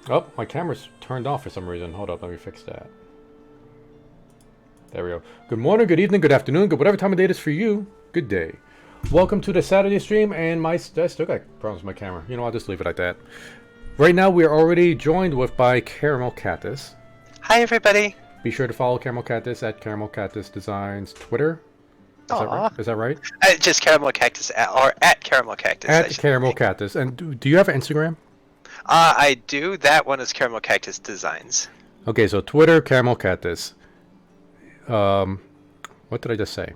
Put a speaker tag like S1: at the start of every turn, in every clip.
S1: Oh, my camera's turned off for some reason. Hold up, let me fix that. There we go. Good morning, good evening, good afternoon, good whatever time of day it is for you. Good day. Welcome to the Saturday stream, and I still got problems with my camera. You know, I'll just leave it like that. Right now, we are already joined by Caramel Cactus.
S2: Hi, everybody.
S1: Be sure to follow Caramel Cactus at Caramel Cactus Designs Twitter. Is that right?
S2: Just Caramel Cactus or at Caramel Cactus.
S1: At Caramel Cactus. And do you have an Instagram?
S2: I do. That one is Caramel Cactus Designs.
S1: Okay, so Twitter, Caramel Cactus. What did I just say?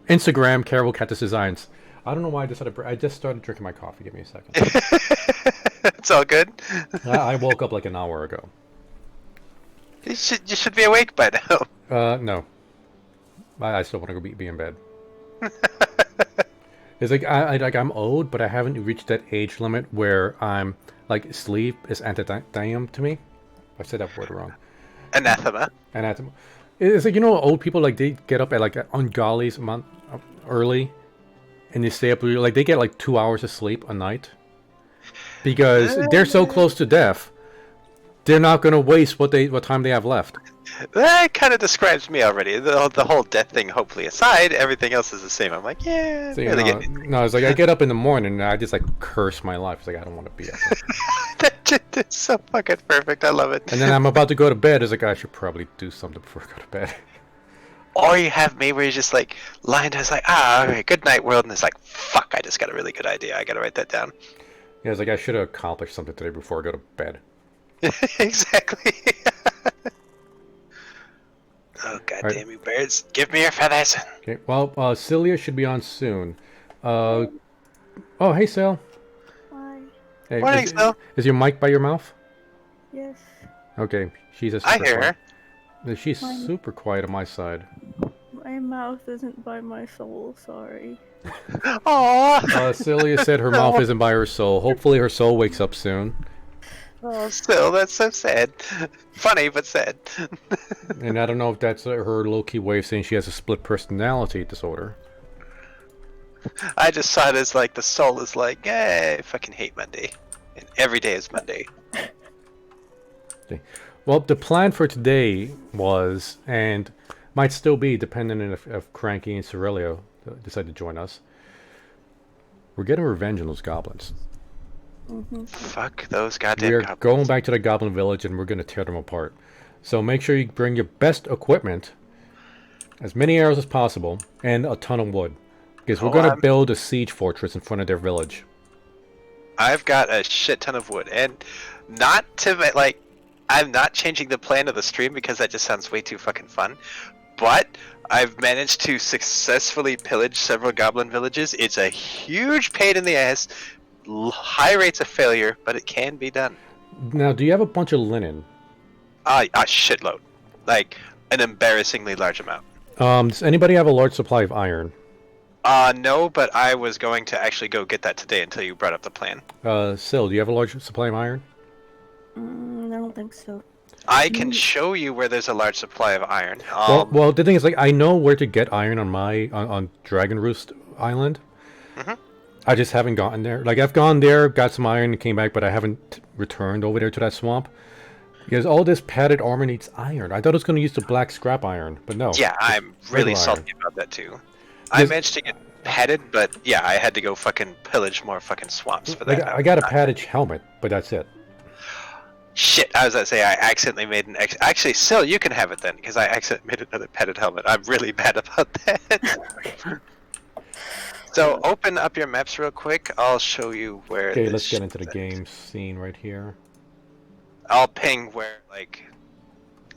S1: Instagram, Caramel Cactus Designs. I don't know why I just started drinking my coffee. Give me a second.
S2: It's all good.
S1: I woke up like an hour ago.
S2: You should be awake by now.
S1: No. I still want to go be in bed. It's like I'm old, but I haven't reached that age limit where I'm like sleep is antithetium to me. I said that word wrong.
S2: Anathema.
S1: Anathema. It's like, you know, old people, like, they get up at like ungodly month early, and they stay up like they get like 2 hours of sleep a night because they're so close to death. They're not gonna waste what time they have left.
S2: That kind of describes me already. The whole death thing, hopefully aside, everything else is the same. I'm like, yeah.
S1: So, no, it's like I get up in the morning and I just like curse my life. It's like I don't want to be up there.
S2: That's so fucking perfect. I love it.
S1: And then I'm about to go to bed. It's like I should probably do something before I go to bed.
S2: Or you have me where you're just like lying down, it's like, okay, good night, world, and it's like, fuck, I just got a really good idea. I gotta write that down.
S1: Yeah, it's like I should have accomplished something today before I go to bed.
S2: Exactly. Oh, goddamn you birds. Give me your feathers.
S1: Okay, well, Celia should be on soon. Oh, hey, Sil.
S3: Hi.
S1: Hey,
S2: Morning, Sil.
S1: Is your mic by your mouth?
S3: Yes.
S1: Okay, she's
S2: I hear her.
S1: She's super quiet on my side.
S3: My mouth isn't by my soul, sorry.
S2: Aww.
S1: Celia said her mouth isn't by her soul. Hopefully her soul wakes up soon.
S2: Oh, still, that's so sad. Funny, but sad.
S1: And I don't know if that's her low-key way of saying she has a split personality disorder.
S2: I just saw it as like the soul is like, I fucking hate Monday. And every day is Monday.
S1: Okay. Well, the plan for today was, and might still be, depending on if Cranky and Cerelio decide to join us, we're getting revenge on those goblins.
S3: Mm-hmm.
S2: Fuck those goddamn
S1: We're
S2: goblins.
S1: going back to the goblin village and we're going to tear them apart. So make sure you bring your best equipment, as many arrows as possible, and a ton of wood. Because we're going to build a siege fortress in front of their village.
S2: I've got a shit ton of wood. And not to, like, I'm not changing the plan of the stream because that just sounds way too fucking fun. but I've managed to successfully pillage several goblin villages. It's a huge pain in the ass, high rates of failure, but it can be done.
S1: Now, do you have a bunch of linen?
S2: A shitload. Like, an embarrassingly large amount.
S1: Does anybody have a large supply of iron?
S2: No, but I was going to actually go get that today until you brought up the plan.
S1: Sil, do you have a large supply of iron?
S3: I don't think so.
S2: I can show you where there's a large supply of iron.
S1: Well, the thing is, like, I know where to get iron on my on Dragon Roost Island.
S2: Mhm.
S1: I just haven't gotten there. Like, I've gone there, got some iron, and came back, but I haven't returned over there to that swamp. Because all this padded armor needs iron. I thought it was going to use the black scrap iron, but no.
S2: Yeah, I'm really
S1: regular
S2: salty
S1: iron.
S2: about that too. I managed to get padded, but yeah, I had to go fucking pillage more fucking swamps for
S1: Like,
S2: that.
S1: I got a padded helmet, but that's it.
S2: Shit, I was gonna say I accidentally made an actually, Sil, you can have it then, because I accidentally made another padded helmet. I'm really bad about that. So open up your maps real quick. I'll show you where.
S1: Okay,
S2: this
S1: let's get into the
S2: shit's at.
S1: game scene right here.
S2: I'll ping where, like,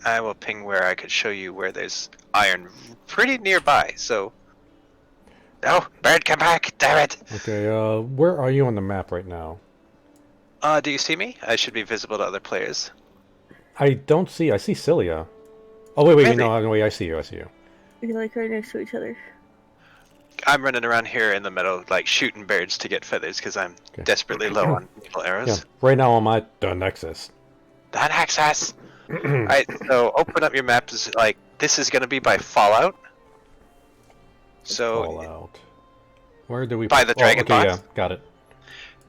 S2: I will ping where I could show you where there's iron pretty nearby. So, no, bird, come back, damn it!
S1: Okay, where are you on the map right now?
S2: Do you see me? I should be visible to other players.
S1: I don't see. I see Cilia. Oh wait,
S2: Really?
S1: no, wait. I see you. I see you.
S3: You're like right next to each other.
S2: I'm running around here in the meadow, like shooting birds to get feathers because I'm desperately low on needle arrows.
S1: Yeah, right now I'm at the Nexus.
S2: That access. Alright, so open up your maps. Like, this is gonna be by Fallout. So
S1: Fallout. Where do we?
S2: By the dragon
S1: okay,
S2: box?
S1: yeah, got it.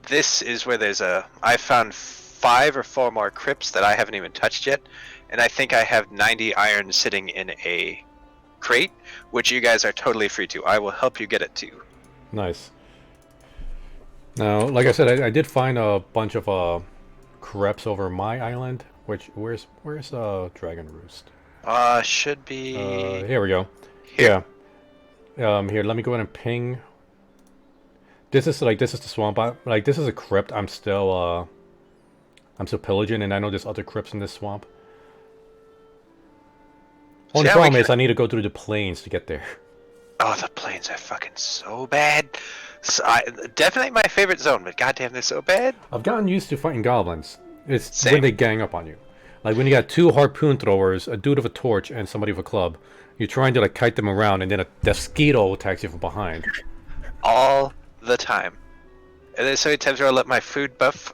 S2: this is where there's I found 5 or 4 more crypts that I haven't even touched yet, and I think I have 90 iron sitting in a crate, which you guys are totally free to. I will help you get it too.
S1: Nice. Now, like I said, I did find a bunch of creps over my island. Where's Dragon Roost?
S2: Should be
S1: Here we go.
S2: here.
S1: Yeah. Here, let me go ahead and ping. This is the swamp. This is a crypt. I'm still pillaging, and I know there's other crypts in this swamp. Only problem is I need to go through the plains to get there.
S2: Oh, the plains are fucking so bad. So definitely my favorite zone, but goddamn, they're so bad.
S1: I've gotten used to fighting goblins. It's
S2: Same.
S1: when they gang up on you. Like when you got 2 harpoon throwers, a dude with a torch, and somebody with a club. You're trying to like kite them around, and then a mosquito attacks you from behind.
S2: All the time. And there's so many times where I let my food buff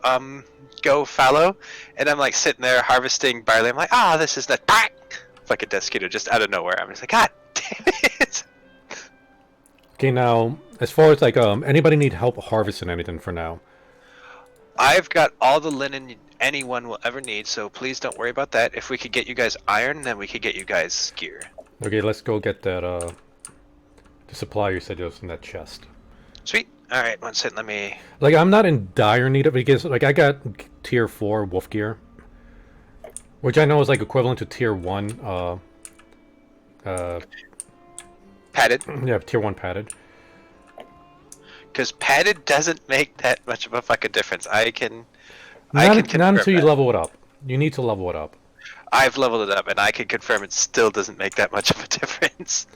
S2: go fallow, and I'm like sitting there harvesting barley. I'm like, this is the fucking mosquito just out of nowhere. I'm just like, god damn it.
S1: Okay, now as far as like anybody need help harvesting anything for now?
S2: I've got all the linen anyone will ever need, so please don't worry about that. If we could get you guys iron, then we could get you guys gear.
S1: Okay, let's go get that the supply you said was in that chest.
S2: Sweet. Alright, one second, let me...
S1: Like, I'm not in dire need of it because, like, I got tier 4 wolf gear. Which I know is, like, equivalent to tier 1,
S2: Padded.
S1: yeah, tier 1 padded.
S2: Because padded doesn't make that much of a fucking difference. I can
S1: Not
S2: confirm
S1: until you
S2: that.
S1: level it up. You need to level it up.
S2: I've leveled it up, and I can confirm it still doesn't make that much of a difference.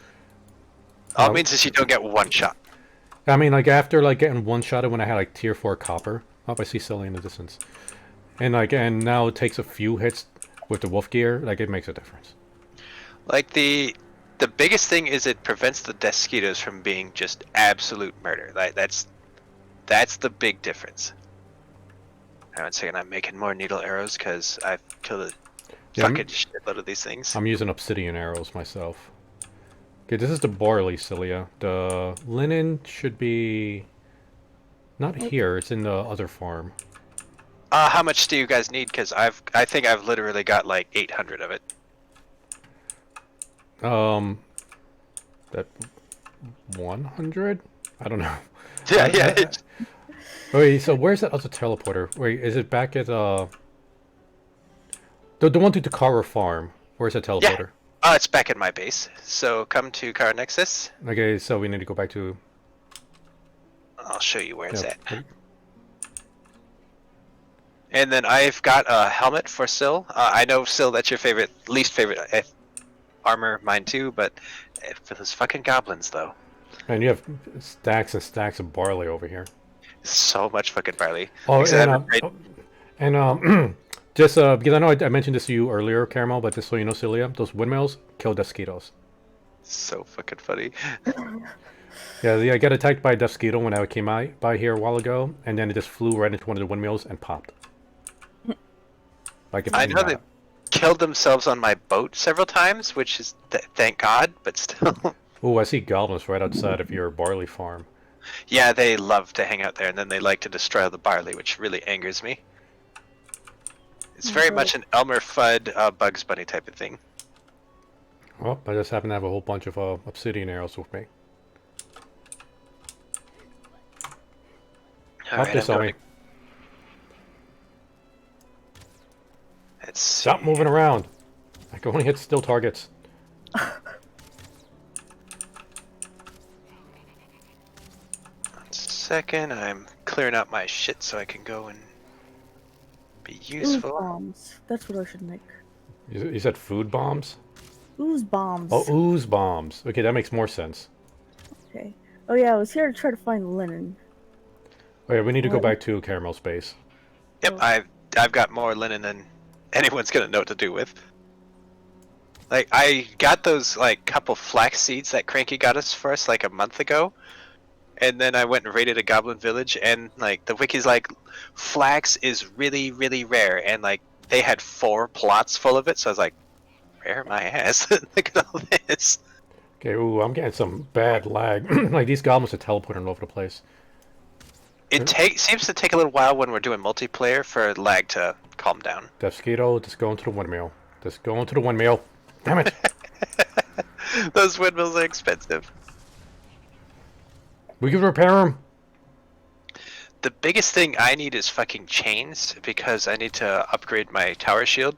S2: All it means is you don't get one shot.
S1: I mean, like, after, like, getting one-shotted when I had, like, tier 4 copper. Oh, I see Silly in the distance. And, like, and now it takes a few hits with the wolf gear. Like, it makes a difference.
S2: Like, the biggest thing is it prevents the mosquitoes from being just absolute murder. Like, that's the big difference. Hang on one second, I'm making more needle arrows because I've killed a fucking shitload of these things.
S1: I'm using obsidian arrows myself. Okay, this is the barley, Cilia. The linen should be... not here, it's in the other farm.
S2: How much do you guys need? Because I think I've literally got like 800 of it.
S1: That 100? I don't know.
S2: Yeah.
S1: Wait, so where's that other teleporter? Wait, is it back at the one to Takara farm? Where's that teleporter?
S2: It's back at my base. So come to Car Nexus.
S1: Okay, so we need to go back to...
S2: I'll show you where it's
S1: yeah,
S2: at. And then I've got a helmet for Sil. I know, Sil, that's your least favorite armor, mine too, but for those fucking goblins, though.
S1: And you have stacks and stacks of barley over here.
S2: So much fucking barley.
S1: Oh,
S2: Except
S1: just because I know I mentioned this to you earlier, Caramel, but just so you know, Celia, those windmills kill mosquitoes.
S2: so fucking funny.
S1: Yeah, I got attacked by a mosquito when I came by here a while ago, and then it just flew right into one of the windmills and popped. Like
S2: I know they killed themselves on my boat several times, which is thank God, but still.
S1: Oh, I see goblins right outside of your barley farm.
S2: Yeah, they love to hang out there, and then they like to destroy the barley, which really angers me. It's very much an Elmer Fudd, Bugs Bunny type of thing.
S1: Well, I just happen to have a whole bunch of obsidian arrows with me.
S2: Alright,
S1: This on me.
S2: Let's
S1: Stop
S2: see.
S1: moving around. I can only hit still targets.
S2: 1 second, I'm clearing out my shit so I can go and be
S3: Ooze
S2: useful.
S3: bombs. That's what I should make.
S1: You said food bombs?
S3: Ooze bombs.
S1: Oh, ooze bombs. Okay, that makes more sense.
S3: Okay. Oh yeah, I was here to try to find linen.
S1: Oh yeah, we need to go back to Caramel Space.
S2: Yep, I've got more linen than anyone's gonna know what to do with. Like, I got those, like, couple flax seeds that Cranky got us for us, like, a month ago. And then I went and raided a goblin village, and, like, the wiki's like, flax is really, really rare. And, like, they had 4 plots full of it, so I was like, rare my ass. Look at all this.
S1: Okay, ooh, I'm getting some bad lag. Like, these goblins are teleporting all over the place.
S2: It seems to take a little while when we're doing multiplayer for lag to calm down.
S1: Mosquito, just go into the windmill. Just go into the windmill. Damn it!
S2: Those windmills are expensive.
S1: We can repair them.
S2: The biggest thing I need is fucking chains, because I need to upgrade my tower shield.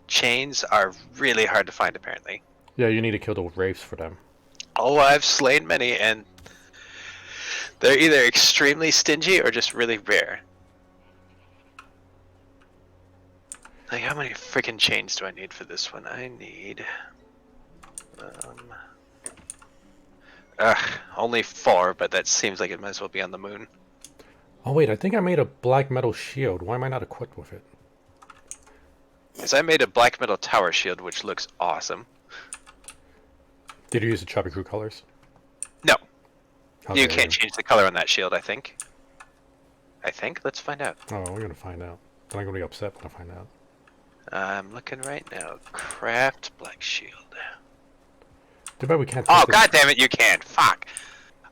S2: Chains are really hard to find, apparently.
S1: Yeah, you need to kill the wraiths for them.
S2: Oh, I've slain many, and they're either extremely stingy or just really rare. Like, how many freaking chains do I need for this one? I need... only 4, but that seems like it might as well be on the moon.
S1: Oh wait, I think I made a black metal shield. Why am I not equipped with it?
S2: Because I made a black metal tower shield, which looks awesome.
S1: Did you use the Choppy Crew colors?
S2: No.
S1: Okay,
S2: You can't change the color on that shield, I think. Let's find out.
S1: Oh, we're gonna find out. Then I'm gonna be upset when I find out.
S2: I'm looking right now. Craft black shield.
S1: Too bad we can't.
S2: Oh,
S1: take this-
S2: god damn it, you can. Fuck.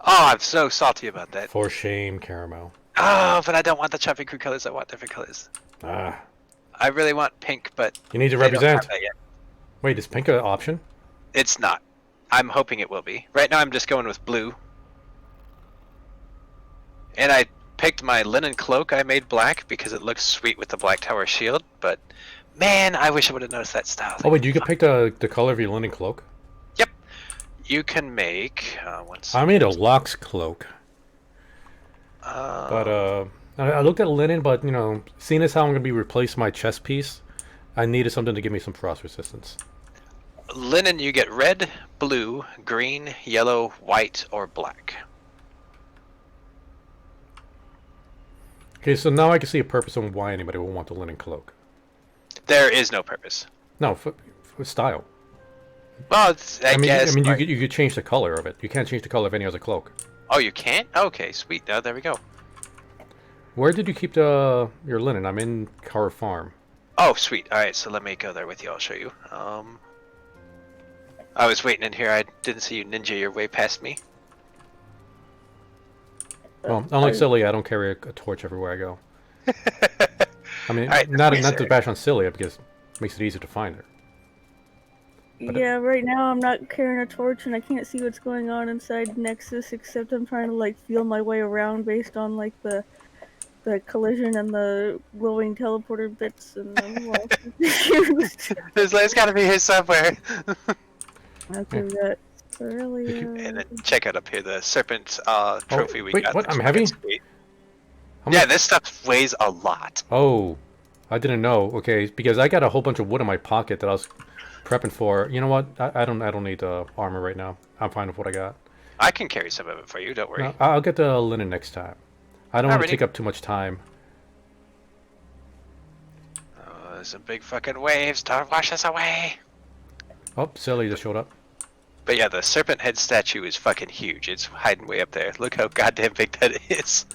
S2: Oh, I'm so salty about that.
S1: For shame, Caramel.
S2: Oh, but I don't want the Choppy Crew colors. I want different colors.
S1: Ah,
S2: I really want pink, but
S1: you need to
S2: they don't
S1: represent.
S2: have that yet.
S1: Wait, is pink an option?
S2: It's not. I'm hoping it will be. Right now I'm just going with blue. And I picked my linen cloak I made black because it looks sweet with the black tower shield, but man, I wish I would have noticed that style.
S1: Oh wait, you could pick the color of your linen cloak.
S2: Yep. You can make...
S1: I made a Lox cloak. But I looked at linen, but you know, seeing as how I'm gonna be replacing my chest piece, I needed something to give me some frost resistance.
S2: Linen, you get red, blue, green, yellow, white, or black.
S1: Okay, so now I can see a purpose on why anybody would want the linen cloak.
S2: There is no purpose.
S1: No, for style.
S2: Well, it's, I guess.
S1: I mean, you could change the color of it. You can't change the color of any other cloak.
S2: Oh, you can't? Okay, sweet. Oh, there we go.
S1: Where did you keep your linen? I'm in Car Farm.
S2: Oh, sweet. All right, so let me go there with you. I'll show you. I was waiting in here. I didn't see you ninja your way past me.
S1: Well, unlike Silly, I don't carry a torch everywhere I go. I mean,
S2: Alright,
S1: not
S2: that's
S1: to bash on Cilia because it makes it easier to find her. But
S3: Yeah, right now I'm not carrying a torch and I can't see what's going on inside Nexus, except I'm trying to like feel my way around based on like the collision and the glowing teleporter bits, and I'm like confused.
S2: There's got to be here somewhere.
S3: Okay, we got Aurelia.
S2: And then check out up here the serpent trophy we
S1: wait,
S2: got.
S1: what?
S2: Looks
S1: I'm heavy?
S2: sweet.
S1: How
S2: Yeah,
S1: much-
S2: this stuff weighs a lot.
S1: Oh, I didn't know. Okay, because I got a whole bunch of wood in my pocket that I was prepping for. You know what? I don't need the armor right now. I'm fine with what I got.
S2: I can carry some of it for you. Don't worry.
S1: No, I'll get the linen next time. I don't want to
S2: Alrighty.
S1: take up too much time.
S2: Oh, there's some big fucking waves. Don't wash us away.
S1: Oh, Silly just showed up.
S2: But yeah, the serpent head statue is fucking huge. It's hiding way up there. Look how goddamn big that is.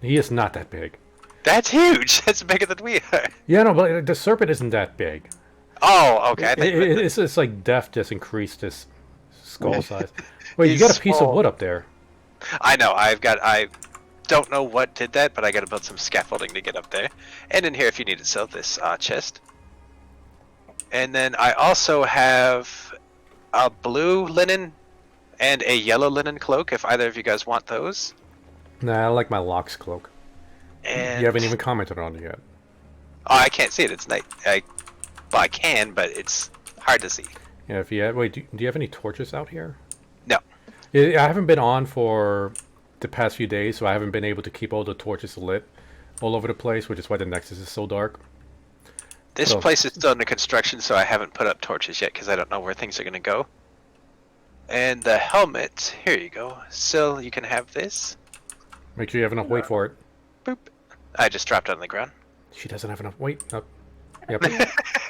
S1: He is not that big.
S2: That's huge. That's bigger than we are.
S1: Yeah, no, but the serpent isn't that big.
S2: Oh, okay. I think
S1: It's like death just increased his skull size. Wait, you got a piece of wood up there.
S2: I know. I don't know what did that, but I got to build some scaffolding to get up there. And in here, if you need to sell this chest. And then I also have a blue linen and a yellow linen cloak, if either of you guys want those.
S1: Nah, I like my Locks cloak.
S2: And
S1: You haven't even commented on it yet.
S2: Oh, I can't see it. It's night. Well, I can, but it's hard to see.
S1: Yeah, if you have, wait, do you have any torches out here?
S2: No.
S1: I haven't been on for the past few days, so I haven't been able to keep all the torches lit all over the place, which is why the Nexus is so dark.
S2: This
S1: So-
S2: place is still under construction, so I haven't put up torches yet because I don't know where things are going to go. And the helmet, here you go. Sil, you can have this.
S1: Make sure you have enough weight for it.
S2: Boop. I just dropped it on the ground.
S1: She doesn't have enough weight. Nope. Yep.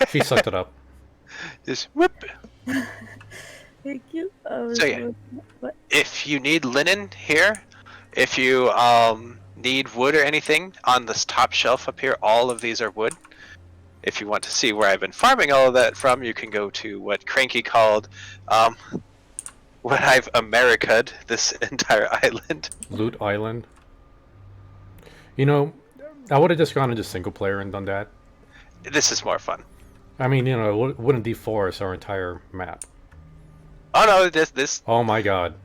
S1: She sucked it up.
S2: Just whoop.
S3: Thank you.
S2: So yeah.
S3: What?
S2: If you need linen here, if you need wood or anything, on this top shelf up here, all of these are wood. If you want to see where I've been farming all of that from, you can go to what Cranky called, what I've America'd this entire island.
S1: Loot Island. You know, I would have just gone into single player and done that.
S2: This is more fun.
S1: I mean, you know, it wouldn't deforest our entire map.
S2: Oh no, this.
S1: Oh my god.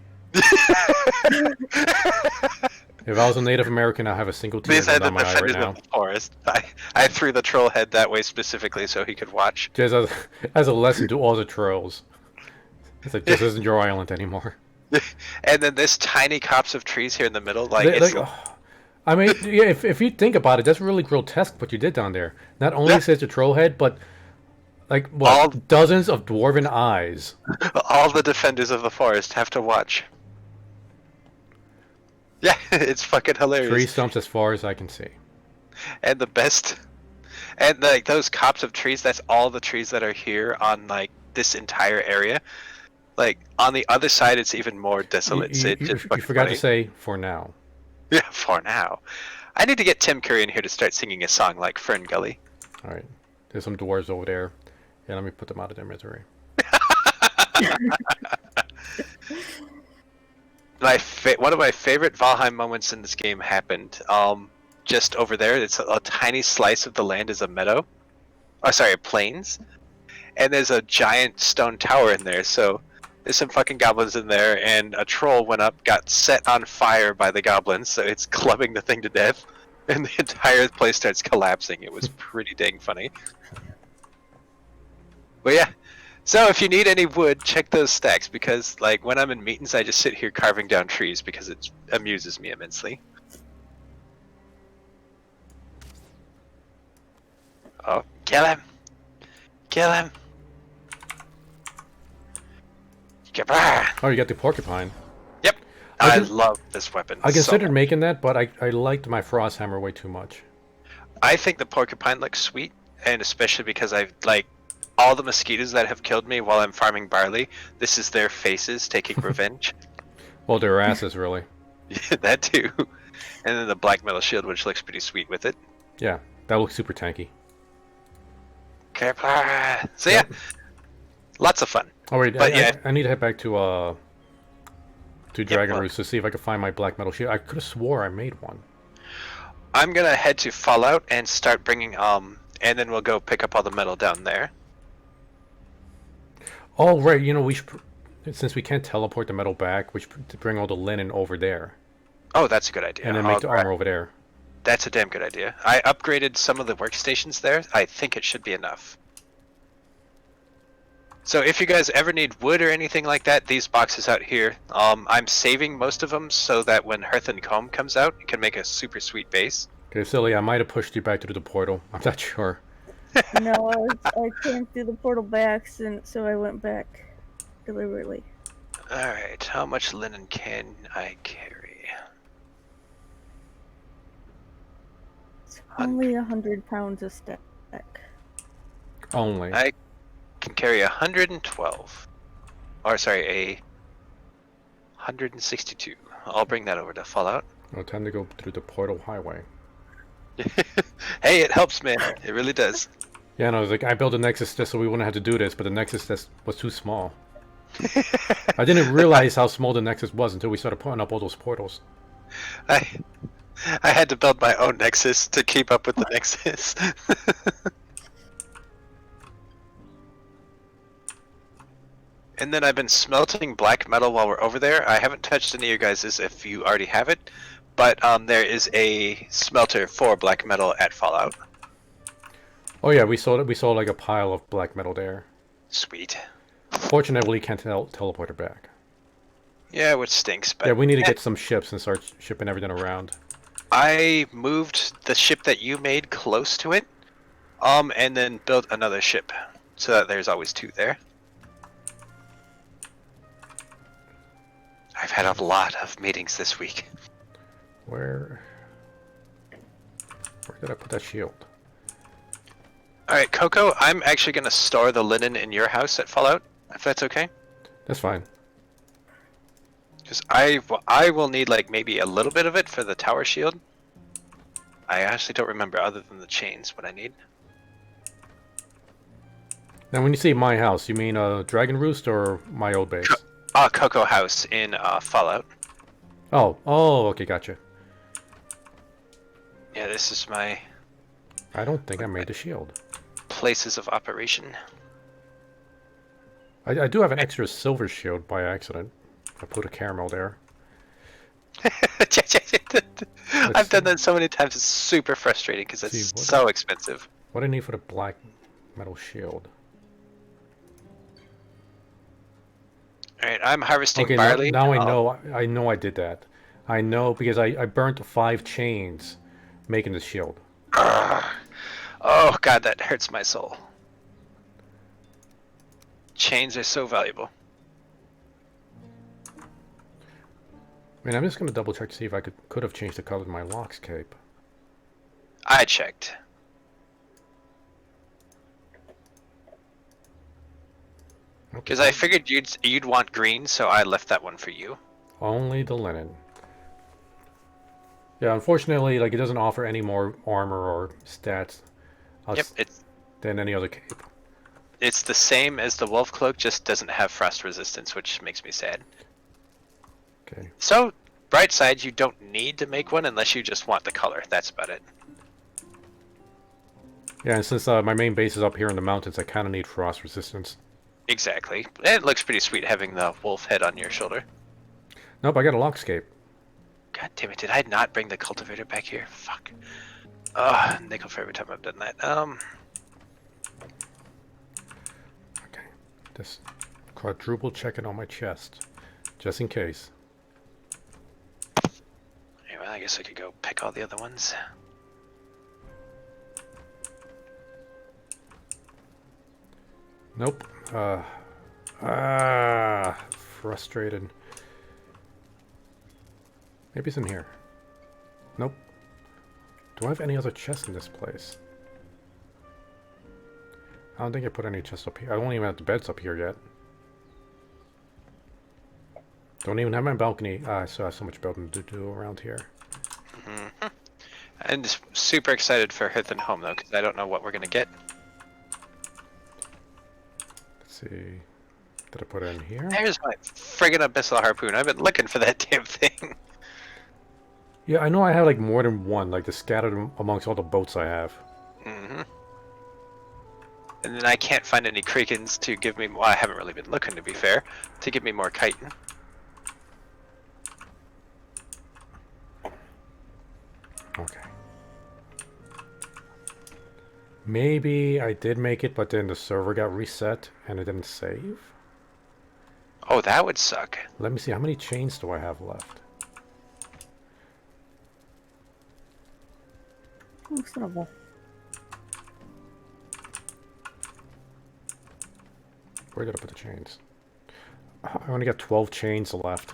S1: If I was a Native American, I'd have a single tear
S2: These are the
S1: on my eye right
S2: defenders
S1: now.
S2: of the forest. I threw the troll head that way specifically so he could watch.
S1: Just as a lesson to all the trolls. It's like, this isn't your island anymore.
S2: And then this tiny copse of trees here in the middle, like it's
S1: I mean, yeah, if you think about it, that's really grotesque what you did down there. Not only is it a troll head, but like what, dozens of dwarven eyes.
S2: all the defenders of the forest have to watch. Yeah, it's fucking hilarious.
S1: Tree stumps as far as I can see.
S2: And the best, and like those copse of trees, that's all the trees that are here on like this entire area. Like on the other side, it's even more desolate.
S1: You forgot to say for now.
S2: Yeah, for now. I need to get Tim Curry in here to start singing a song like Fern Gully.
S1: All right, there's some dwarves over there. Yeah, let me put them out of their misery.
S2: One of my favorite Valheim moments in this game happened just over there. It's a tiny slice of the land is a meadow. Oh, sorry, plains. And there's a giant stone tower in there, so there's some fucking goblins in there, and a troll went up, got set on fire by the goblins, so it's clubbing the thing to death, and the entire place starts collapsing. It was pretty dang funny. But yeah, so if you need any wood, check those stacks, because like when I'm in meetings, I just sit here carving down trees because it amuses me immensely. Oh, kill him! Kill him!
S1: Oh, you got the porcupine.
S2: Yep, I love this weapon.
S1: I considered
S2: so
S1: making that, but I liked my frost hammer way too much.
S2: I think the porcupine looks sweet, and especially because I've like all the mosquitoes that have killed me while I'm farming barley. This is their faces taking revenge.
S1: Well, their asses, really.
S2: Yeah, that too. And then the black metal shield, which looks pretty sweet with it.
S1: Yeah, that looks super tanky.
S2: Okay, so yeah, lots of fun.
S1: Oh wait,
S2: But yeah.
S1: I need to head back to Dragon
S2: well.
S1: Roost to see if I can find my black metal shield. I could have swore I made one.
S2: I'm gonna head to Fallout and start bringing and then we'll go pick up all the metal down there.
S1: Oh right, you know we should, since we can't teleport the metal back, we should bring all the linen over there
S2: Oh, that's a good idea.
S1: and then make the armor over there.
S2: That's a damn good idea. I upgraded some of the workstations there. I think it should be enough. So if you guys ever need wood or anything like that, these boxes out here, I'm saving most of them so that when Hearth and Comb comes out, it can make a super sweet base.
S1: Okay, silly, I might have pushed you back to the portal. I'm not sure.
S3: No, I came through the portal back, so I went back deliberately.
S2: Alright, how much linen can I carry?
S3: It's only 100 pounds a stack.
S1: Only.
S2: I can carry 112. Or sorry, a 162. I'll bring that over to Fallout.
S1: No time to go through the portal highway.
S2: Hey, it helps, man. It really does.
S1: Yeah, no, I built a Nexus just so we wouldn't have to do this, but the Nexus just was too small. I didn't realize how small the Nexus was until we started putting up all those portals.
S2: I had to build my own Nexus to keep up with the Nexus. And then I've been smelting black metal while we're over there. I haven't touched any of your guys's if you already have it, but there is a smelter for black metal at Fallout.
S1: Oh yeah, we saw like a pile of black metal there.
S2: Sweet.
S1: Fortunately, we can't teleport it back.
S2: Yeah, which stinks, but...
S1: Yeah, we need to get some ships and start shipping everything around.
S2: I moved the ship that you made close to it, and then built another ship, so that there's always two there. I've had a lot of meetings this week.
S1: Where did I put that shield?
S2: Alright, Coco, I'm actually going to store the linen in your house at Fallout, if that's okay.
S1: That's fine.
S2: Because I will need like maybe a little bit of it for the tower shield. I actually don't remember other than the chains what I need.
S1: Now, when you say my house, you mean Dragon Roost or my old base?
S2: Coco House in Fallout.
S1: Oh, okay, gotcha.
S2: Yeah, this is my
S1: I don't think I made the shield.
S2: places of operation.
S1: I do have an extra silver shield by accident. I put a caramel there.
S2: I've done that so many times, it's super frustrating because it's so expensive.
S1: What do I need for the black metal shield?
S2: Alright, I'm harvesting
S1: Okay,
S2: barley.
S1: now I know I did that. I know because I burnt 5 chains making the shield.
S2: Oh god, that hurts my soul. Chains are so valuable.
S1: I mean, I'm just gonna double check to see if I could have changed the color of my Locks cape.
S2: I checked. Because I figured you'd want green, so I left that one for you.
S1: Only the linen. Yeah, unfortunately, like it doesn't offer any more armor or stats.
S2: Yep,
S1: than any other cape.
S2: It's the same as the wolf cloak, just doesn't have frost resistance, which makes me sad.
S1: Okay.
S2: So, bright side, you don't need to make one unless you just want the color. That's about it.
S1: Yeah, and since my main base is up here in the mountains, I kind of need frost resistance.
S2: Exactly. It looks pretty sweet having the wolf head on your shoulder.
S1: Nope, I got a Locks cape.
S2: God damn it, did I not bring the cultivator back here? Fuck. Nickel for every time I've done that.
S1: Okay. Just quadruple checking on my chest. Just in case.
S2: Okay, well, I guess I could go pick all the other ones.
S1: Nope. Frustrated. Maybe it's in here. Nope. Do I have any other chests in this place? I don't think I put any chests up here. I don't even have the beds up here yet. Don't even have my balcony. I still have so much building to do around here.
S2: Mm-hmm. I'm just super excited for Hearth and Home, though, because I don't know what we're going to get.
S1: Let's see. Did I put it in here?
S2: There's my friggin' abyssal harpoon. I've been looking for that damn thing.
S1: Yeah, I know I have like more than one, like they're scattered amongst all the boats I have.
S2: Mm-hmm. And then I can't find any Krakens to give me... Well, I haven't really been looking, to be fair, to give me more chitin.
S1: Okay. Maybe I did make it, but then the server got reset and it didn't save.
S2: Oh, that would suck.
S1: Let me see, how many chains do I have left?
S3: Oh, son of a...
S1: Where did I put the chains? I only got 12 chains left.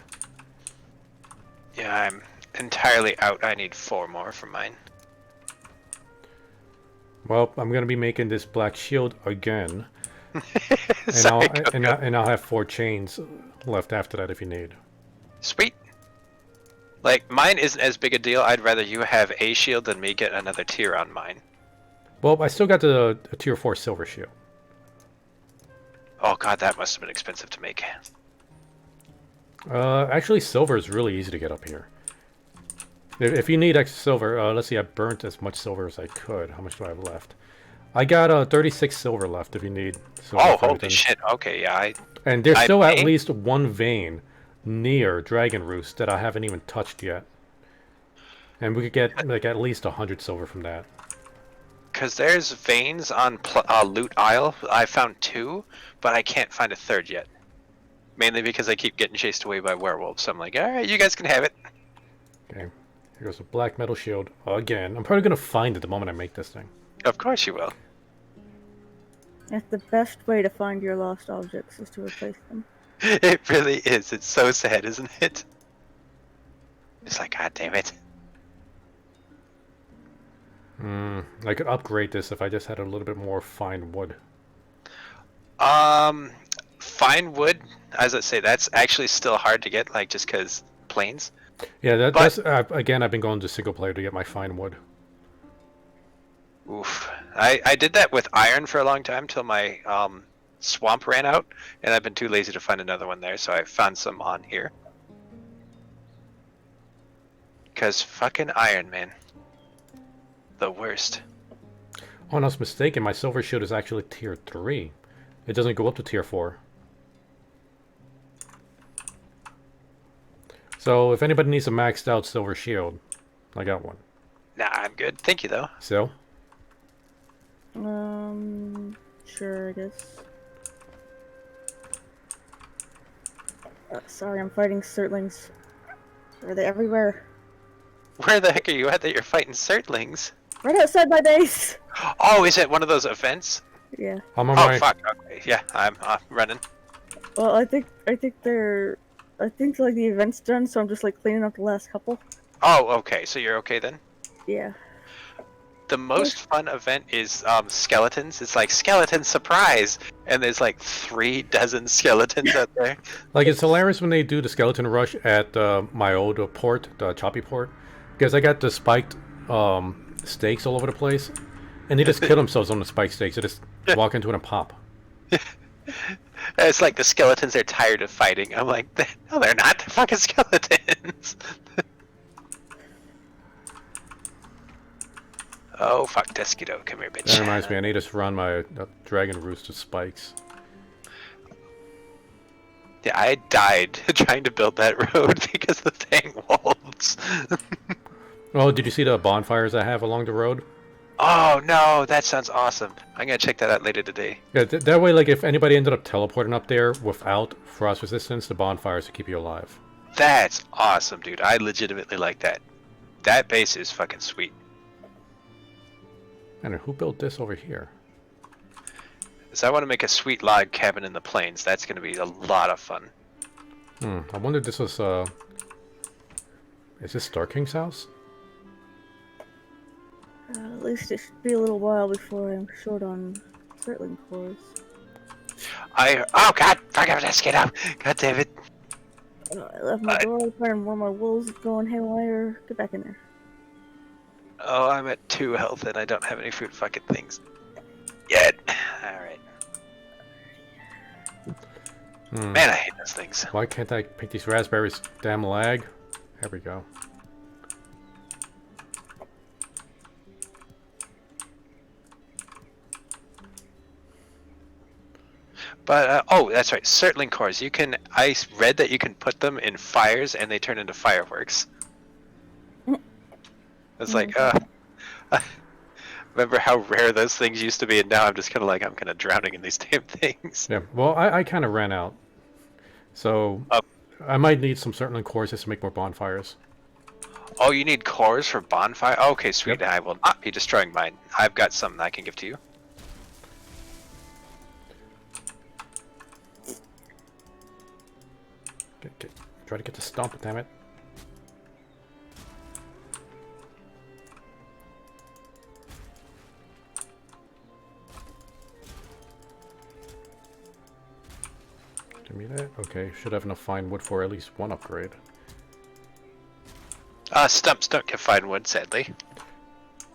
S2: Yeah, I'm entirely out. I need 4 more for mine.
S1: Well, I'm gonna be making this black shield again, and
S2: Sorry,
S1: I'll have 4 chains left after that if you need.
S2: Sweet. Like, mine isn't as big a deal. I'd rather you have a shield than me get another tier on mine.
S1: Well, I still got the tier 4 silver shield.
S2: Oh god, that must have been expensive to make.
S1: Actually, silver is really easy to get up here. If you need extra silver, let's see, I burnt as much silver as I could. How much do I have left? I got 36 silver left if you need silver.
S2: Oh, holy shit. Okay, yeah.
S1: And there's still at least 1 vein near Dragon Roost that I haven't even touched yet. And we could get like at least 100 silver from that.
S2: Because there's veins on Loot Isle. I found 2, but I can't find a 3rd yet. Mainly because I keep getting chased away by werewolves. So I'm like, alright, you guys can have it.
S1: Okay. Here goes a black metal shield again. I'm probably going to find it the moment I make this thing.
S2: Of course you will.
S3: That's the best way to find your lost objects, is to replace them.
S2: It really is. It's so sad, isn't it? It's like, god damn it.
S1: I could upgrade this if I just had a little bit more fine wood.
S2: Fine wood, as I say, that's actually still hard to get, like, just because plains.
S1: Yeah, that's again, I've been going to single player to get my fine wood.
S2: Oof. I did that with iron for a long time till my swamp ran out, and I've been too lazy to find another one there, so I found some on here. Because fucking iron, man. The worst.
S1: Oh, and I was mistaken. My silver shield is actually tier 3. It doesn't go up to tier 4. So, if anybody needs a maxed out silver shield, I got one.
S2: Nah, I'm good. Thank you, though.
S1: So?
S3: Sure, I guess. Sorry, I'm fighting Surtlings. Are they everywhere?
S2: Where the heck are you at that you're fighting Surtlings?
S3: Right outside my base!
S2: Oh, is it one of those events?
S3: Yeah.
S1: I'm on
S2: Oh,
S1: my...
S2: fuck. Okay. Yeah, I'm running.
S3: Well, I think they're... I think, like, the event's done, so I'm just, like, cleaning up the last couple.
S2: Oh, okay. So you're okay then?
S3: Yeah.
S2: The most fun event is skeletons. It's like skeleton surprise, and there's like 3 dozen skeletons out there.
S1: Like, it's hilarious when they do the skeleton rush at my old port, the Choppy port, because I got the spiked stakes all over the place, and they just kill themselves on the spiked stakes. They just walk into it and pop.
S2: It's like the skeletons are tired of fighting. I'm like, no, they're not. They're fucking skeletons. Oh, fuck, Desquito. Come here, bitch.
S1: That reminds me, I need to run my Dragon Roost to spikes.
S2: Yeah, I died trying to build that road because of the dang wolves.
S1: Oh, did you see the bonfires I have along the road?
S2: Oh, no, that sounds awesome. I'm going to check that out later today.
S1: Yeah, that way, like, if anybody ended up teleporting up there without frost resistance, the bonfires will keep you alive.
S2: That's awesome, dude. I legitimately like that. That base is fucking sweet.
S1: And who built this over here?
S2: So I want to make a sweet log cabin in the plains. That's going to be a lot of fun.
S1: I wonder if this was, is this Star King's house?
S3: At least it should be a little while before I'm short on Surtling cores.
S2: Oh god! Fuck, I just get out! God damn it!
S3: I left my door open and one of my wolves is going haywire. Get back in there.
S2: Oh, I'm at 2 health and I don't have any food fucking things. Yet. Alright. Man, I hate those things.
S1: Why can't I pick these raspberries? Damn lag. There we go.
S2: But, oh, that's right. Surtling cores. You can... I read that you can put them in fires and they turn into fireworks. It's like, remember how rare those things used to be, and now I'm just kind of like, I'm kind of drowning in these damn things.
S1: Yeah, well, I kind of ran out. So, I might need some Surtling cores just to make more bonfires.
S2: Oh, you need cores for bonfire? Okay, sweet.
S1: Yep.
S2: I will not be destroying mine. I've got some that I can give to you.
S1: Try to get the stump, damn it. Give me that. Okay, should have enough fine wood for at least one upgrade.
S2: Stumps don't get fine wood, sadly.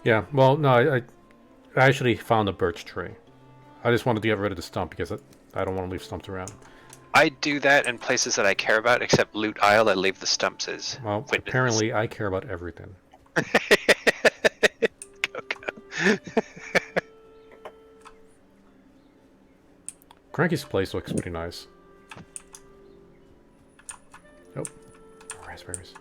S1: Yeah, well, no, I actually found a birch tree. I just wanted to get rid of the stump because I don't want to leave stumps around.
S2: I do that in places that I care about, except Loot Isle, I leave the stumps as
S1: Well,
S2: witnesses.
S1: apparently I care about everything.
S2: Coco.
S1: Cranky's place looks pretty nice. Oh, raspberries.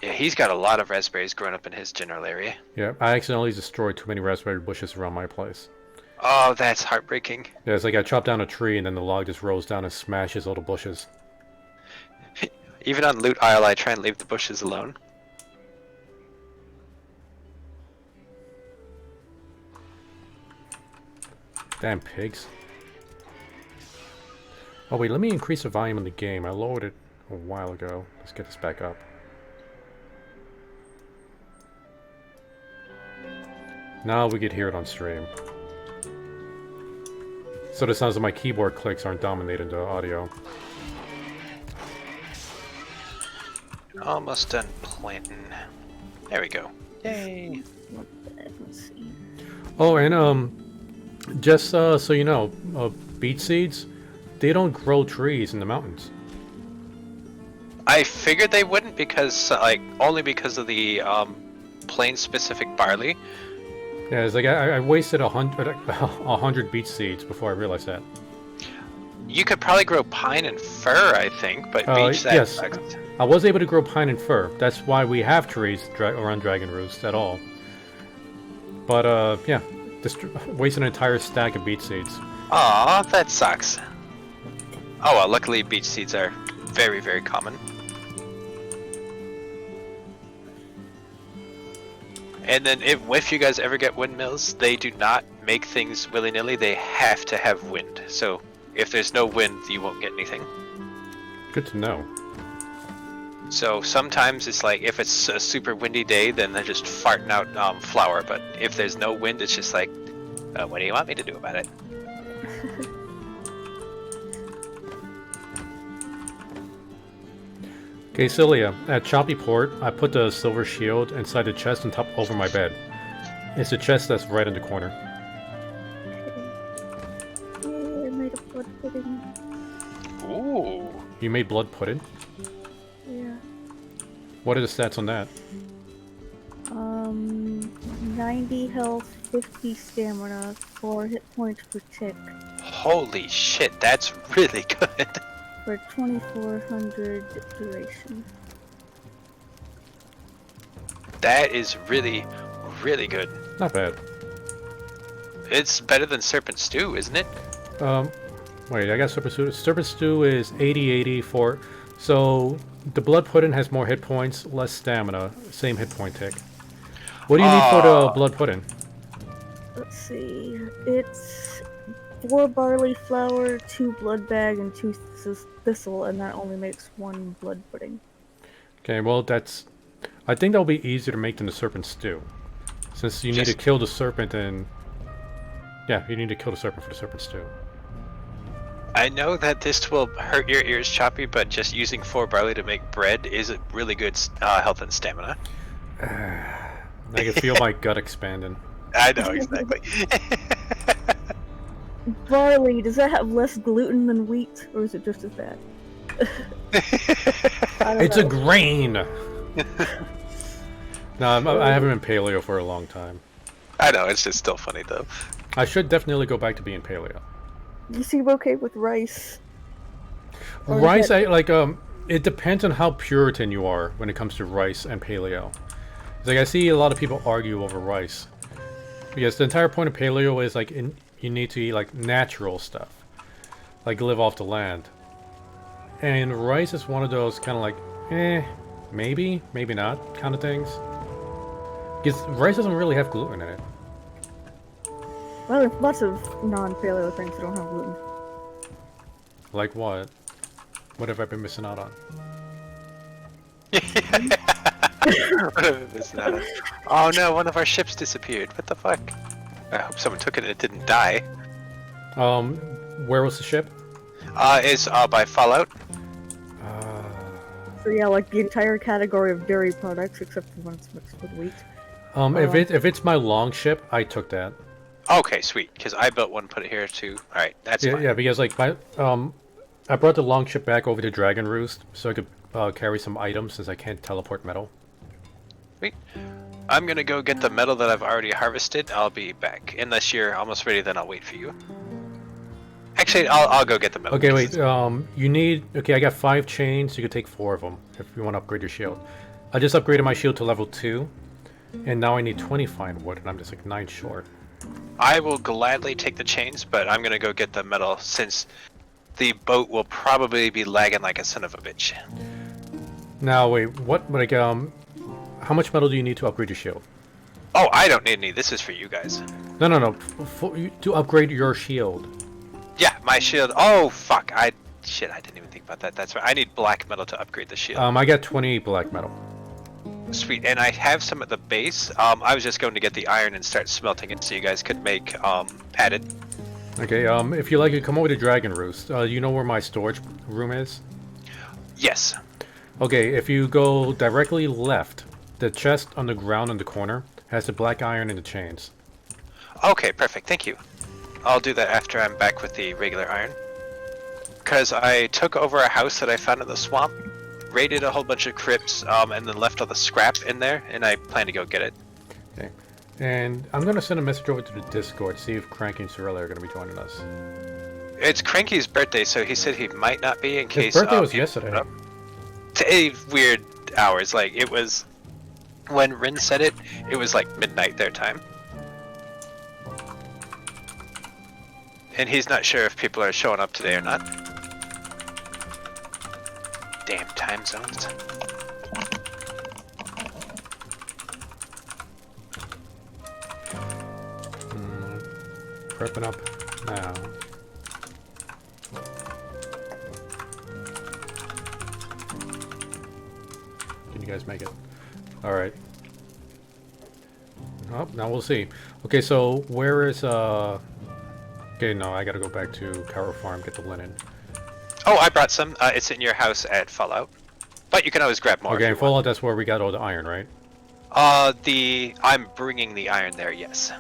S2: Yeah, he's got a lot of raspberries growing up in his general area.
S1: Yeah, I accidentally destroyed too many raspberry bushes around my place.
S2: Oh, that's heartbreaking.
S1: Yeah, it's like I chopped down a tree and then the log just rolls down and smashes all the bushes.
S2: Even on Loot Isle, I try and leave the bushes alone.
S1: Damn pigs. Oh wait, let me increase the volume in the game. I lowered it a while ago. Let's get this back up. Now we could hear it on stream. So the sounds of my keyboard clicks aren't dominating the audio.
S2: Almost done planting. There we go. Yay!
S3: Let's see.
S1: Oh, and just so you know, beet seeds, they don't grow trees in the mountains.
S2: I figured they wouldn't because, only because of the plain-specific barley.
S1: Yeah, it's like I wasted 100 beet seeds before I realized that.
S2: You could probably grow pine and fir, I think, but beech, that
S1: yes.
S2: sucks.
S1: I was able to grow pine and fir. That's why we have trees around Dragon Roost at all. But, yeah. Just wasted an entire stack of beet seeds.
S2: Aw, that sucks. Oh well, luckily beech seeds are very, very common. And then if you guys ever get windmills, they do not make things willy-nilly. They have to have wind. So if there's no wind, you won't get anything.
S1: Good to know.
S2: So sometimes it's like, if it's a super windy day, then they're just farting out flour. But if there's no wind, it's just like, what do you want me to do about it?
S1: Okay, Celia, at Choppy Port, I put the silver shield inside the chest on top over my bed. It's the chest that's right in the corner.
S3: Yay, I made a blood pudding.
S2: Ooh.
S1: You made blood pudding?
S3: Yeah.
S1: What are the stats on that?
S3: 90 health, 50 stamina, 4 hit points per tick.
S2: Holy shit, that's really good.
S3: For 2400 duration.
S2: That is really, really good.
S1: Not bad.
S2: It's better than Serpent Stew, isn't it?
S1: Wait, I got Serpent Stew. Serpent Stew is 80 for... So, the blood pudding has more hit points, less stamina, same hit point tick. What do you need for the blood pudding?
S3: Let's see. It's 4 barley flour, 2 blood bag, and 2 thistle, and that only makes 1 blood pudding.
S1: Okay, well, that's... I think that'll be easier to make than the Serpent Stew. Since you need to kill the serpent and... Yeah, you need to kill the serpent for the Serpent Stew.
S2: I know that this will hurt your ears, Choppy, but just using 4 barley to make bread is a really good health and stamina.
S1: I can feel my gut expanding.
S2: I know, exactly.
S3: Barley, does that have less gluten than wheat, or is it just as bad?
S1: It's a grain! No, I haven't been paleo for a long time.
S2: I know, it's just still funny, though.
S1: I should definitely go back to being paleo.
S3: You seem okay with rice. Or
S1: Rice, it depends on how Puritan you are when it comes to rice and paleo. It's like, I see a lot of people argue over rice. Because the entire point of paleo is, like, you need to eat, like, natural stuff. Like, live off the land. And rice is one of those kind of like, maybe, maybe not kind of things. Because rice doesn't really have gluten in it.
S3: Well, there's lots of non-paleo things that don't have gluten.
S1: Like what? What have I been missing out on?
S2: Oh no, one of our ships disappeared. What the fuck? I hope someone took it and it didn't die.
S1: Where was the ship?
S2: It's by Fallout.
S3: So yeah, like the entire category of dairy products, except for when it's mixed with wheat.
S1: If it's my long ship, I took that.
S2: Okay, sweet. Because I built one, put it here too. All right, that's fine.
S1: Yeah, because like I brought the long ship back over to Dragon Roost so I could carry some items since I can't teleport metal.
S2: Sweet. I'm gonna go get the metal that I've already harvested. I'll be back. Unless you're almost ready, then I'll wait for you. Actually, I'll go get the metal.
S1: Okay, wait. You need. Okay, I got 5 chains. You could take 4 of them if you want to upgrade your shield. I just upgraded my shield to level 2, and now I need 20 fine wood, and I'm just like 9 short.
S2: I will gladly take the chains, but I'm gonna go get the metal since the boat will probably be lagging like a son of a bitch.
S1: Now wait, what? Like how much metal do you need to upgrade your shield?
S2: Oh, I don't need any. This is for you guys.
S1: No. To upgrade your shield.
S2: Yeah, my shield. Oh fuck! Shit, I didn't even think about that. That's right. I need black metal to upgrade the shield.
S1: I got 20 black metal.
S2: Sweet, and I have some at the base. I was just going to get the iron and start smelting it so you guys could make padded.
S1: Okay. If you like it, come over to Dragon Roost. You know where my storage room is?
S2: Yes.
S1: Okay. If you go directly left, the chest on the ground in the corner has the black iron and the chains.
S2: Okay, perfect. Thank you. I'll do that after I'm back with the regular iron. Because I took over a house that I found in the swamp, raided a whole bunch of crypts, and then left all the scrap in there, and I plan to go get it.
S1: Okay. And I'm going to send a message over to the Discord, see if Cranky and Sorella are going to be joining us.
S2: It's Cranky's birthday, so he said he might not be in case...
S1: His birthday was yesterday.
S2: Weird hours, like, it was... When Rin said it, it was like midnight their time. And he's not sure if people are showing up today or not. Damn time zones.
S1: Prepping up now. Can you guys make it? Alright. Oh, now we'll see. Okay, so where is Okay, no, I gotta go back to Cower Farm, get the linen.
S2: Oh, I brought some. It's in your house at Fallout. But you can always grab more.
S1: Okay, in Fallout, that's where we got all the iron, right?
S2: I'm bringing the iron there, yes.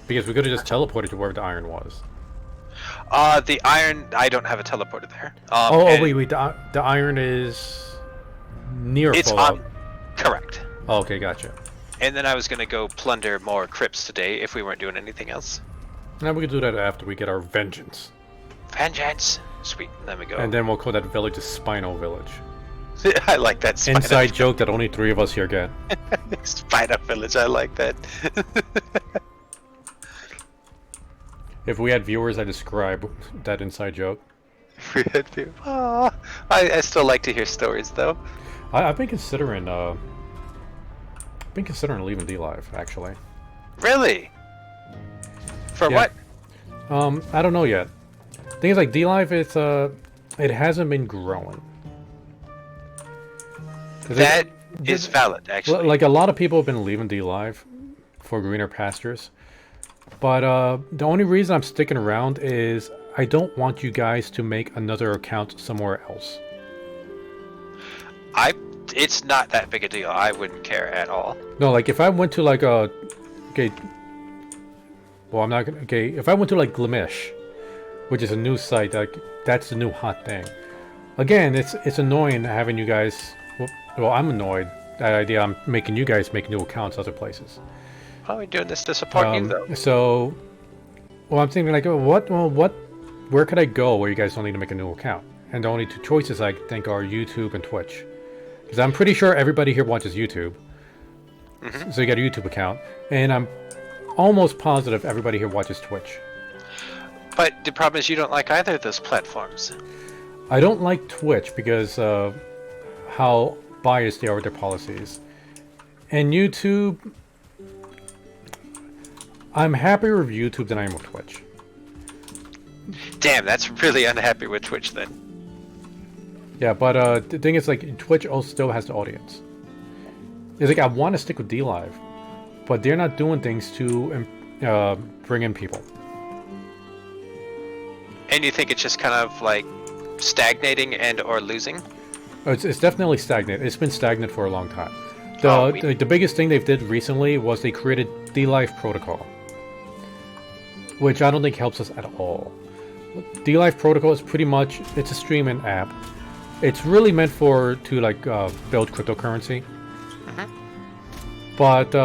S1: Because we could have just teleported to where the iron was.
S2: The iron, I don't have a teleporter there.
S1: Wait, the iron is near Fallout.
S2: Correct.
S1: Oh, okay, gotcha.
S2: And then I was gonna go plunder more crypts today if we weren't doing anything else.
S1: Now we can do that after we get our vengeance.
S2: Vengeance! Sweet, then we go.
S1: And then we'll call that village the Spino Village.
S2: I like that. Spino
S1: Inside joke that only 3 of us here get.
S2: Spino Village, I like that.
S1: If we had viewers, I describe that inside joke.
S2: If we had viewers. Oh, I still like to hear stories, though.
S1: I've been considering leaving DLive, actually.
S2: Really? For what?
S1: I don't know yet. Thing is, like, DLive, it hasn't been growing.
S2: That is valid, actually.
S1: Like, a lot of people have been leaving DLive for greener pastures. But the only reason I'm sticking around is I don't want you guys to make another account somewhere else.
S2: It's not that big a deal. I wouldn't care at all.
S1: No, like, if I went to, like, okay... Well, I'm not gonna... Okay, if I went to, like, Glimish, which is a new site, like, that's the new hot thing. Again, it's annoying having you guys... Well, I'm annoyed at the idea I'm making you guys make new accounts other places.
S2: Why are we doing this to support you, though?
S1: So... Well, I'm thinking, like, where could I go where you guys don't need to make a new account? And the only 2 choices I think are YouTube and Twitch. Because I'm pretty sure everybody here watches YouTube. Mm-hmm. So you got a YouTube account. And I'm almost positive everybody here watches Twitch.
S2: But the problem is you don't like either of those platforms.
S1: I don't like Twitch because of how biased they are with their policies. And YouTube... I'm happier with YouTube than I am with Twitch.
S2: Damn, that's really unhappy with Twitch then.
S1: Yeah, but the thing is, like, Twitch also still has the audience. It's like I want to stick with DLive, but they're not doing things to bring in people.
S2: And you think it's just kind of like stagnating and or losing?
S1: It's definitely stagnant. It's been stagnant for a long time.
S2: Oh,
S1: The biggest thing they've did recently was they created DLive Protocol, which I don't think helps us at all. DLive Protocol is pretty much, it's a streaming app. It's really meant to like build cryptocurrency. But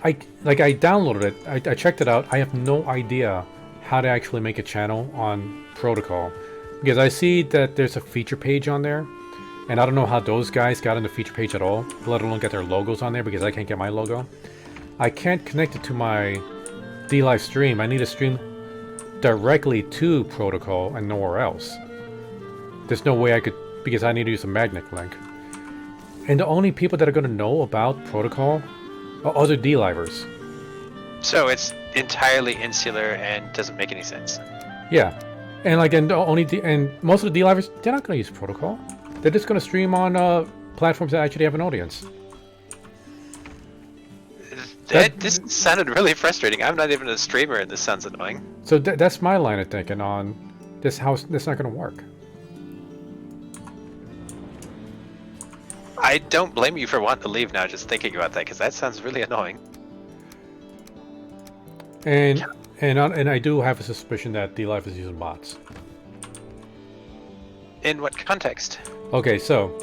S1: I downloaded it. I checked it out. I have no idea how to actually make a channel on Protocol, because I see that there's a feature page on there, and I don't know how those guys got in the feature page at all, let alone get their logos on there, because I can't get my logo. I can't connect it to my DLive stream. I need to stream directly to Protocol and nowhere else. There's no way I could, because I need to use a magnet link. And the only people that are going to know about Protocol are other DLivers.
S2: so it's entirely insular and doesn't make any sense.
S1: Yeah, and like, and most of the DLivers, they're not going to use Protocol. They're just going to stream on platforms that actually have an audience.
S2: This sounded really frustrating. I'm not even a streamer, and this sounds annoying.
S1: So that's my line of thinking on this. How that's not going to work.
S2: I don't blame you for wanting to leave now, just thinking about that, because that sounds really annoying.
S1: And I do have a suspicion that DLive is using bots.
S2: In what context?
S1: Okay, so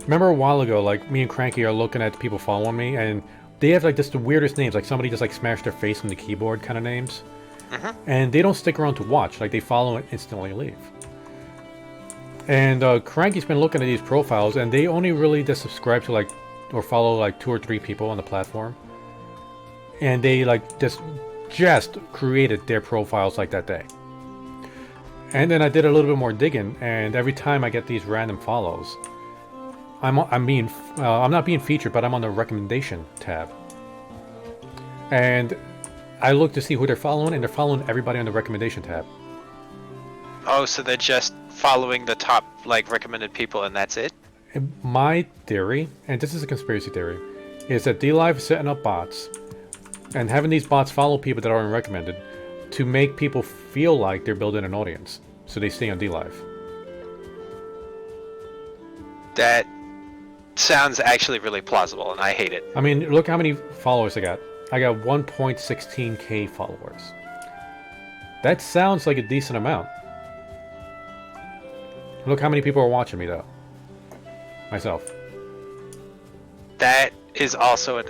S1: remember a while ago, like me and Cranky are looking at people following me, and they have like just the weirdest names, like somebody just like smashed their face on the keyboard kind of names, and they don't stick around to watch. Like they follow and instantly leave. And Cranky's been looking at these profiles, and they only really just subscribe to like or follow like 2 or 3 people on the platform, and they like just created their profiles like that day. And then I did a little bit more digging, and every time I get these random follows, I'm not being featured, but I'm on the recommendation tab. And I look to see who they're following, and they're following everybody on the recommendation tab.
S2: Oh, so they're just following the top, like, recommended people, and that's it?
S1: And my theory, and this is a conspiracy theory, is that DLive is setting up bots, and having these bots follow people that aren't recommended to make people feel like they're building an audience, so they stay on DLive.
S2: That sounds actually really plausible, and I hate it.
S1: I mean, look how many followers I got. I got 1.16k followers. That sounds like a decent amount. Look how many people are watching me, though. Myself.
S2: That is also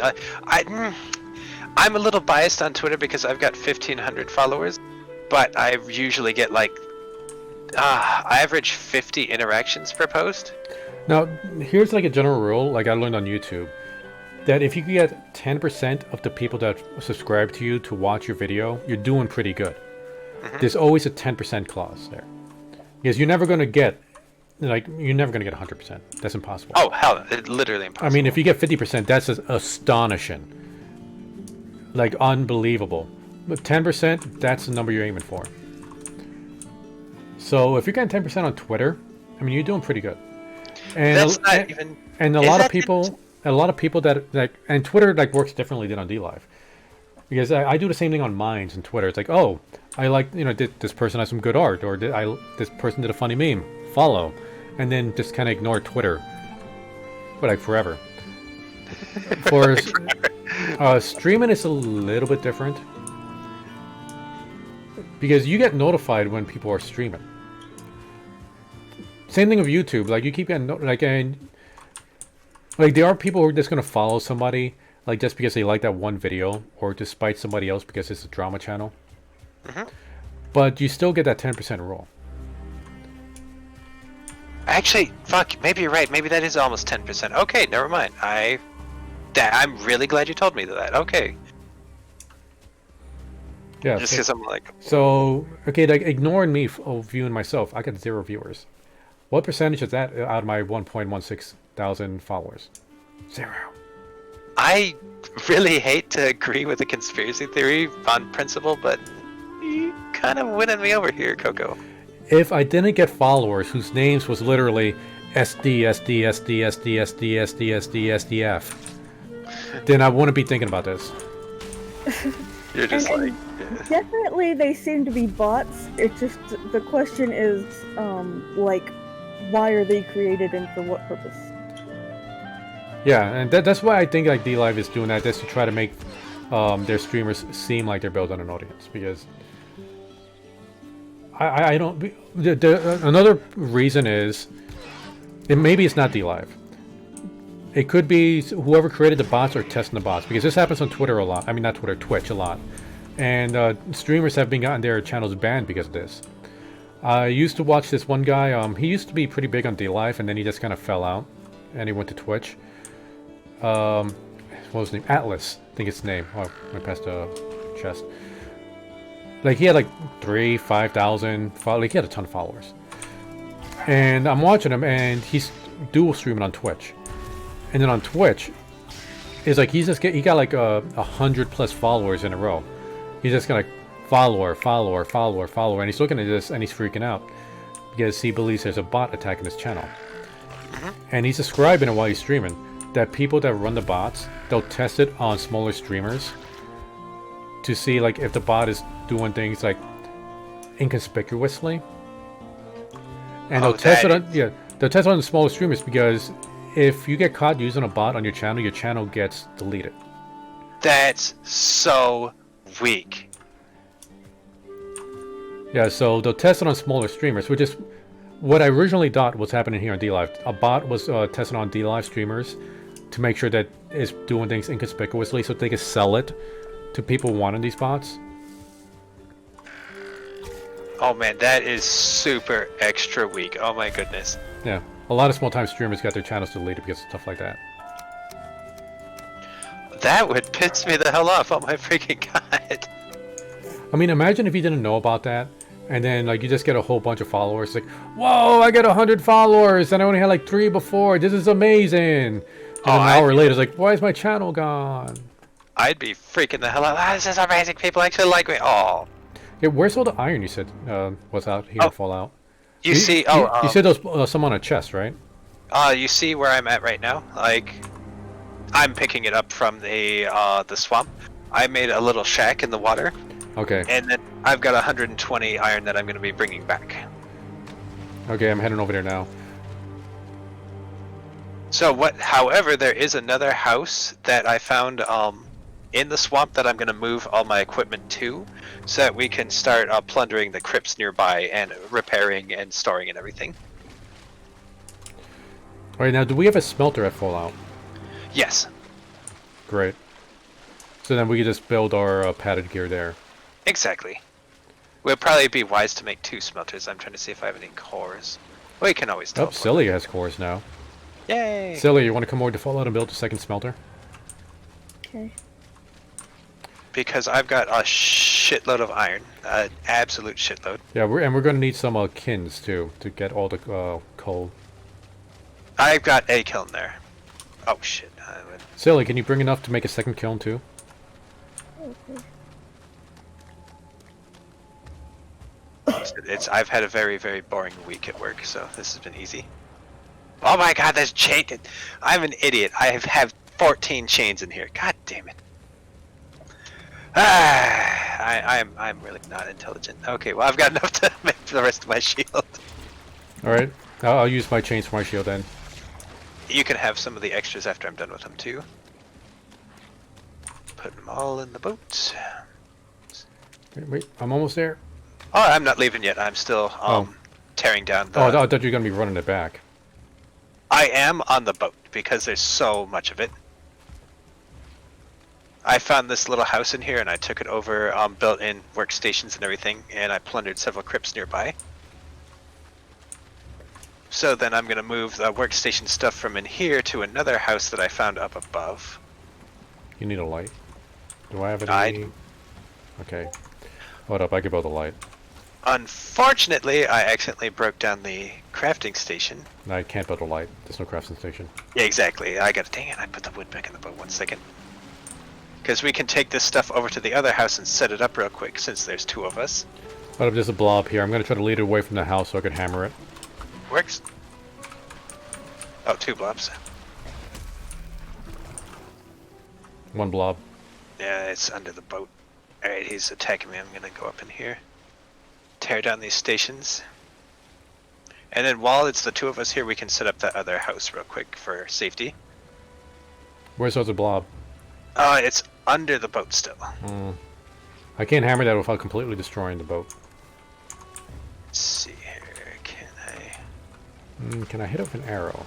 S2: I'm a little biased on Twitter because I've got 1,500 followers, but I usually get like average 50 interactions per post.
S1: Now, here's like a general rule, like I learned on YouTube, that if you can get 10% of the people that subscribe to you to watch your video, you're doing pretty good. There's always a 10% clause there. Because you're never going to get, like, you're never going to get 100%. That's impossible.
S2: Oh, hell, it's literally impossible.
S1: I mean, if you get 50%, that's astonishing. Like, unbelievable. But 10%, that's the number you're aiming for. So, if you're getting 10% on Twitter, I mean, you're doing pretty good. And
S2: that's not even...
S1: And a lot of people that, like, and Twitter, like, works differently than on DLive. Because I do the same thing on Minds and Twitter. It's like, oh, I like, you know, this person has some good art, or this person did a funny meme. Follow. And then just kind of ignore Twitter. But like forever. For streaming is a little bit different. Because you get notified when people are streaming. Same thing with YouTube. Like, you keep getting, like, there are people who are just going to follow somebody, like, just because they like that one video, or to spite somebody else because it's a drama channel. But you still get that 10% rule.
S2: Actually, fuck, maybe you're right. Maybe that is almost 10%. Okay, never mind. I'm really glad you told me that. Okay.
S1: Yeah.
S2: Just because I'm like...
S1: So, okay, like, ignoring me viewing myself, I got 0 viewers. What percentage is that out of my 1.16 thousand followers? 0.
S2: I really hate to agree with the conspiracy theory on principle, but you kind of winning me over here, Coco.
S1: if I didn't get followers whose names was literally SD, SD, SD, SD, SD, SD, SD, SDF, then I wouldn't be thinking about this.
S2: You're just
S3: And-
S2: like,
S3: Definitely, they seem to be bots. It's just the question is, like, why are they created and for what purpose?
S1: Yeah, and that's why I think like DLive is doing that, just to try to make their streamers seem like they're built on an audience. Because I don't. Another reason is, maybe it's not DLive. It could be whoever created the bots or testing the bots, because this happens on Twitter a lot. I mean, not Twitter, Twitch a lot. And streamers have been gotten their channels banned because of this. I used to watch this one guy. He used to be pretty big on DLive, and then he just kind of fell out, and he went to Twitch. What was his name? Atlas, I think it's his name. Oh, I passed a chest. Like, he had like 5,000. Like, he had a ton of followers. And I'm watching him, and he's dual streaming on Twitch. And then on Twitch, it's like he got like 100+ followers in a row. He's just gonna follower, and he's looking at this and he's freaking out because he believes there's a bot attacking his channel. And he's describing it while he's streaming that people that run the bots, they'll test it on smaller streamers to see like if the bot is doing things like inconspicuously. And they'll test it on they'll test it on the smaller streamers, because if you get caught using a bot on your channel gets deleted.
S2: that's so weak.
S1: Yeah, so they'll test it on smaller streamers, which is what I originally thought was happening here on DLive. A bot was tested on DLive streamers to make sure that it's doing things inconspicuously so they can sell it to people wanting these bots.
S2: Oh man, that is super extra weak. Oh my goodness.
S1: Yeah, a lot of small-time streamers got their channels deleted because of stuff like that.
S2: That would piss me the hell off. Oh my freaking god.
S1: I mean, imagine if you didn't know about that, and then like you just get a whole bunch of followers. Like, whoa, I get 100 followers, and I only had like 3 before. This is amazing. And an hour later, it's like, why is my channel gone?
S2: I'd be freaking the hell out. Ah, this is amazing. People actually like me. Oh.
S1: Yeah, where's all the iron you said was out here in Fallout?
S2: You see,
S1: you said there's some on a chest, right?
S2: You see where I'm at right now? Like, I'm picking it up from the swamp. I made a little shack in the water.
S1: Okay.
S2: And then I've got 120 iron that I'm going to be bringing back.
S1: Okay, I'm heading over there now.
S2: So what? However, there is another house that I found in the swamp that I'm going to move all my equipment to, so that we can start plundering the crypts nearby and repairing and storing and everything.
S1: All right, now do we have a smelter at Fallout?
S2: Yes.
S1: Great. So then we can just build our padded gear there.
S2: Exactly. We'll probably be wise to make 2 smelters. I'm trying to see if I have any cores. We can always tell.
S1: Oh, Silly has cores now.
S2: Yay!
S1: Silly, you want to come over to Fallout and build a second smelter?
S3: Okay.
S2: Because I've got a shitload of iron. An absolute shitload.
S1: Yeah, we're going to need some kins too to get all the coal.
S2: I've got a kiln there. Oh shit.
S1: Silly, can you bring enough to make a second kiln too?
S3: Okay.
S2: I've had a very, very boring week at work, so this has been easy. Oh my god, there's chain. I'm an idiot. I have 14 chains in here. God damn it. I'm really not intelligent. Okay, well I've got enough to make the rest of my shield.
S1: Alright, I'll use my chains for my shield then.
S2: You can have some of the extras after I'm done with them too. Put them all in the boat.
S1: Wait, I'm almost there.
S2: Oh, I'm not leaving yet. I'm still tearing down the...
S1: Oh, I thought you were going to be running it back.
S2: I am on the boat because there's so much of it. I found this little house in here and I took it over, built in workstations and everything, and I plundered several crypts nearby. So then I'm going to move the workstation stuff from in here to another house that I found up above.
S1: You need a light. Do I have any? Okay. Hold up, I can build a light.
S2: Unfortunately, I accidentally broke down the crafting station.
S1: No, I can't build a light. There's no crafting station.
S2: Yeah, exactly. Dang it, I put the wood back in the boat. 1 second. Because we can take this stuff over to the other house and set it up real quick, since there's 2 of us.
S1: But if there's a blob here, I'm gonna try to lead it away from the house so I can hammer it.
S2: Works. Oh, 2 blobs.
S1: One blob.
S2: Yeah, it's under the boat. Alright, he's attacking me. I'm gonna go up in here. Tear down these stations. And then while it's the 2 of us here, we can set up that other house real quick for safety.
S1: Where's the other blob?
S2: It's under the boat still.
S1: I can't hammer that without completely destroying the boat.
S2: Let's see here. Can I?
S1: Can I hit it with an arrow?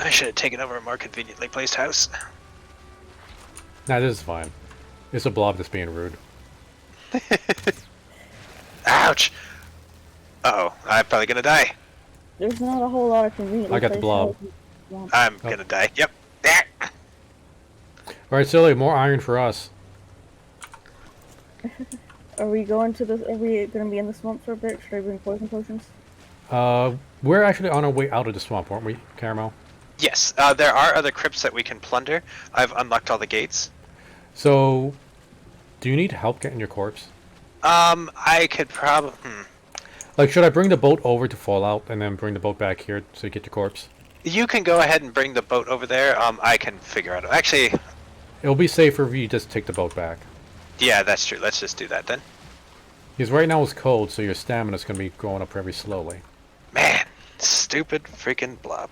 S2: I should have taken over a more conveniently placed house.
S1: Nah, this is fine. It's a blob that's being rude.
S2: Ouch! Uh-oh, I'm probably gonna die.
S3: There's not a whole lot of convenient.
S1: I got the blob.
S2: I'm gonna die. Yep.
S1: Alright, Silly, more iron for us.
S3: Are we going to the? Are we gonna be in the swamp for a bit? Should I bring poison potions?
S1: We're actually on our way out of the swamp, aren't we, Caramel?
S2: Yes, there are other crypts that we can plunder. I've unlocked all the gates.
S1: So, do you need help getting your corpse?
S2: I could probably...
S1: Like, should I bring the boat over to Fallout and then bring the boat back here so you get your corpse?
S2: You can go ahead and bring the boat over there. I can figure out... Actually...
S1: It'll be safer if you just take the boat back.
S2: Yeah, that's true. Let's just do that then.
S1: Because right now it's cold, so your stamina's going to be going up very slowly.
S2: Man, stupid freaking blob.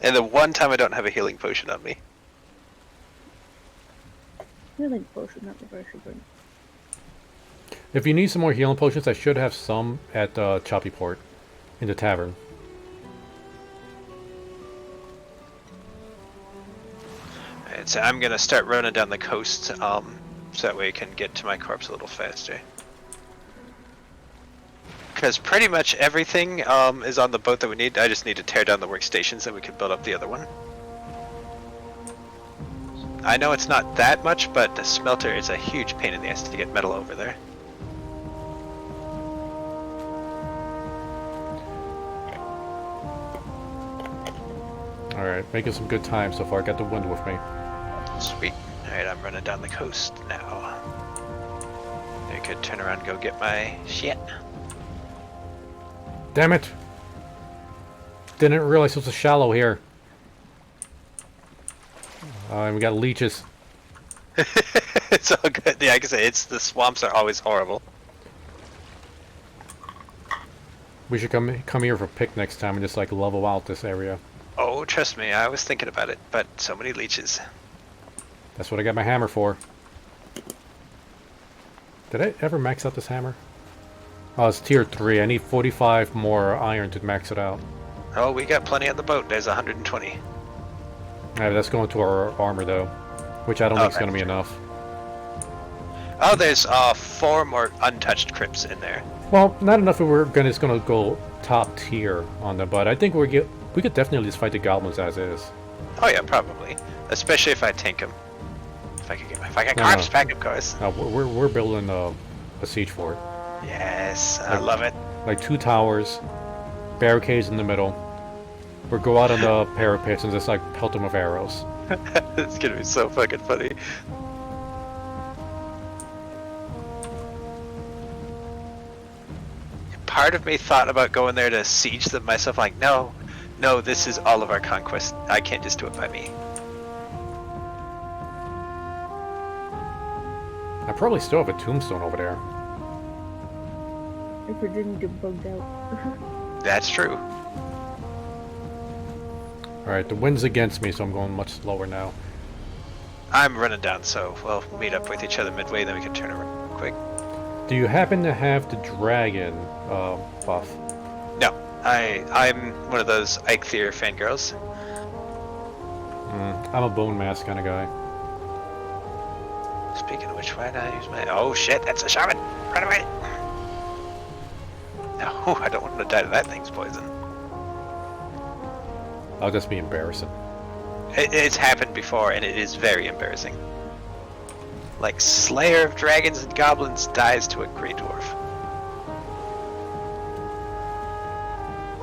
S2: And the one time I don't have a healing potion on me.
S3: Healing potion, not the I should bring.
S1: If you need some more healing potions, I should have some at Choppy Port in the tavern.
S2: Alright, so I'm gonna start running down the coast, so that way I can get to my corpse a little faster. Because pretty much everything is on the boat that we need. I just need to tear down the workstations so we can build up the other one. I know it's not that much, but the smelter is a huge pain in the ass to get metal over there.
S1: Alright, making some good time so far. Got the wind with me.
S2: Sweet. Alright, I'm running down the coast now. I could turn around and go get my shit.
S1: Damn it! Didn't realize it was shallow here. And we got leeches.
S2: It's all good. Yeah, like I say, the swamps are always horrible.
S1: We should come here for a pick next time and just like level out this area.
S2: Oh, trust me, I was thinking about it, but so many leeches.
S1: That's what I got my hammer for. Did I ever max out this hammer? Oh, it's tier 3. I need 45 more iron to max it out.
S2: Oh, we got plenty on the boat. There's 120.
S1: Yeah, that's going to our armor though, which I don't think is going to be enough.
S2: Oh, there's 4 more untouched crypts in there.
S1: Well, not enough if we're just going to go top tier on them, but I think we could definitely just fight the goblins as is.
S2: Oh yeah, probably. Especially if I tank them. If I get corpse back, of course.
S1: No, we're building a siege fort.
S2: Yes, I love it.
S1: Like 2 towers, barricades in the middle. We'll go out on the parapets and just like pelt them with arrows.
S2: It's gonna be so fucking funny. Part of me thought about going there to siege them myself, like, no, this is all of our conquest. I can't just do it by me.
S1: I probably still have a tombstone over there.
S3: If it didn't get bugged out.
S2: That's true.
S1: Alright, the wind's against me, so I'm going much slower now.
S2: I'm running down, so we'll meet up with each other midway, then we can turn around quick.
S1: Do you happen to have the dragon buff?
S2: No, I'm one of those Eikthyr fangirls.
S1: I'm a bone mass kind of guy.
S2: Speaking of which, why did I use my... Oh shit, that's a shaman! Run away! No, I don't want to die to that thing's poison.
S1: I'll just be embarrassing.
S2: It's happened before, and it is very embarrassing. Like, Slayer of Dragons and Goblins dies to a Grey Dwarf.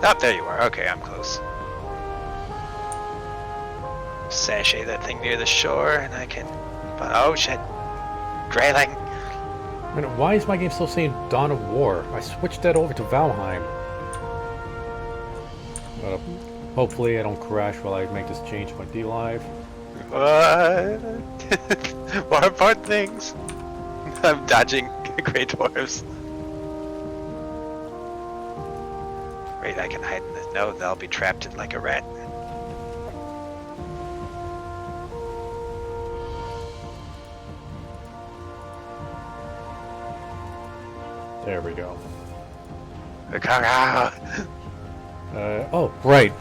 S2: Oh, there you are. Okay, I'm close. Sashay that thing near the shore, and I can Oh shit. Grayling.
S1: Man, why is my game still saying Dawn of War? I switched that over to Valheim. Hopefully I don't crash while I make this change to my DLive.
S2: What? More important things. I'm dodging Grey Dwarves. Wait, I can hide in this. No, they'll be trapped in like a rat.
S1: There we go. Oh, right.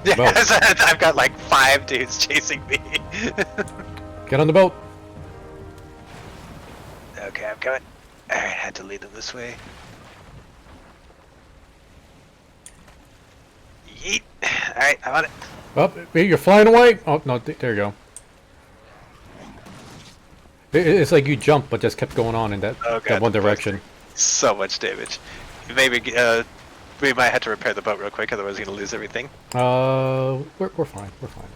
S2: Yes, I've got like 5 dudes chasing me.
S1: Get on the boat.
S2: Okay, I'm coming. Alright, had to lead them this way. Yeet. Alright, I'm on it.
S1: Oh, you're flying away. Oh, no, there you go. It's like you jumped, but just kept going on in that, that one direction.
S2: So much damage. Maybe we might have to repair the boat real quick, otherwise we're gonna lose everything.
S1: We're fine. We're fine.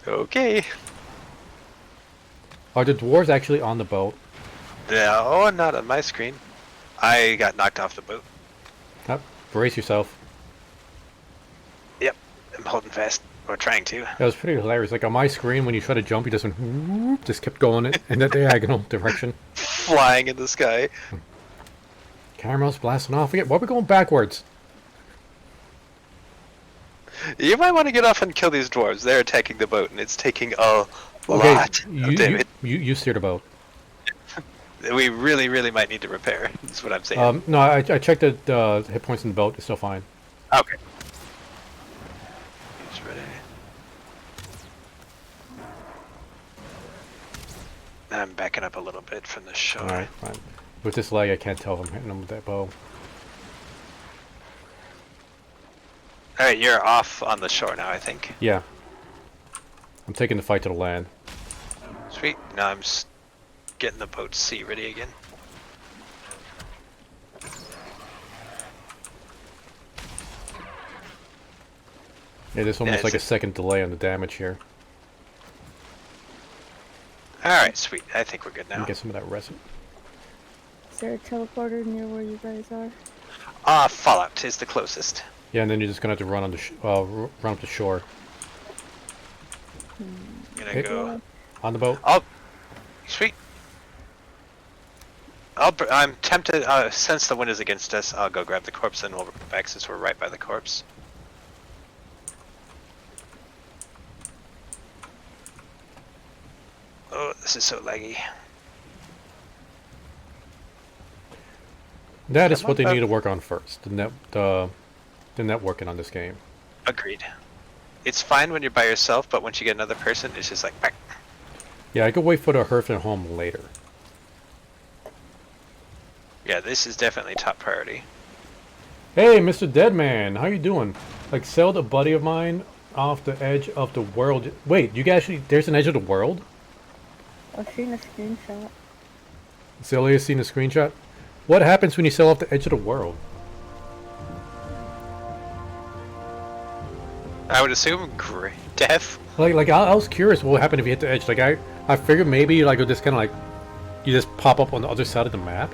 S2: Okay.
S1: Are the dwarves actually on the boat?
S2: No, not on my screen. I got knocked off the boat.
S1: Oh, brace yourself.
S2: Yep, I'm holding fast. Or trying to.
S1: That was pretty hilarious. Like on my screen, when you try to jump, you just went, whoop, just kept going in that diagonal direction.
S2: Flying in the sky.
S1: Camera's blasting off again. Why are we going backwards?
S2: You might want to get off and kill these dwarves. They're attacking the boat, and it's taking a lot of damage.
S1: You steer the boat.
S2: We really might need to repair. That's what I'm saying.
S1: No, I checked the hit points in the boat. It's still fine.
S2: Okay. He's ready. I'm backing up a little bit from the shore.
S1: Alright, fine. With this leg, I can't tell if I'm hitting him with that bow.
S2: Alright, you're off on the shore now, I think.
S1: Yeah. I'm taking the fight to the land.
S2: Sweet. Now I'm getting the boat sea ready again.
S1: Yeah, there's almost like a second delay on the damage here.
S2: Alright, sweet. I think we're good now.
S1: Get some of that resin.
S3: Is there a teleporter near where you guys are?
S2: Fallout is the closest.
S1: Yeah, and then you're just gonna have to run on the run up the shore.
S2: Gonna go
S1: on the boat.
S2: Oh, sweet. I'm tempted. Since the wind is against us, I'll go grab the corpse and we'll go back since we're right by the corpse. Oh, this is so laggy.
S1: That is what they need to work on first. The networking on this game.
S2: Agreed. It's fine when you're by yourself, but once you get another person, it's just like... Bang.
S1: Yeah, I could wait for the Hearth and Home later.
S2: Yeah, this is definitely top priority.
S1: Hey, Mr. Deadman, how you doing? Like, sailed a buddy of mine off the edge of the world. Wait, you guys actually... There's an edge of the world?
S3: I've seen a screenshot.
S1: Celia's seen a screenshot? What happens when you sail off the edge of the world?
S2: I would assume death.
S1: Like I was curious what would happen if you hit the edge. Like I figured maybe like it just kind of like you just pop up on the other side of the map.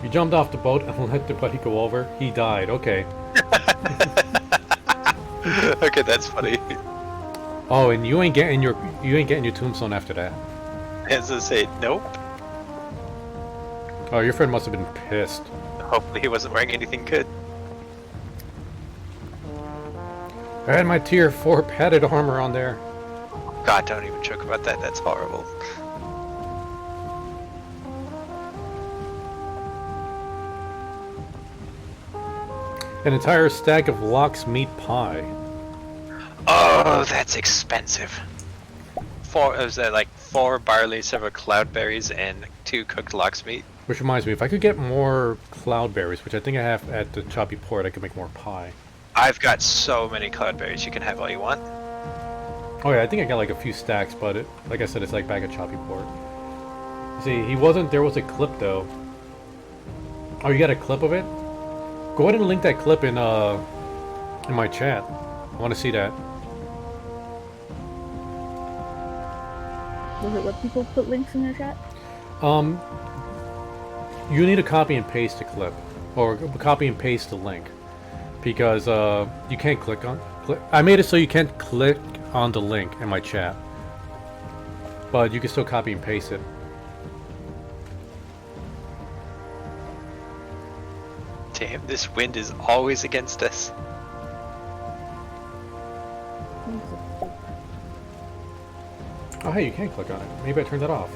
S1: You jumped off the boat and let the buddy go over. He died. Okay.
S2: Okay, that's funny.
S1: Oh, and you ain't getting your tombstone after that.
S2: As I say, nope.
S1: Oh, your friend must have been pissed.
S2: Hopefully he wasn't wearing anything good.
S1: I had my tier 4 padded armor on there.
S2: God, don't even joke about that. That's horrible.
S1: An entire stack of lox meat pie.
S2: Oh, that's expensive. Was that like 4 barley, several cloudberries, and 2 cooked lox meat?
S1: Which reminds me, if I could get more cloudberries, which I think I have at the Choppy port, I could make more pie.
S2: I've got so many cloudberries. You can have all you want.
S1: Oh yeah, I think I got like a few stacks, but like I said, it's like back at Choppy port. See, he wasn't. There was a clip though. Oh, you got a clip of it? Go ahead and link that clip in my chat. I want to see that.
S3: Does it let people put links in their chat?
S1: You need to copy and paste the clip, or copy and paste the link, because you can't click on. I made it so you can't click on the link in my chat, but you can still copy and paste it.
S2: Damn, this wind is always against us.
S1: Oh, hey, you can click on it. Maybe I turned that off.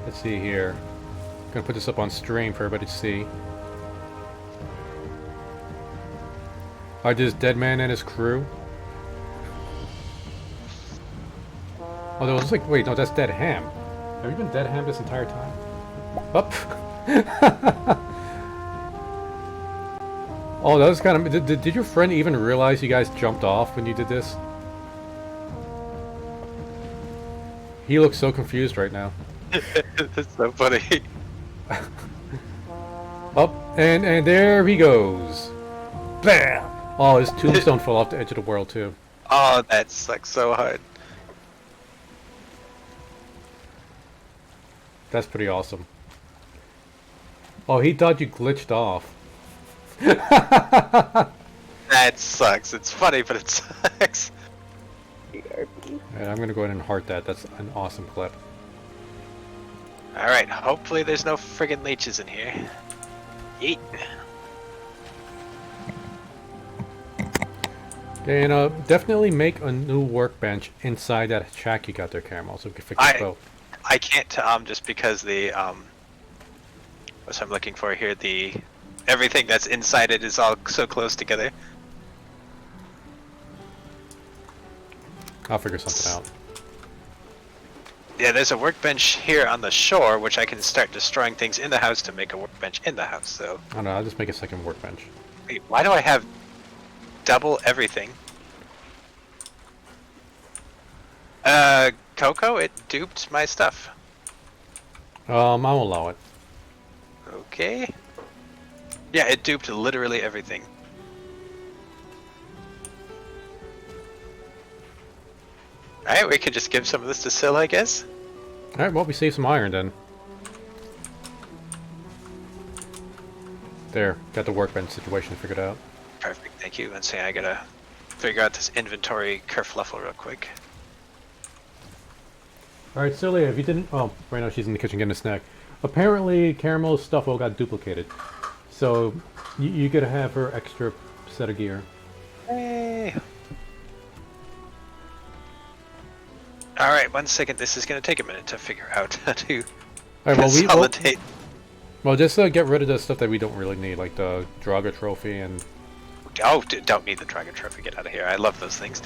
S1: Let's see here. I'm gonna put this up on stream for everybody to see. Alright, this Dead Man and his crew. Oh, there was like, wait, no, that's Dead Ham. Have you been Dead Ham this entire time? Up. Oh, that was kind of. Did your friend even realize you guys jumped off when you did this? He looks so confused right now.
S2: That's so funny.
S1: Up and there he goes. Bam! Oh, his tombstone fell off the edge of the world too.
S2: Oh, that sucks so hard.
S1: That's pretty awesome. Oh, he thought you glitched off.
S2: That sucks. It's funny, but it sucks.
S1: And I'm gonna go ahead and heart that. That's an awesome clip.
S2: Alright, hopefully there's no friggin' leeches in here. Yeet.
S1: Okay, and definitely make a new workbench inside that shack you got there, Caramel, so we can fix the boat.
S2: I can't just because the what I'm looking for here, the everything that's inside it is all so close together.
S1: I'll figure something out.
S2: Yeah, there's a workbench here on the shore, which I can start destroying things in the house to make a workbench in the house, so...
S1: Oh no, I'll just make a second workbench.
S2: Wait, why do I have double everything? Coco, it duped my stuff.
S1: I'll allow it.
S2: Okay. Yeah, it duped literally everything. Alright, we could just give some of this to Syl, I guess.
S1: Alright, well, we saved some iron then. There, got the workbench situation figured out.
S2: Perfect, thank you. Let's see, I gotta figure out this inventory kerfluffle real quick.
S1: Alright, Celia, if you didn't... Oh, right now she's in the kitchen getting a snack. Apparently, Caramel's stuff all got duplicated. So, you gotta have her extra set of gear.
S2: Hey! Alright, 1 second. This is gonna take a minute to figure out how to consolidate.
S1: Well, just get rid of the stuff that we don't really need, like the Draga trophy and...
S2: Oh, don't need the Dragon Trophy. Get out of here. I love those things.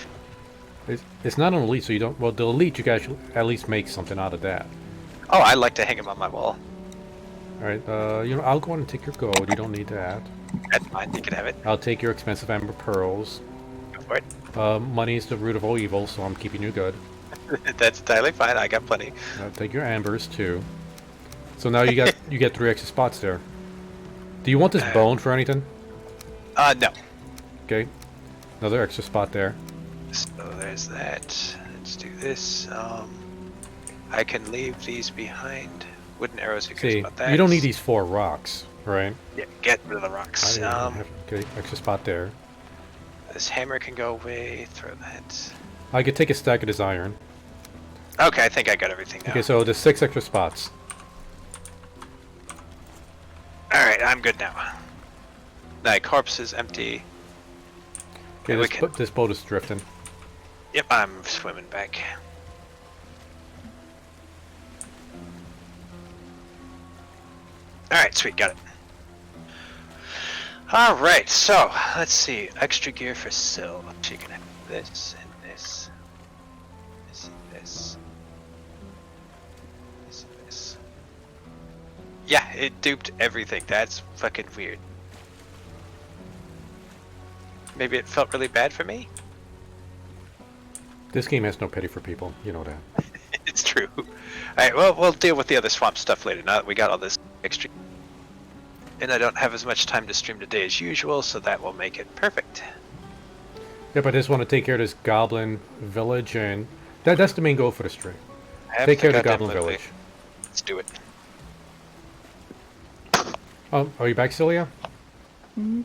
S1: It's not an elite, so you don't... Well, the elite, you guys should at least make something out of that.
S2: Oh, I like to hang them on my wall.
S1: Alright, you know, I'll go on and take your gold. You don't need that.
S2: That's fine. You can have it.
S1: I'll take your expensive amber pearls.
S2: Go for it.
S1: Money is the root of all evil, so I'm keeping you good.
S2: That's entirely fine. I got plenty.
S1: I'll take your ambers, too. So now you got you get 3 extra spots there. Do you want this bone for anything?
S2: No.
S1: Okay. Another extra spot there.
S2: So there's that. Let's do this. I can leave these behind. Wooden arrows. Who cares
S1: See,
S2: about that?
S1: you don't need these 4 rocks, right?
S2: Yeah, get rid of the rocks.
S1: Okay, extra spot there.
S2: This hammer can go away. Throw that.
S1: I could take a stack of this iron.
S2: Okay, I think I got everything now.
S1: Okay, so there's 6 extra spots.
S2: Alright, I'm good now. My corpse is empty.
S1: Okay, this boat is drifting.
S2: Yep, I'm swimming back. Alright, sweet, got it. Alright, so, let's see. Extra gear for Syl. She can have this and this. This and this. This and this. Yeah, it duped everything. That's fucking weird. Maybe it felt really bad for me?
S1: This game has no pity for people, you know that.
S2: It's true. Alright, well, we'll deal with the other swamp stuff later, now that we got all this extra... And I don't have as much time to stream today as usual, so that will make it perfect.
S1: Yep, I just want to take care of this goblin village, and that's the main goal for the stream.
S2: I have
S1: Take care of the
S2: goddamn
S1: goblin
S2: Lily.
S1: village.
S2: Let's do it.
S1: Oh, are you back, Celia?
S3: Mhm.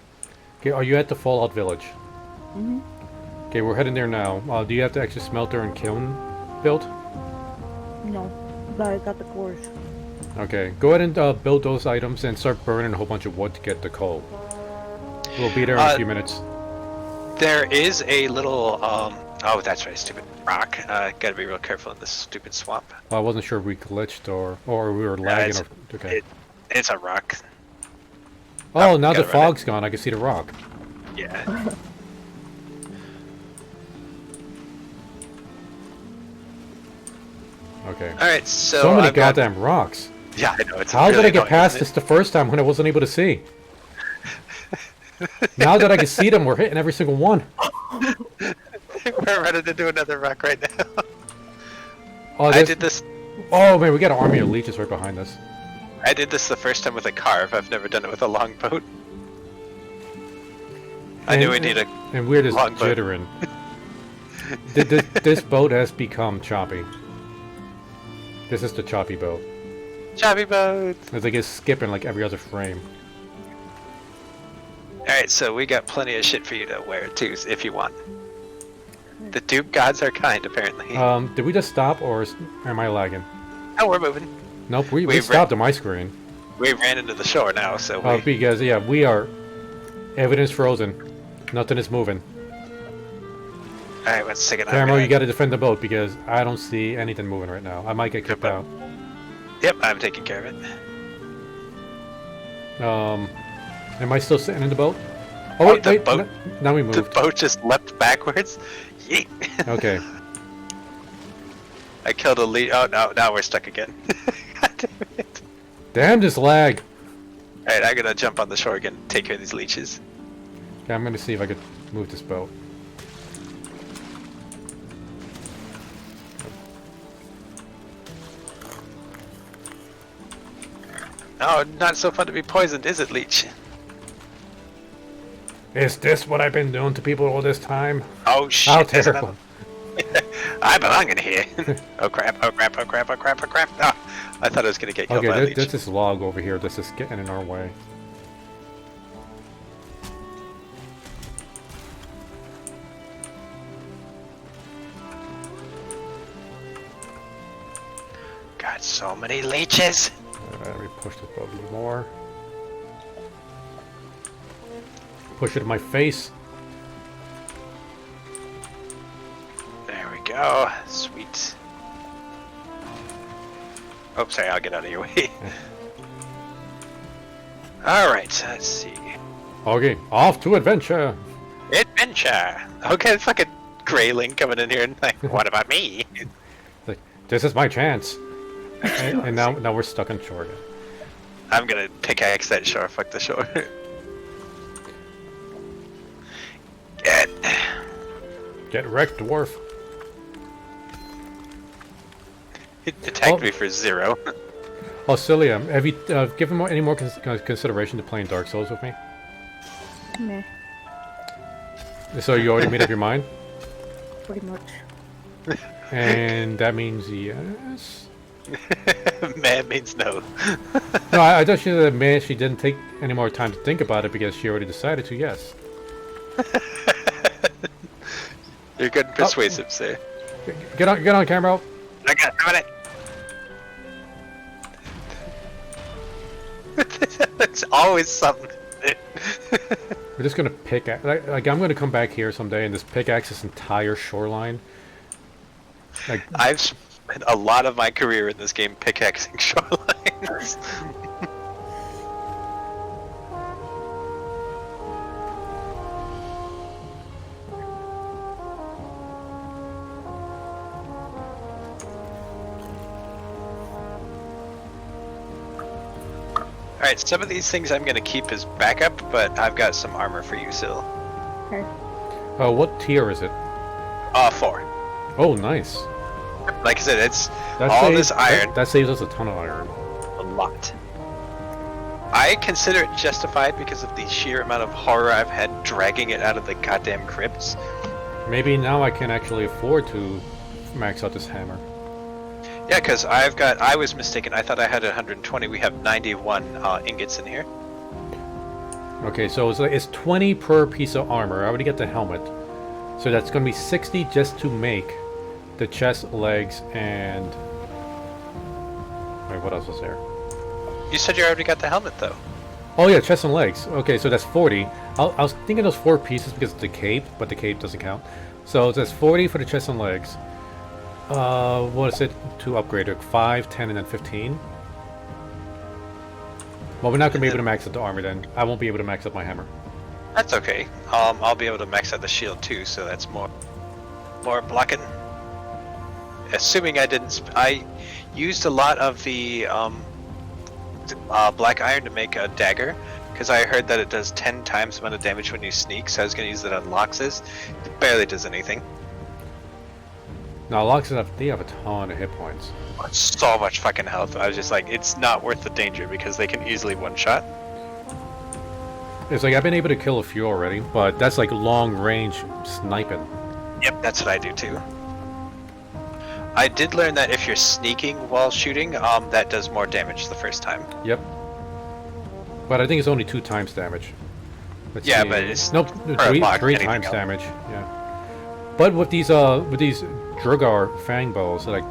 S1: Okay, are you at the Fallout village?
S3: Mhm.
S1: Okay, we're heading there now. Do you have the extra smelter and kiln built?
S3: No, but I got the cores.
S1: Okay, go ahead and build those items and start burning a whole bunch of wood to get the coal. We'll be there in a few minutes.
S2: There is a little, oh, that's right, stupid rock. Gotta be real careful in this stupid swamp.
S1: I wasn't sure if we glitched or we were lagging. Okay.
S2: It's a rock.
S1: Oh, now the
S2: gotta run
S1: fog's gone. I can see the rock.
S2: Yeah.
S1: Okay.
S2: Alright, so.
S1: So many
S2: I've got-
S1: goddamn rocks.
S2: Yeah, I know. It's
S1: How
S2: really
S1: did I get
S2: annoying,
S1: past
S2: isn't
S1: this the first time when I wasn't able to see? Now that I can see them, we're hitting every single one.
S2: it? We're running into another rock right now.
S1: Oh,
S2: I did this.
S1: Oh man, we got an army of leeches right behind us.
S2: I did this the first time with a carve. I've never done it with a longboat. I knew we need a.
S1: And we're just
S2: longboat.
S1: jittering. This boat has become choppy. This is the choppy boat.
S2: Choppy boat!
S1: It's like it's skipping like every other frame.
S2: Alright, so we got plenty of shit for you to wear too, if you want. The Duke gods are kind, apparently.
S1: Did we just stop or am I lagging?
S2: Oh, we're moving.
S1: Nope, we
S2: We've
S1: stopped on my screen.
S2: We ran into the shore now, so we...
S1: Because, yeah, we are... Evidence frozen. Nothing is moving.
S2: Alright, one second.
S1: Cameron, you gotta defend the boat because I don't see anything moving right now. I might get kicked out.
S2: Yep, I'm taking care of it.
S1: Am I still sitting in the boat?
S2: Oh,
S1: wait,
S2: the
S1: wait.
S2: boat-
S1: Now we
S2: The
S1: moved.
S2: boat just leapt backwards. Yeet!
S1: Okay.
S2: I killed a leech. Oh, no, now we're stuck again. God damn it.
S1: Damn this lag.
S2: Alright, I'm gonna jump on the shore again and take care of these leeches.
S1: Okay, I'm gonna see if I could move this boat.
S2: Oh, not so fun to be poisoned, is it, leech?
S1: Is this what I've been doing to people all this time?
S2: Oh, shit.
S1: How
S2: there's
S1: terrible.
S2: another- I belong in here. Oh, crap, oh, crap, oh, crap, oh, crap, oh, crap. Oh, I thought I was gonna get killed by a
S1: Okay,
S2: leech.
S1: there's this log over here that's just getting in our way.
S2: Got so many leeches.
S1: Let me push this boat a little more. Push it in my face.
S2: There we go. Sweet. Oh, sorry, I'll get out of your way. Alright, let's see.
S1: Okay, off to adventure.
S2: Adventure! Okay, fucking Grayling coming in here and like, what about me?
S1: Like, this is my chance. And now we're stuck on shore again.
S2: I'm gonna pickaxe that shore, fuck the shore.
S1: Get wrecked, dwarf.
S2: It attacked
S1: Oh.
S2: me for 0.
S1: Oh, Cilia, have you given any more consideration to playing Dark Souls with me?
S3: Meh,
S1: So you already made up your mind?
S3: pretty much.
S1: And that means yes?
S2: Man means no.
S1: No, I thought she said man, she didn't take any more time to think about it because she already decided to yes.
S2: You're good and persuasive, sir.
S1: Get on camera.
S2: I got it. It's always something.
S1: We're just gonna like I'm gonna come back here someday and just pickaxe this entire shoreline. Like
S2: I've spent a lot of my career in this game pickaxing shorelines. Alright, some of these things I'm gonna keep as backup, but I've got some armor for you, Sil.
S3: Okay.
S1: what tier is it?
S2: 4.
S1: Oh, nice.
S2: Like I said, it's
S1: That
S2: all
S1: saves,
S2: this iron.
S1: That saves us a ton of iron.
S2: A lot. I consider it justified because of the sheer amount of horror I've had dragging it out of the goddamn crypts.
S1: Maybe now I can actually afford to max out this hammer.
S2: Yeah, because I was mistaken. I thought I had 120. We have 91 ingots in here.
S1: Okay, so it's 20 per piece of armor. I already got the helmet. So that's going to be 60 just to make the chest, legs, and... Wait, what else was there?
S2: You said you already got the helmet, though.
S1: Oh yeah, chest and legs. Okay, so that's 40. I was thinking those 4 pieces because of the cape, but the cape doesn't count. So that's 40 for the chest and legs. What is it to upgrade it? 5, 10, and then 15? Well, we're not going to be able to max out the armor then. I won't be able to max up my hammer.
S2: That's okay. I'll be able to max out the shield too, so that's more blocking. Assuming I didn't... I used a lot of the black iron to make a dagger, because I heard that it does 10 times the amount of damage when you sneak, so I was going to use it on Loxus. It barely does anything.
S1: Now, Loxus, they have a ton of hit points.
S2: So much fucking health. I was just like, it's not worth the danger, because they can easily one-shot.
S1: It's like, I've been able to kill a few already, but that's like long-range sniping.
S2: Yep, that's what I do too. I did learn that if you're sneaking while shooting, that does more damage the first time.
S1: Yep. But I think it's only 2 times damage. Let's
S2: Yeah,
S1: see.
S2: but it's
S1: nope, three times
S2: else.
S1: damage. Yeah. But with these Drogar fang bows, like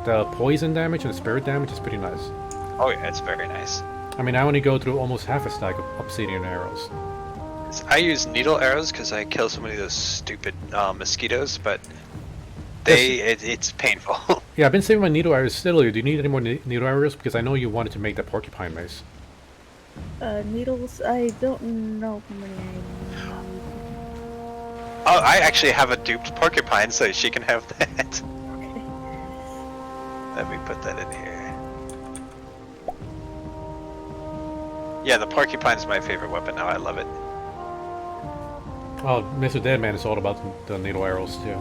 S1: the poison damage and the spirit damage is pretty nice.
S2: Oh yeah, it's very nice.
S1: I mean, I only go through almost half a stack of obsidian arrows.
S2: I use needle arrows because I kill so many of those stupid mosquitoes, but it's painful.
S1: Yeah, I've been saving my needle arrows still. Do you need any more needle arrows? Because I know you wanted to make that porcupine mace.
S3: Needles, I don't know how many I need.
S2: Oh, I actually have a duped porcupine, so she can have that.
S3: Okay.
S2: Let me put that in here. Yeah, the porcupine's my favorite weapon now. I love it.
S1: Oh, Mr. Deadman is all about the needle arrows too.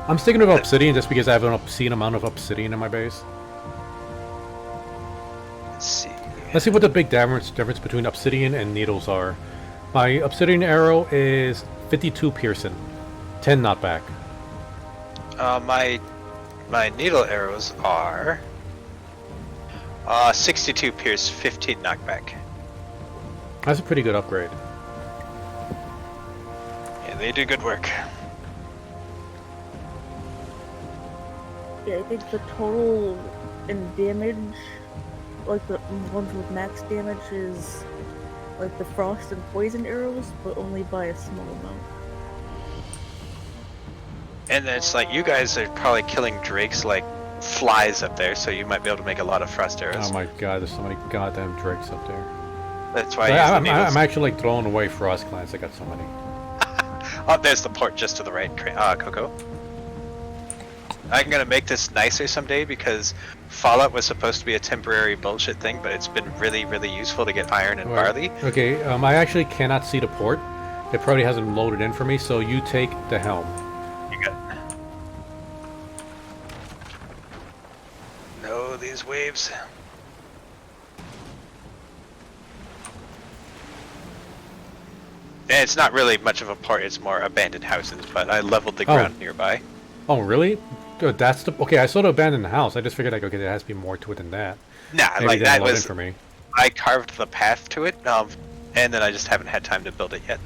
S1: I'm sticking with obsidian just because I have an obscene amount of obsidian in my base.
S2: Let's see.
S1: Let's see what the big difference between obsidian and needles are. My obsidian arrow is 52 piercing, 10 knockback.
S2: My needle arrows are 62 pierce, 15 knockback.
S1: That's a pretty good upgrade.
S2: Yeah, they do good work.
S3: Yeah, I think the total in damage, like the ones with max damage, is like the frost and poison arrows, but only by a small amount.
S2: And it's like you guys are probably killing drakes like flies up there, so you might be able to make a lot of frost arrows.
S1: Oh my god, there's so many goddamn drakes up there.
S2: That's why I use the needles.
S1: I'm actually like throwing away frost clans. I got so many.
S2: Oh, there's the port just to the right, Coco. I'm gonna make this nicer someday because Fallout was supposed to be a temporary bullshit thing, but it's been really, really useful to get iron and barley.
S1: Okay, I actually cannot see the port. It probably hasn't loaded in for me, so you take the helm.
S2: You got it. No, these waves. And it's not really much of a port, it's more abandoned houses, but I leveled the ground nearby.
S1: Oh, really? That's the... Okay, I saw the abandoned house. I just figured, like, okay, there has to be more to it than that.
S2: Nah,
S1: Maybe
S2: like that was...
S1: for me.
S2: I carved the path to it, and then I just haven't had time to build it yet.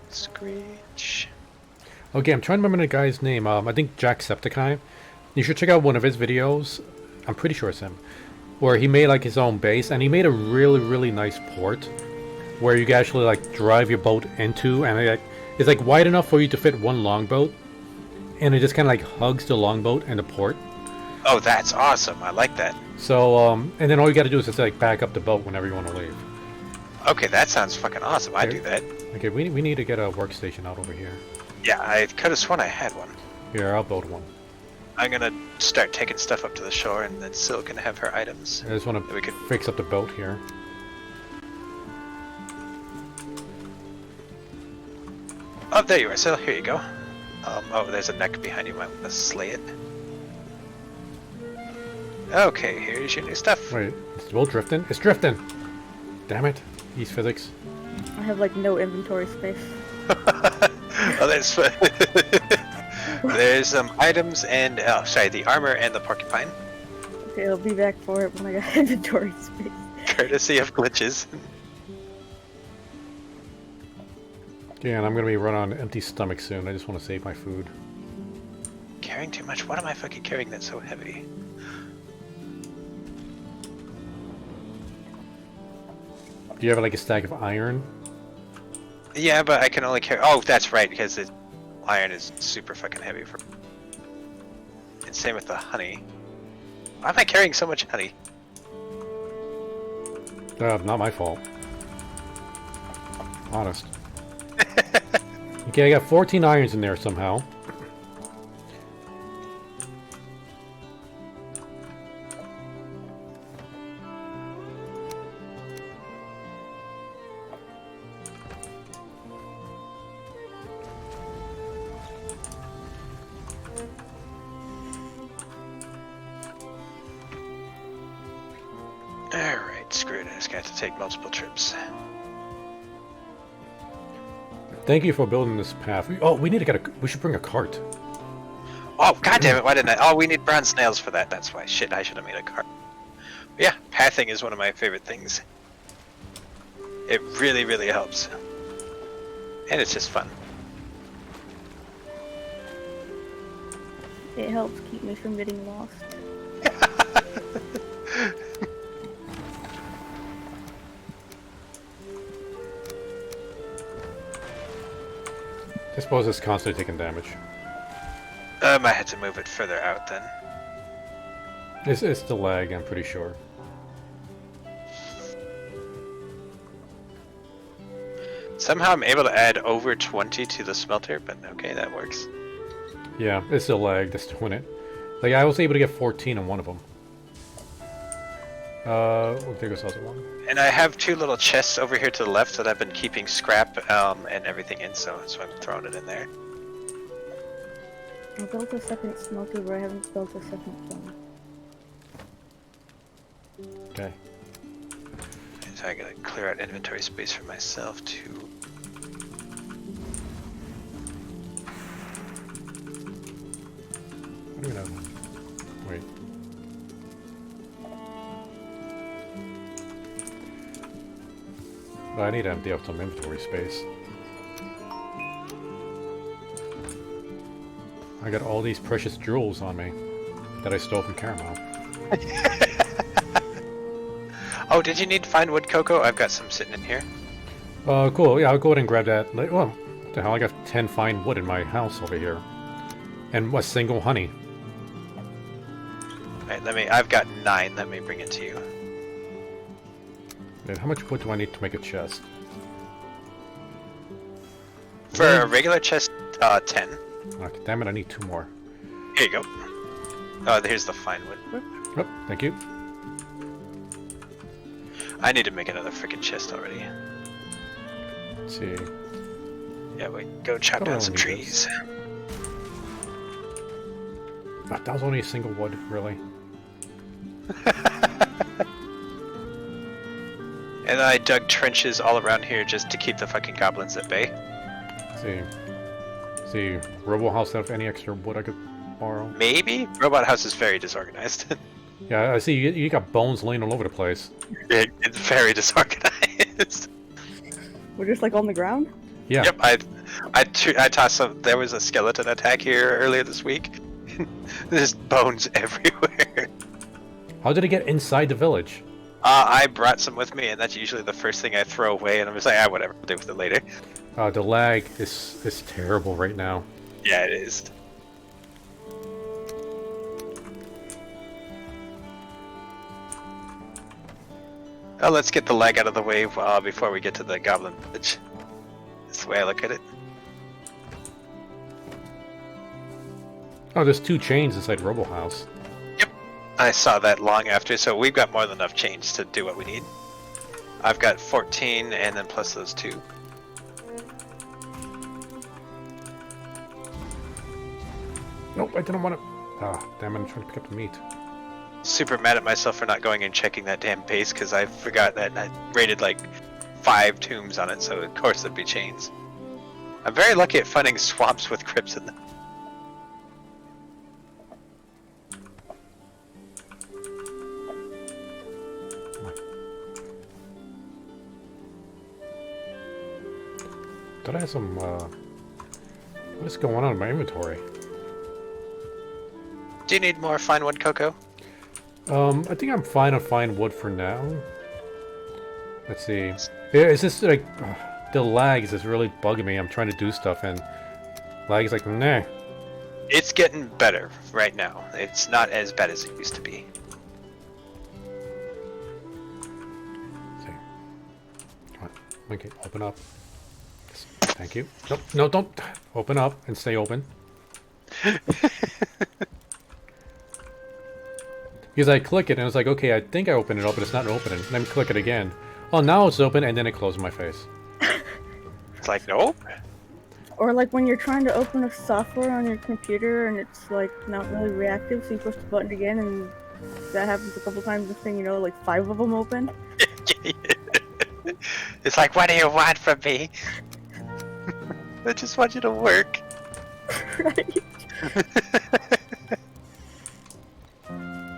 S2: Screech.
S1: Okay, I'm trying to remember the guy's name. I think Jacksepticeye. You should check out one of his videos. I'm pretty sure it's him. Where he made, like, his own base, and he made a really, really nice port. Where you can actually, like, drive your boat into, and it's, like, wide enough for you to fit one longboat. And it just kind of, like, hugs the longboat and the port.
S2: Oh, that's awesome. I like that.
S1: So, and then all you gotta do is just, like, back up the boat whenever you want to leave.
S2: Okay, that sounds fucking awesome. I do that.
S1: Okay, we need to get a workstation out over here.
S2: Yeah, I could have sworn I had one.
S1: Here, I'll build one.
S2: I'm gonna start taking stuff up to the shore, and then Sil can have her items.
S1: I just want to fix up the boat here.
S2: Oh, there you are, Sil. Here you go. Oh, there's a neck behind you. Might want to slay it. Okay, here's your new stuff.
S1: Wait, it's still drifting? It's drifting! Damn it. These physics.
S3: I have like no inventory space.
S2: Oh, that's fun. There's some items and oh, sorry, the armor and the porcupine.
S3: Okay, I'll be back for it when I got inventory space.
S2: Courtesy of glitches.
S1: Yeah, and I'm gonna be run on empty stomach soon. I just want to save my food.
S2: Carrying too much? What am I fucking carrying that's so heavy?
S1: Do you have like a stack of iron?
S2: Yeah, but I can only carry. Oh, that's right, because the iron is super fucking heavy for. And same with the honey. Why am I carrying so much honey?
S1: Not my fault. Honest. Okay, I got 14 irons in there somehow.
S2: Alright, screw it. I just got to take multiple trips.
S1: Thank you for building this path. Oh, we need to get a. We should bring a cart.
S2: Oh, god damn it, why didn't I? Oh, we need bronze nails for that. That's why. Shit, I should have made a cart. But yeah, pathing is one of my favorite things. It really, really helps. And it's just fun.
S3: It helps keep me from getting lost.
S1: I suppose it's constantly taking damage.
S2: I had to move it further out then.
S1: It's the lag, I'm pretty sure.
S2: Somehow I'm able to add over 20 to the smelter, but okay, that works.
S1: Yeah, it's the lag that's doing it. Like, I was able to get 14 on one of them. There goes the other one.
S2: And I have two little chests over here to the left that I've been keeping scrap and everything in, so I'm throwing it in there.
S3: I built a second smelter, but I haven't built a second kiln.
S1: Okay.
S2: So I gotta clear out inventory space for myself too.
S1: What do we know? Wait. Well, I need to empty out some inventory space. I got all these precious jewels on me that I stole from Caramel.
S2: Oh, did you need to find wood, Coco? I've got some sitting in here.
S1: Cool. Yeah, I'll go ahead and grab that. Like, well, what the hell? I got 10 fine wood in my house over here. And a single honey.
S2: Alright, I've got 9, let me bring it to you.
S1: Wait, how much wood do I need to make a chest?
S2: For a regular chest, 10.
S1: Okay, damn it, I need 2 more.
S2: Here you go. Oh, there's the fine wood.
S1: Oh, thank you.
S2: I need to make another freaking chest already.
S1: Let's see.
S2: Yeah, we go chop down some trees.
S1: Oh, that was only a single wood, really.
S2: And I dug trenches all around here just to keep the fucking goblins at bay.
S1: Let's see. Robo House have any extra wood I could borrow?
S2: Maybe? Robot House is very disorganized.
S1: Yeah, I see you got bones laying all over the place.
S2: It's very disorganized.
S3: We're just like on the ground?
S1: Yeah.
S2: Yep, I tossed some. There was a skeleton attack here earlier this week. There's bones everywhere.
S1: How did it get inside the village?
S2: I brought some with me, and that's usually the first thing I throw away, and I'm just like, whatever, I'll deal with it later.
S1: The lag is terrible right now.
S2: Yeah, it is. Oh, let's get the lag out of the way before we get to the goblin village. That's the way I look at it.
S1: Oh, there's 2 chains inside Robo House.
S2: Yep, I saw that long after, so we've got more than enough chains to do what we need. I've got 14, and then plus those 2.
S1: Nope, I didn't want to. Ah, damn it, I'm trying to pick up the meat.
S2: super mad at myself for not going and checking that damn base because I forgot that I rated like 5 tombs on it, so of course there'd be chains. I'm very lucky at finding swamps with crypts in them.
S1: Thought I had some, what is going on in my inventory?
S2: Do you need more fine wood, Coco?
S1: I think I'm fine on fine wood for now. Let's see. Yeah, it's just like, the lag is just really bugging me. I'm trying to do stuff and lag is like, nah.
S2: It's getting better right now. It's not as bad as it used to be.
S1: Let's see. Come on. Okay, open up. Thank you. Nope, no, don't. Open up and stay open. Because I click it and it's like, okay, I think I opened it up, but it's not opening. Let me click it again. Oh, now it's open, and then it closed my face.
S2: It's like, nope.
S3: Or like when you're trying to open a software on your computer and it's like not really reactive, so you push the button again, and that happens a couple times. The thing, you know, like 5 of them open.
S2: It's like, what do you want from me? I just want you to work.
S3: Right.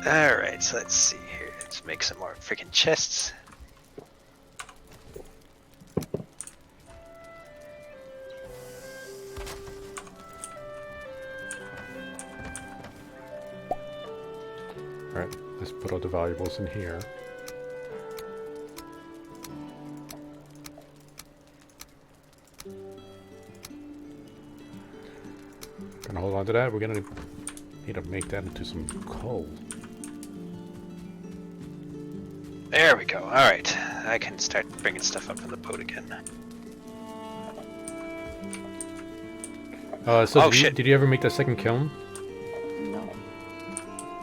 S2: Alright, so let's see here. Let's make some more freaking chests.
S1: Alright, let's put all the valuables in here. Gonna hold on to that. We're gonna need to make that into some coal.
S2: There we go. Alright, I can start bringing stuff up from the boat again.
S1: So
S2: Oh,
S1: did you ever make the second kiln?
S3: No.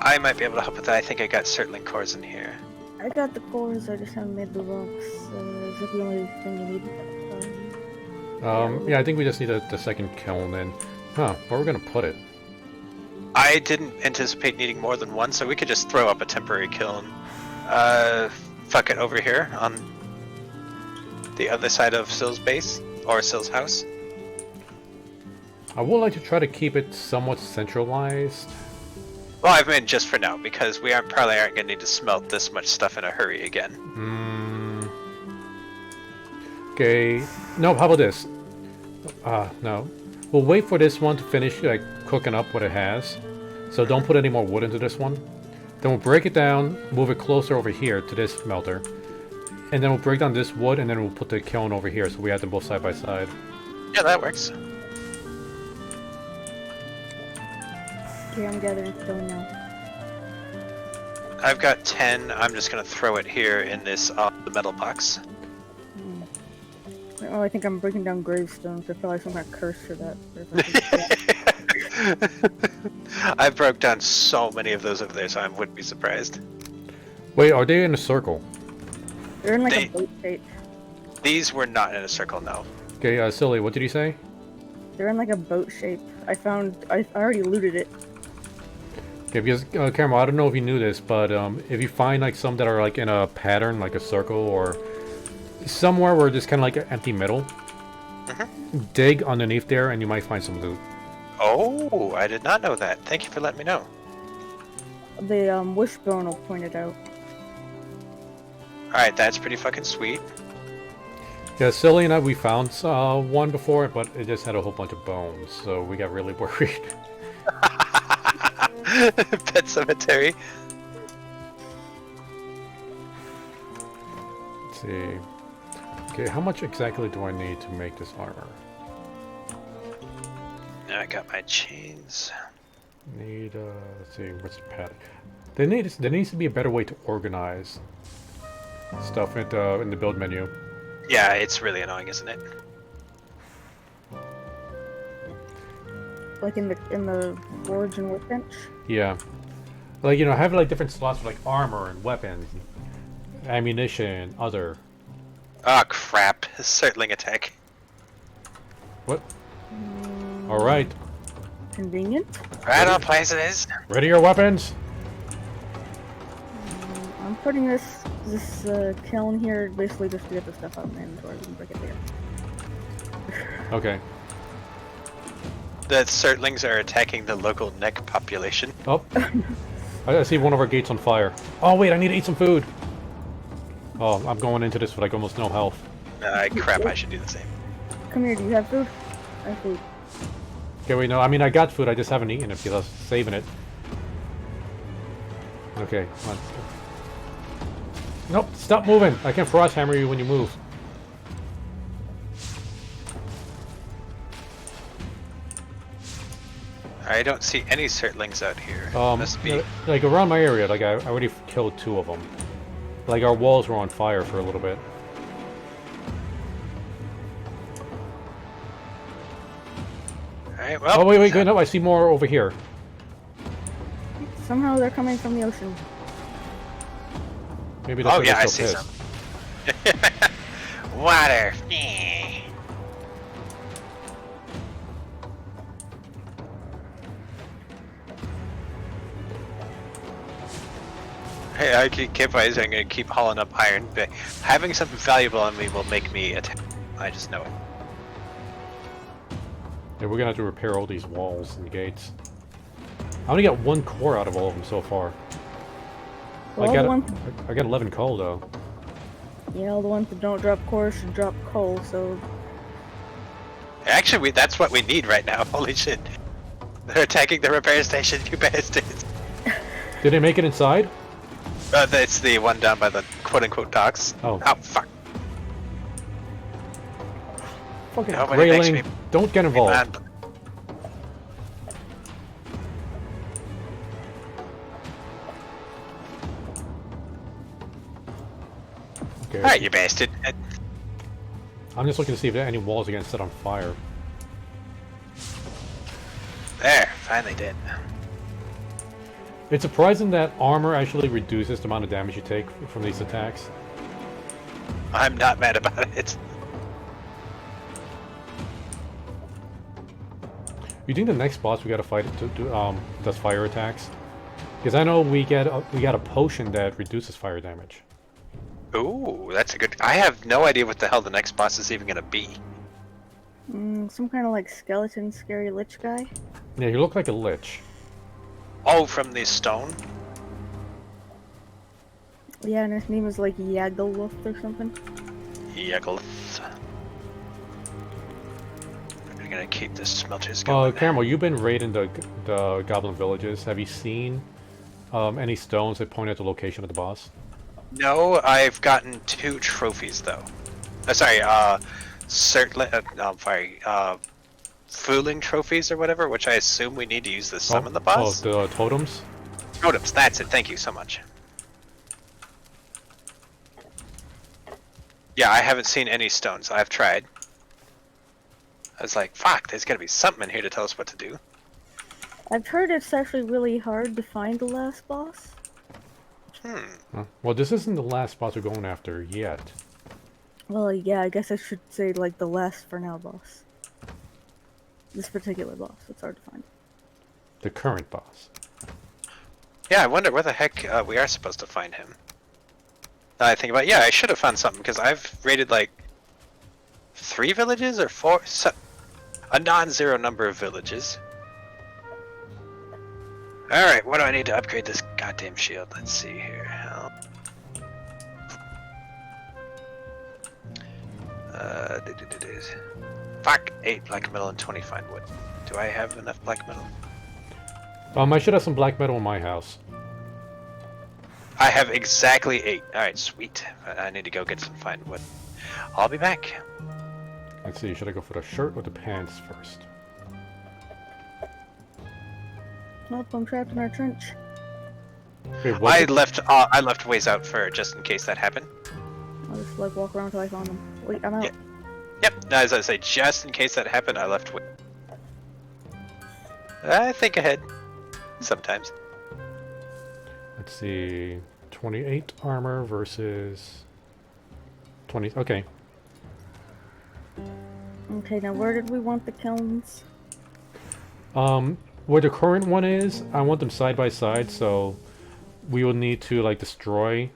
S2: I might be able to help with that. I think I got Certling cores in here.
S3: I got the cores, I just haven't made the rocks. Is that the only thing you need?
S1: Yeah, I think we just need the second kiln and... Huh, where are we gonna put it?
S2: I didn't anticipate needing more than one, so we could just throw up a temporary kiln. Fuck it, over here on the other side of Sill's base, or Sill's house.
S1: I would like to try to keep it somewhat centralized.
S2: Well, I mean just for now, because we probably aren't going to need to smelt this much stuff in a hurry again.
S1: Okay, no, how about this? No. We'll wait for this one to finish, like, cooking up what it has. So don't put any more wood into this one. Then we'll break it down, move it closer over here to this smelter. And then we'll break down this wood, and then we'll put the kiln over here, so we have them both side by side.
S2: Yeah, that works.
S3: Okay, I'm gathering stone now.
S2: I've got 10. I'm just going to throw it here in this the metal box.
S3: Oh, I think I'm breaking down gravestones. I feel like some kind of curse for that.
S2: I broke down so many of those over there, so I wouldn't be surprised.
S1: Wait, are they in a circle?
S3: They're in like a boat shape.
S2: These were not in a circle, no.
S1: Okay, Silly, what did you say?
S3: They're in like a boat shape. I already looted it.
S1: Okay, because, Cameron, I don't know if you knew this, but if you find like some that are like in a pattern, like a circle, or somewhere where there's kind of like an empty middle, dig underneath there and you might find some loot.
S2: Oh, I did not know that. Thank you for letting me know.
S3: The wishbone will point it out.
S2: Alright, that's pretty fucking sweet.
S1: Yeah, Silly and I, we found one before, but it just had a whole bunch of bones, so we got really worried.
S2: Pet cemetery.
S1: Let's see. Okay, how much exactly do I need to make this armor?
S2: Now I got my chains.
S1: Need, let's see, what's the pattern? There needs to be a better way to organize stuff in the build menu.
S2: Yeah, it's really annoying, isn't it?
S3: Like in the forge and workbench?
S1: Yeah. Like, you know, have like different slots for like armor and weapons, ammunition, other.
S2: Oh crap, Certling attack.
S1: What? Alright.
S3: Convenient.
S2: Right on places.
S1: Ready your weapons?
S3: putting this kiln here basically just to get the stuff out in the inventory. We can break it later.
S1: Okay.
S2: The Surtlings are attacking the local neck population.
S1: Oh. I see one of our gates on fire. Oh, wait, I need to eat some food. Oh, I'm going into this with like almost no health.
S2: Crap, I should do the same.
S3: Come here, do you have food? I have food.
S1: Okay, wait, no, I mean, I got food, I just haven't eaten it because I was saving it. Okay, come on. Nope, stop moving! I can frost hammer you when you move.
S2: I don't see any Surtlings out here. Must be.
S1: Like around my area, like I already killed 2 of them. Like our walls were on fire for a little bit.
S2: Alright, well.
S1: Oh wait, no, I see more over here.
S3: Somehow they're coming from the ocean.
S1: Maybe that's
S2: Oh
S1: why
S2: yeah,
S1: they're
S2: I
S1: so
S2: see
S1: pissed.
S2: some. Water. Hey, I keep I'm gonna keep hauling up iron, but having something valuable on me will make me attack. I just know it.
S1: Yeah, we're gonna have to repair all these walls and gates. I only got 1 core out of all of them so far.
S3: Well,
S1: I got 11 coal though.
S3: Yeah, all the ones that don't drop core should drop coal, so...
S2: Actually, that's what we need right now. Holy shit. They're attacking the repair station, you bastards.
S1: Did they make it inside?
S2: That's the one down by the quote-unquote docks.
S1: Oh.
S2: Oh, fuck.
S1: Fucking
S2: Nobody makes
S1: railing.
S2: me
S1: Don't get involved.
S2: mad.
S1: Okay.
S2: Alright, you bastard.
S1: I'm just looking to see if there are any walls are gonna set on fire.
S2: There, finally did.
S1: It's surprising that armor actually reduces the amount of damage you take from these attacks.
S2: I'm not mad about it.
S1: You think the next boss we gotta fight does fire attacks? Because I know we got a potion that reduces fire damage.
S2: Ooh, that's a good... I have no idea what the hell the next boss is even gonna be.
S3: some kind of like skeleton scary lich guy.
S1: Yeah, you look like a lich.
S2: Oh, from the stone?
S3: Yeah, and his name is like Yagaluf or something.
S2: Yagalith. I'm gonna keep the smelters going.
S1: Caramel, you've been raiding the goblin villages. Have you seen any stones that point at the location of the boss?
S2: No, I've gotten 2 trophies though. Fooling trophies or whatever, which I assume we need to use to summon the boss.
S1: Oh, the totems?
S2: Totems, that's it, thank you so much. Yeah, I haven't seen any stones. I've tried. I was like, fuck, there's gotta be something in here to tell us what to do.
S3: I've heard it's actually really hard to find the last boss.
S1: Well, this isn't the last boss we're going after yet.
S3: Well, yeah, I guess I should say like the last for now boss. This particular boss, it's hard to find.
S1: The current boss.
S2: Yeah, I wonder where the heck we are supposed to find him. Now I think about it, yeah, I should have found something because I've raided like 3 villages or 4, a non-zero number of villages. Alright, what do I need to upgrade this goddamn shield? Let's see here. Fuck, 8 black metal and 20 fine wood. Do I have enough black metal?
S1: I should have some black metal in my house.
S2: I have exactly 8. Alright, sweet. I need to go get some fine wood. I'll be back.
S1: Let's see, should I go for the shirt or the pants first?
S3: Nope, I'm trapped in our trench.
S1: Wait, what?
S2: I left ways out for just in case that happened.
S3: I'll just like walk around until I found them. Wait, I'm out.
S2: Yeah. Yep, as I say, just in case that happened, I left way. I think ahead. Sometimes.
S1: Let's see, 28 armor versus 20. Okay.
S3: Okay, now where did we want the kilns?
S1: Where the current one is, I want them side by side, so we will need to like destroy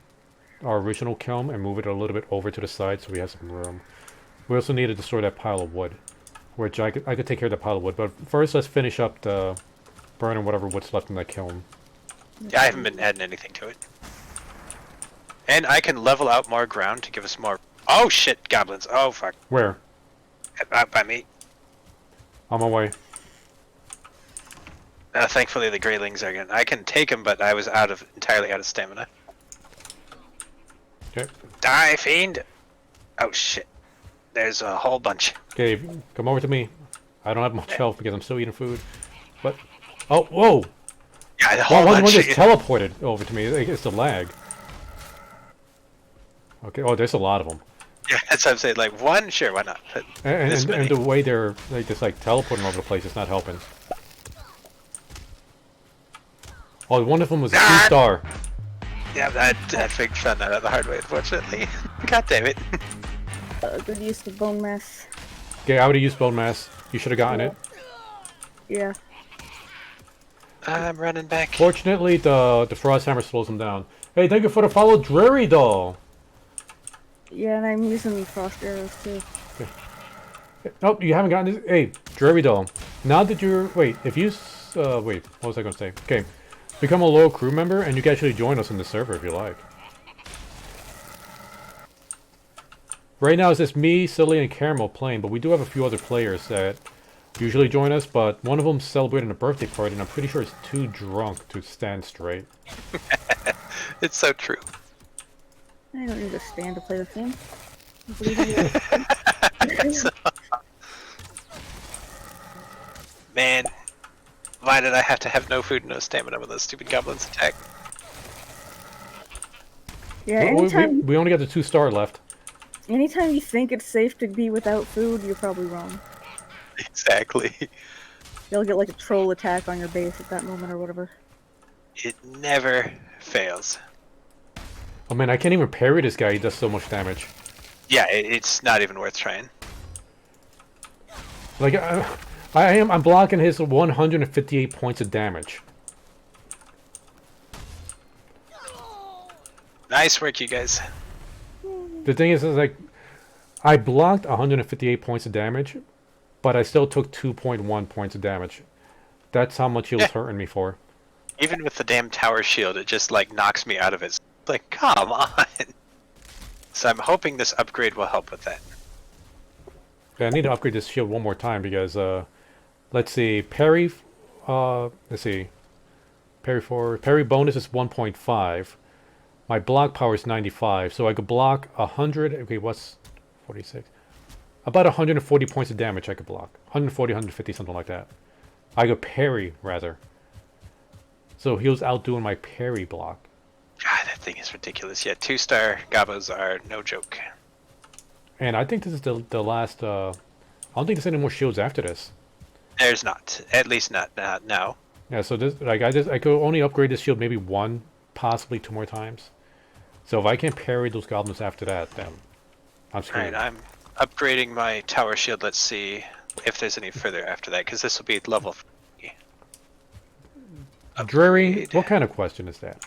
S1: our original kiln and move it a little bit over to the side so we have some room. We also need to destroy that pile of wood, which I could take care of the pile of wood. But first, let's finish up the burning whatever wood's left in that kiln.
S2: Yeah, I haven't been adding anything to it. And I can level out more ground to give us more... Oh shit, goblins. Oh fuck.
S1: Where?
S2: Out by me.
S1: On my way.
S2: Thankfully the greylings are gonna... I can take them, but I was entirely out of stamina.
S1: Okay.
S2: Die, fiend! Oh shit. There's a whole bunch.
S1: Okay, come over to me. I don't have much health because I'm still eating food. But... Oh, whoa!
S2: Yeah, the whole
S1: One
S2: bunch.
S1: just teleported over to me. It's the lag. Okay, oh, there's a lot of them.
S2: Yeah, that's what I'm saying. Like, one? Sure, why not? But
S1: And the way they're just like teleporting over the place is not helping. Oh, one of them was a 2-star.
S2: Yeah, that found that out the hard way, unfortunately. God damn it.
S3: Good use of bone mass.
S1: Okay, I would have used bone mass. You should have gotten it.
S3: Yeah.
S2: I'm running back.
S1: Fortunately, the frost hammer slows them down. Hey, thank you for the follow, Dreary Doll.
S3: Yeah, and I'm using frost arrows too.
S1: Okay. Nope, you haven't gotten this. Hey, Dreary Doll. Now that you're... Wait, if you... wait, what was I going to say? Okay. Become a loyal crew member, and you can actually join us in the server if you like. Right now it's just me, Silly, and Caramel playing, but we do have a few other players that usually join us, but one of them's celebrating a birthday party, and I'm pretty sure he's too drunk to stand straight.
S2: It's so true.
S3: I don't need to stand to play the game.
S2: Man, why did I have to have no food and no stamina when those stupid goblins attack?
S3: Yeah, anytime,
S1: we only got the 2-star left.
S3: anytime you think it's safe to be without food, you're probably wrong.
S2: Exactly.
S3: You'll get like a troll attack on your base at that moment or whatever.
S2: It never fails.
S1: Oh man, I can't even parry this guy, he does so much damage.
S2: Yeah, it's not even worth trying.
S1: Like, I'm blocking his 158 points of damage.
S2: Nice work, you guys.
S1: The thing is like, I blocked 158 points of damage, but I still took 2.1 points of damage. That's how much he was hurting me for.
S2: Even with the damn tower shield, it just like knocks me out of it. Like, come on. So I'm hoping this upgrade will help with that.
S1: Okay, I need to upgrade this shield one more time because, let's see, parry, let's see, parry bonus is 1.5. My block power is 95, so I could block 100, okay, what's 46? About 140 points of damage I could block. 140, 150, something like that. I could parry, rather. So he was outdoing my parry block.
S2: God, that thing is ridiculous. Yeah, 2-star gobos are no joke.
S1: And I think this is the last, I don't think there's any more shields after this.
S2: There's not. At least not now.
S1: Yeah, so this, like, I could only upgrade this shield maybe 1, possibly 2 more times. So if I can't parry those goblins after that, then I'm screwed.
S2: Alright, I'm upgrading my tower shield. Let's see if there's any further after that, because this will be level 3.
S1: Dreary, what kind of question is that?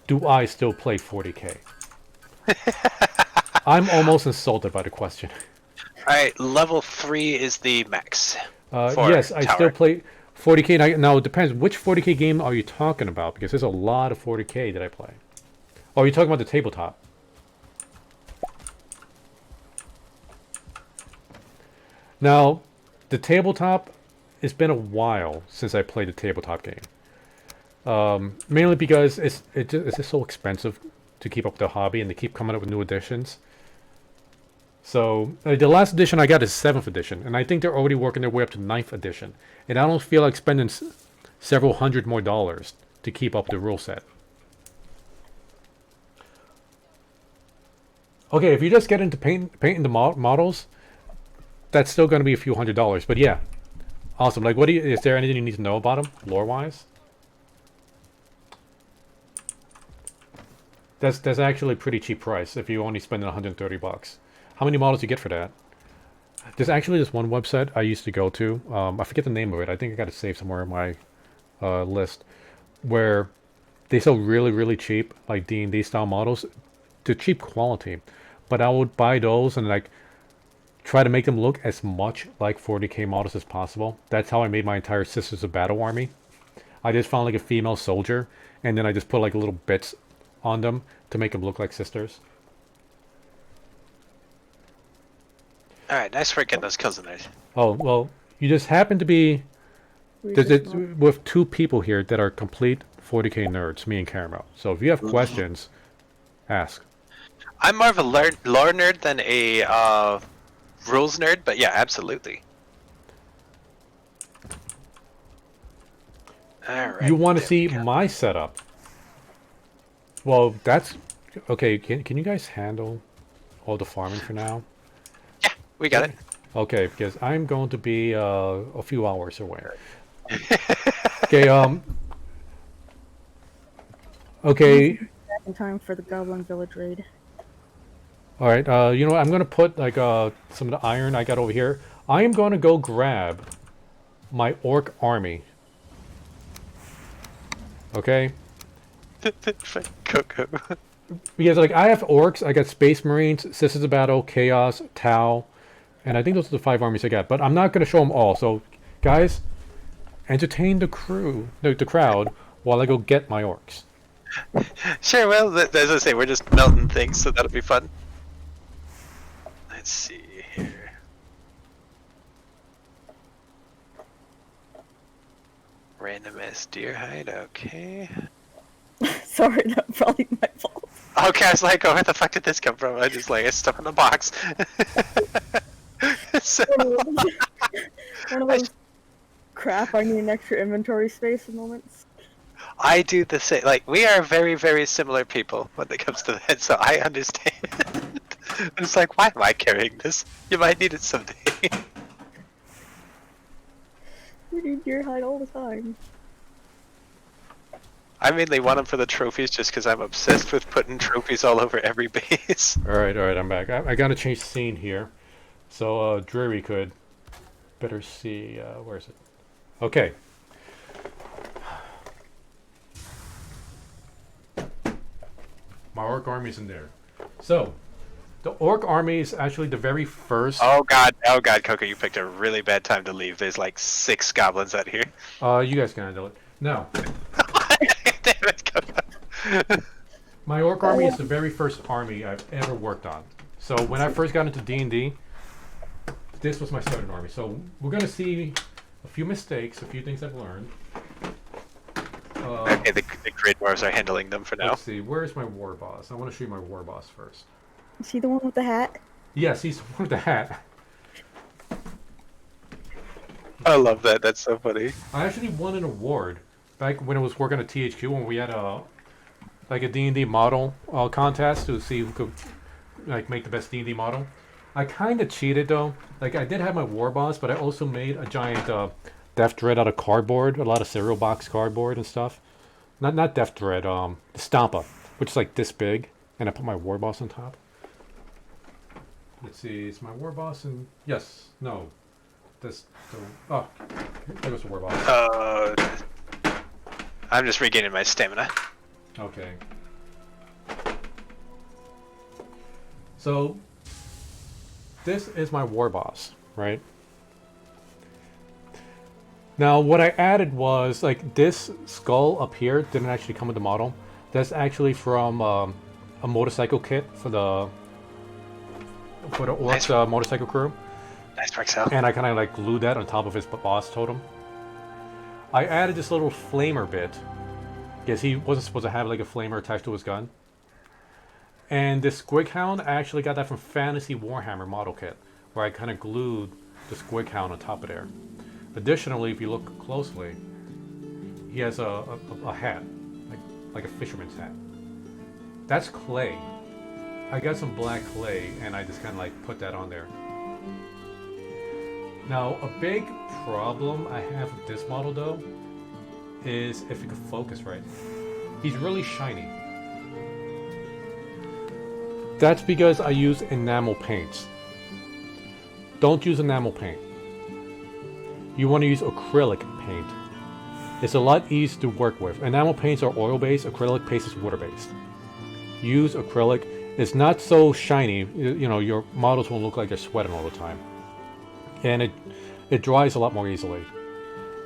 S1: Do I still play 40k? I'm almost insulted by the question.
S2: Alright, level 3 is the max.
S1: Yes, I
S2: tower.
S1: still play 40k. Now, it depends. Which 40k game are you talking about? Because there's a lot of 40k that I play. Oh, are you talking about the tabletop? Now, the tabletop, it's been a while since I played the tabletop game. Mainly because it's just so expensive to keep up the hobby, and they keep coming up with new editions. So the last edition I got is 7th edition, and I think they're already working their way up to 9th edition. And I don't feel like spending several hundred more dollars to keep up the rule set. Okay, if you just get into painting the models, that's still going to be a few $100s. But yeah, awesome. Like, is there anything you need to know about them, lore-wise? That's actually a pretty cheap price if you only spend $130. How many models do you get for that? There's actually this one website I used to go to. I forget the name of it. I think I got it saved somewhere in my list, where they sell really, really cheap, like D&D style models, they're cheap quality, but I would buy those and like try to make them look as much like 40k models as possible. That's how I made my entire Sisters of Battle army. I just found like a female soldier, and then I just put like little bits on them to make them look like sisters.
S2: Alright, nice work getting those kills in there.
S1: Oh, well, you just happen to be with two people here that are complete 40k nerds, me and Caramel. So if you have questions, ask.
S2: I'm more of a lore nerd than a rules nerd, but yeah, absolutely. Alright.
S1: You want to see my setup? Well, that's... Okay, can you guys handle all the farming for now?
S2: Yeah, we got it.
S1: Okay, because I'm going to be a few hours away. Okay, okay.
S3: In time for the Goblin Village raid.
S1: Alright, you know what? I'm going to put like some of the iron I got over here. I am going to go grab my orc army. Okay?
S2: Coco.
S1: Because like I have orcs, I got space marines, Sisters of Battle, Chaos, Tau, and I think those are the 5 armies I got. But I'm not going to show them all. So, guys, entertain the crowd while I go get my orcs.
S2: Sure, well, as I say, we're just melting things, so that'll be fun. Let's see here. Random ass deer hide, okay.
S3: Sorry, that's probably my fault.
S2: Okay, I was like, oh, where the fuck did this come from? I just like, it's stuff in a box. So,
S3: One of those crap, I need an extra inventory space moments.
S2: I do the same. Like, we are very, very similar people when it comes to that, so I understand. It's like, why am I carrying this? You might need it someday.
S3: We need deer hide all the time.
S2: I mainly want them for the trophies just because I'm obsessed with putting trophies all over every base.
S1: Alright, I'm back. I gotta change scene here. So, Drury could better see, where is it? Okay. My orc army's in there. So, the orc army is actually the very first...
S2: Oh god, Coco, you picked a really bad time to leave. There's like 6 goblins out here.
S1: You guys can handle it. No.
S2: Damn it, Coco.
S1: My orc army is the very first army I've ever worked on. So when I first got into D&D, this was my starting army. So we're going to see a few mistakes, a few things I've learned.
S2: Okay, the Great Dwarves are handling them for now.
S1: Let's see, where's my war boss? I want to show you my war boss first.
S3: Is he the one with the hat?
S1: Yes, he's the one with the hat.
S2: I love that, that's so funny.
S1: I actually won an award back when I was working at THQ when we had a D&D model contest to see who could like make the best D&D model. I kind of cheated though. Like I did have my war boss, but I also made a giant Death Dread out of cardboard, a lot of cereal box cardboard and stuff. Not Death Dread, Stampa, which is like this big, and I put my war boss on top. Let's see, is my war boss in? Yes, no. This, oh, there goes the war boss.
S2: I'm just regaining my stamina.
S1: Okay. So, this is my war boss, right? Now, what I added was, like, this skull up here didn't actually come with the model. That's actually from a motorcycle kit for the Orc's motorcycle crew.
S2: Nice work, Sal.
S1: And I kind of, like, glued that on top of his boss totem. I added this little flamer bit, because he wasn't supposed to have, like, a flamer attached to his gun. And this Squig Hound, I actually got that from Fantasy Warhammer model kit, where I kind of glued the Squig Hound on top of there. Additionally, if you look closely, he has a hat, like a fisherman's hat. That's clay. I got some black clay, and I just kind of like put that on there. Now, a big problem I have with this model, though, is if you can focus right. He's really shiny. That's because I use enamel paints. Don't use enamel paint. You want to use acrylic paint. It's a lot easier to work with. Enamel paints are oil-based, acrylic paint is water-based. Use acrylic, It's not so shiny. You know, your models won't look like they're sweating all the time. And it dries a lot more easily.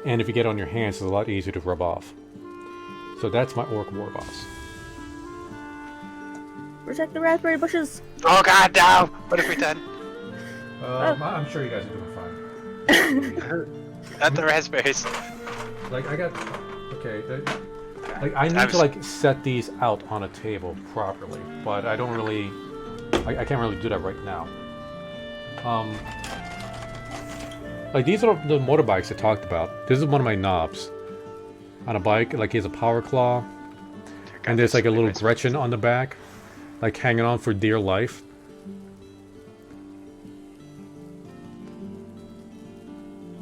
S1: And if you get it on your hands, it's a lot easier to rub off. So that's my Orc War Boss.
S3: Protect the raspberry bushes.
S2: Oh god, no! What have we done?
S1: I'm sure you guys are doing fine.
S2: Not the raspberries.
S1: Like I got, okay. Like I need to like set these out on a table properly, but I don't really, I can't really do that right now. Like these are the motorbikes I talked about. This is one of my knobs on a bike. Like he has a power claw, and there's like a little Gretchen on the back, like hanging on for dear life.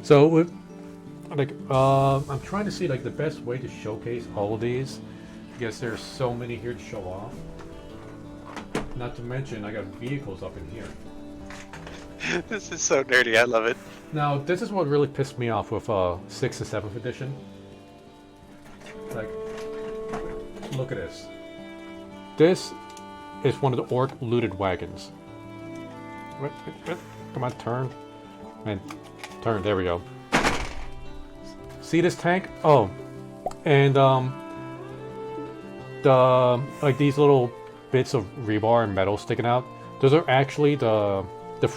S1: So with like I'm trying to see like the best way to showcase all of these because there's so many here to show off. Not to mention I got vehicles up in here.
S2: This is so nerdy, I love it.
S1: Now this is what really pissed me off with 6th and 7th edition. Like, look at this. This is one of the Orc looted wagons. Come on, turn. Man, turn, there we go. See this tank? Oh, and the like these little bits of rebar and metal sticking out. Those are actually the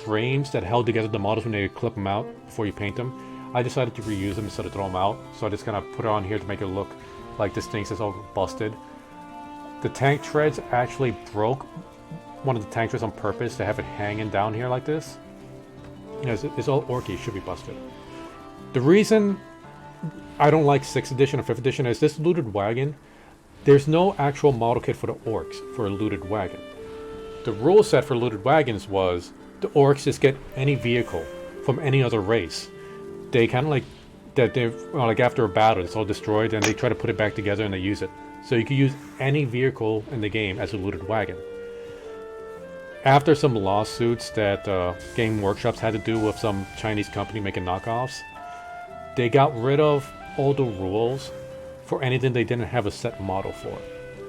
S1: frames that held together the models when they clip them out before you paint them. I decided to reuse them instead of throw them out, so I just kind of put it on here to make it look like this thing is all busted. The tank treads actually broke one of the tank treads on purpose to have it hanging down here like this. You know, it's all orky, should be busted. The reason I don't like 6th edition or 5th edition is this looted wagon. There's no actual model kit for the orcs for a looted wagon. The rule set for looted wagons was the orcs just get any vehicle from any other race. They kind of like that they like after a battle it's all destroyed and they try to put it back together and they use it. So you can use any vehicle in the game as a looted wagon. After some lawsuits that Game Workshops had to do with some Chinese company making knockoffs, they got rid of all the rules for anything they didn't have a set model for.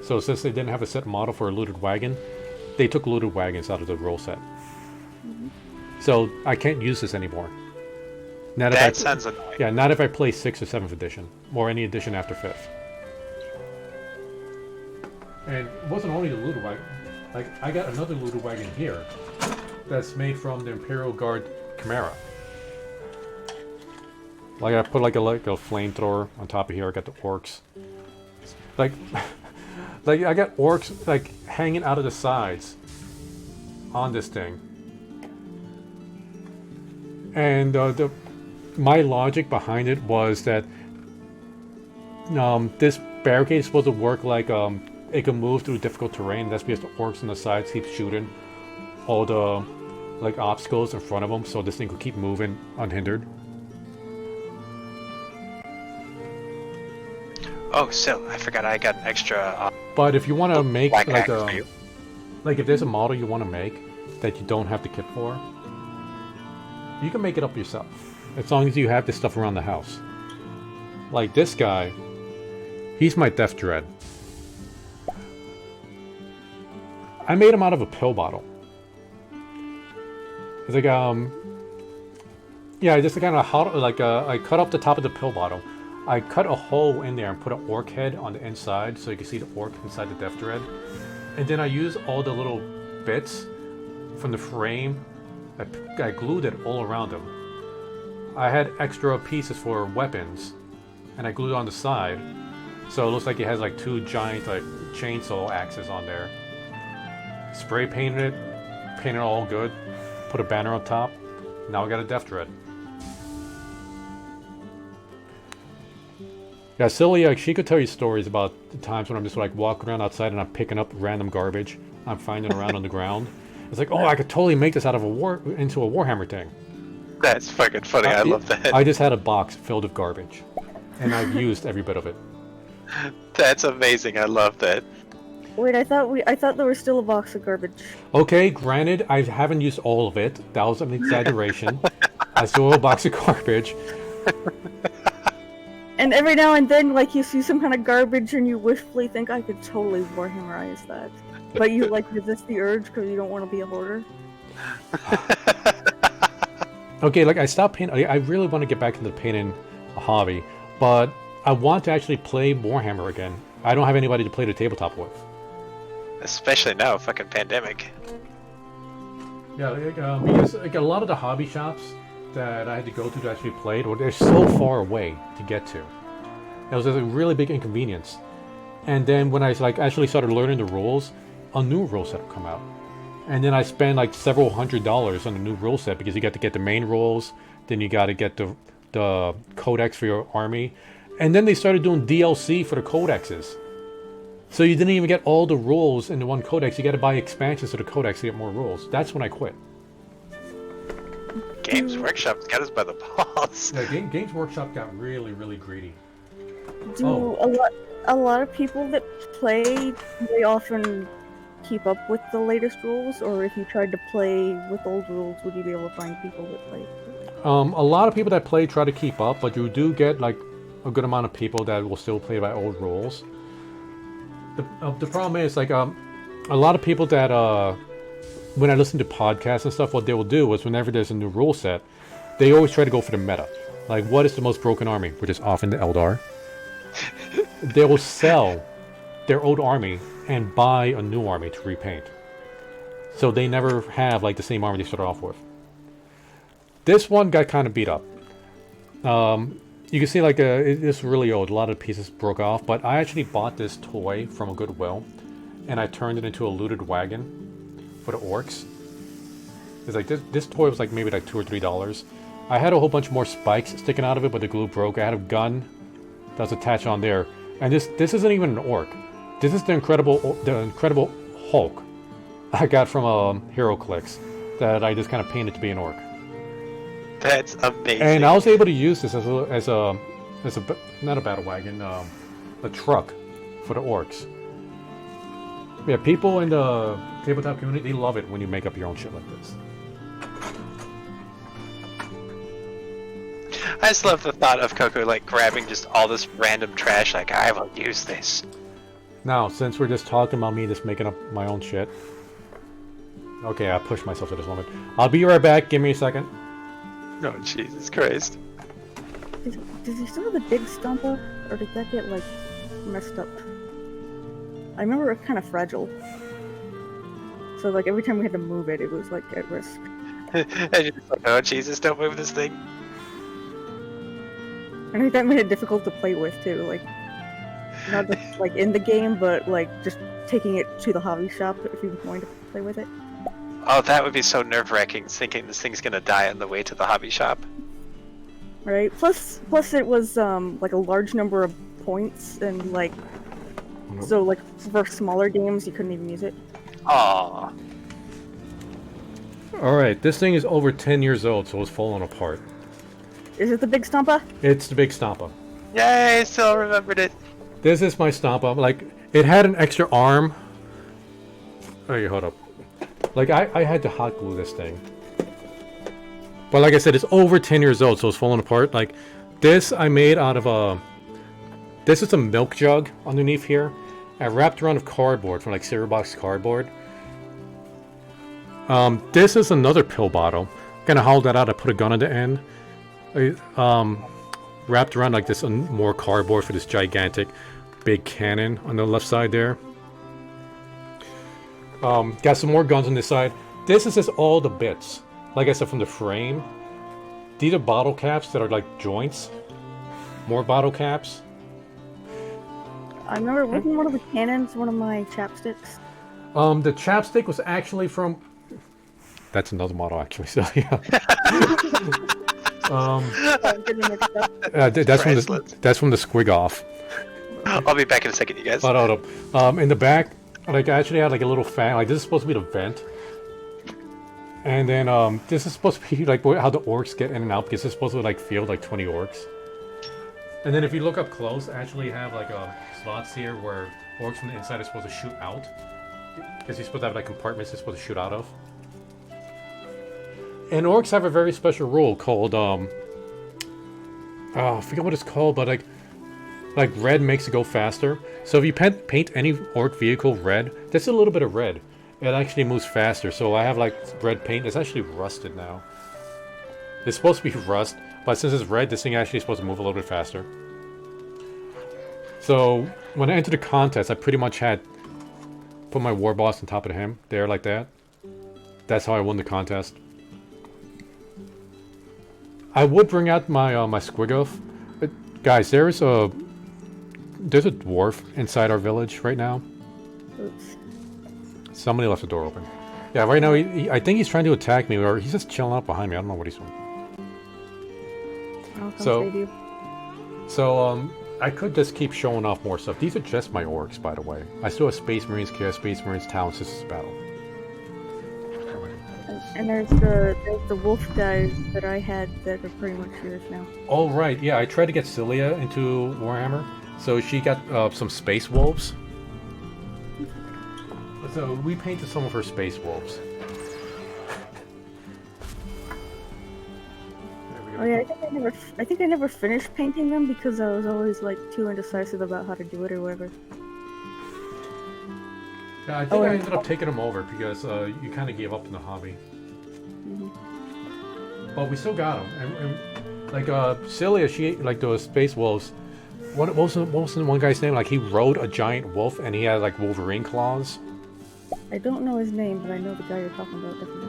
S1: So since they didn't have a set model for a looted wagon, they took looted wagons out of the rule set. So I can't use this anymore. Not
S2: That sounds annoying.
S1: Yeah, not if I play 6th or 7th edition, or any edition after 5th. And it wasn't only the looted wagon. Like, I got another looted wagon here that's made from the Imperial Guard Chimera. Like, I put like a flamethrower on top of here. I got the orcs. Like, like I got orcs like hanging out of the sides on this thing. And my logic behind it was that this barricade is supposed to work like it can move through difficult terrain. That's because the orcs on the sides keep shooting all the like obstacles in front of them, so this thing could keep moving unhindered.
S2: Oh, so I forgot I got an extra.
S1: But if you want to make
S2: black
S1: like
S2: axe for you.
S1: like if there's a model you want to make that you don't have the kit for, you can make it up yourself as long as you have this stuff around the house. Like this guy, he's my Death Dread. I made him out of a pill bottle. It's like yeah, just kind of like I cut off the top of the pill bottle. I cut a hole in there and put an orc head on the inside so you can see the orc inside the Death Dread. And then I used all the little bits from the frame. I glued it all around him. I had extra pieces for weapons, and I glued it on the side, so it looks like it has like two giant like chainsaw axes on there. Spray painted it all good, put a banner on top. Now I got a Death Dread. Yeah, Silly, like, she could tell you stories about the times when I'm just like walking around outside and I'm picking up random garbage I'm finding around on the ground. It's like, oh, I could totally make this out of into a Warhammer thing.
S2: That's fucking funny. I love that.
S1: I just had a box filled with garbage, and I've used every bit of it.
S2: That's amazing. I love that.
S3: Wait, I thought there was still a box of garbage.
S1: Okay, granted, I haven't used all of it. That was an exaggeration. I still have a box of garbage.
S3: And every now and then, like, you see some kind of garbage and you wishfully think I could totally Warhammerize that. But you, like, resist the urge because you don't want to be a hoarder.
S1: Okay, like I stopped painting. I really want to get back into painting a hobby, but I want to actually play Warhammer again. I don't have anybody to play the tabletop with.
S2: Especially now, fucking pandemic.
S1: Yeah, because like a lot of the hobby shops that I had to go to actually play, they're so far away to get to. It was a really big inconvenience. And then when I like actually started learning the rules, a new rule set would come out. And then I spent like several $100s on the new rule set because you got to get the main rules, then you got to get the codex for your army, and then they started doing DLC for the codexes. So you didn't even get all the rules in the one codex. You got to buy expansions to the codex to get more rules. That's when I quit.
S2: Games Workshop's got us by the balls.
S1: Yeah, Games Workshop got really, really greedy.
S3: Do a lot of people that play, they often keep up with the latest rules, or if you tried to play with old rules, would you be able to find people that play?
S1: A lot of people that play try to keep up, but you do get like a good amount of people that will still play by old rules. The problem is like a lot of people that when I listen to podcasts and stuff, what they will do is whenever there's a new rule set, they always try to go for the meta. Like, what is the most broken army? Which is often the Eldar. They will sell their old army and buy a new army to repaint. So they never have like the same army they started off with. This one got kind of beat up. You can see like it's really old. A lot of pieces broke off, but I actually bought this toy from a Goodwill, and I turned it into a looted wagon for the orcs. It's like this toy was like maybe like $2 or $3. I had a whole bunch more spikes sticking out of it, but the glue broke. I had a gun that was attached on there, and this isn't even an orc. This is the incredible Hulk I got from HeroClix that I just kind of painted to be an orc.
S2: That's amazing.
S1: And I was able to use this as a not a battle wagon, a truck for the orcs. Yeah, people in the tabletop community, they love it when you make up your own shit like this.
S2: I just love the thought of Coco like grabbing just all this random trash, like, I will use this.
S1: Now, since we're just talking about me just making up my own shit. Okay, I pushed myself to this limit. I'll be right back, give me a second.
S2: Oh, Jesus Christ.
S3: Does he still have the big stumper, or did that get, like, messed up? I remember it was kind of fragile. So, like, every time we had to move it, it was, like, at risk.
S2: And you're just like, oh, Jesus, don't move this thing.
S3: I think that made it difficult to play with, too. Like, not just, like, in the game, but, like, just taking it to the hobby shop if you were going to play with it.
S2: Oh, that would be so nerve-wracking, thinking this thing's gonna die on the way to the hobby shop.
S3: Right. Plus it was like a large number of points, and like, so like for smaller games you couldn't even use it.
S2: Aww.
S1: Alright, this thing is over 10 years old, so it's falling apart.
S3: Is it the big Stompa?
S1: It's the big Stompa.
S2: Yay, I still remembered it.
S1: This is my Stompa. Like, it had an extra arm. Oh, hold up. Like, I had to hot glue this thing. But like I said, it's over 10 years old, so it's falling apart. Like, this I made out of a... This is a milk jug underneath here. I wrapped around with cardboard, from like cereal box cardboard. This is another pill bottle. Gonna haul that out, I put a gun on the end. I, wrapped around like this more cardboard for this gigantic big cannon on the left side there. Got some more guns on this side. This is just all the bits. Like I said, from the frame. These are bottle caps that are like joints. More bottle caps.
S3: I remember, wasn't one of the cannons one of my chapsticks?
S1: The chapstick was actually from... That's another model, actually. So yeah. That's from the Squig Off.
S2: I'll be back in a second, you guys.
S1: But hold up. In the back, like I actually had like a little fan. Like this is supposed to be the vent. And then this is supposed to be like how the orcs get in and out, because it's supposed to like field like 20 orcs. And then if you look up close, I actually have like slots here where orcs from the inside are supposed to shoot out. Because you're supposed to have like compartments they're supposed to shoot out of. And orcs have a very special rule called I forget what it's called, but like like red makes it go faster. So if you paint any orc vehicle red, just a little bit of red, it actually moves faster. So I have like red paint. It's actually rusted now. It's supposed to be rust, but since it's red, this thing actually is supposed to move a little bit faster. So when I entered the contest, I pretty much had put my war boss on top of him there like that. That's how I won the contest. I would bring out my my Squiggoth. Guys, there's a dwarf inside our village right now.
S3: Oops.
S1: Somebody left the door open. Yeah, right now I think he's trying to attack me, or he's just chilling up behind me. I don't know what he's doing.
S3: I'll come save you.
S1: So I could just keep showing off more stuff. These are just my orcs, by the way. I still have Space Marines, Chaos Space Marines, Talon Systems Battle.
S3: And there's the wolf guys that I had that are pretty much yours now.
S1: Oh right, yeah. I tried to get Cilia into Warhammer, so she got some space wolves. So we painted some of her space wolves.
S3: Oh yeah, I think I never finished painting them because I was always like too indecisive about how to do it or whatever.
S1: Yeah, I think I ended up taking them over because you kind of gave up on the hobby. But we still got them, and like Cilia, she like those space wolves. What was the one guy's name? Like he rode a giant wolf, and he had like Wolverine claws.
S3: I don't know his name, but I know the guy you're talking about definitely.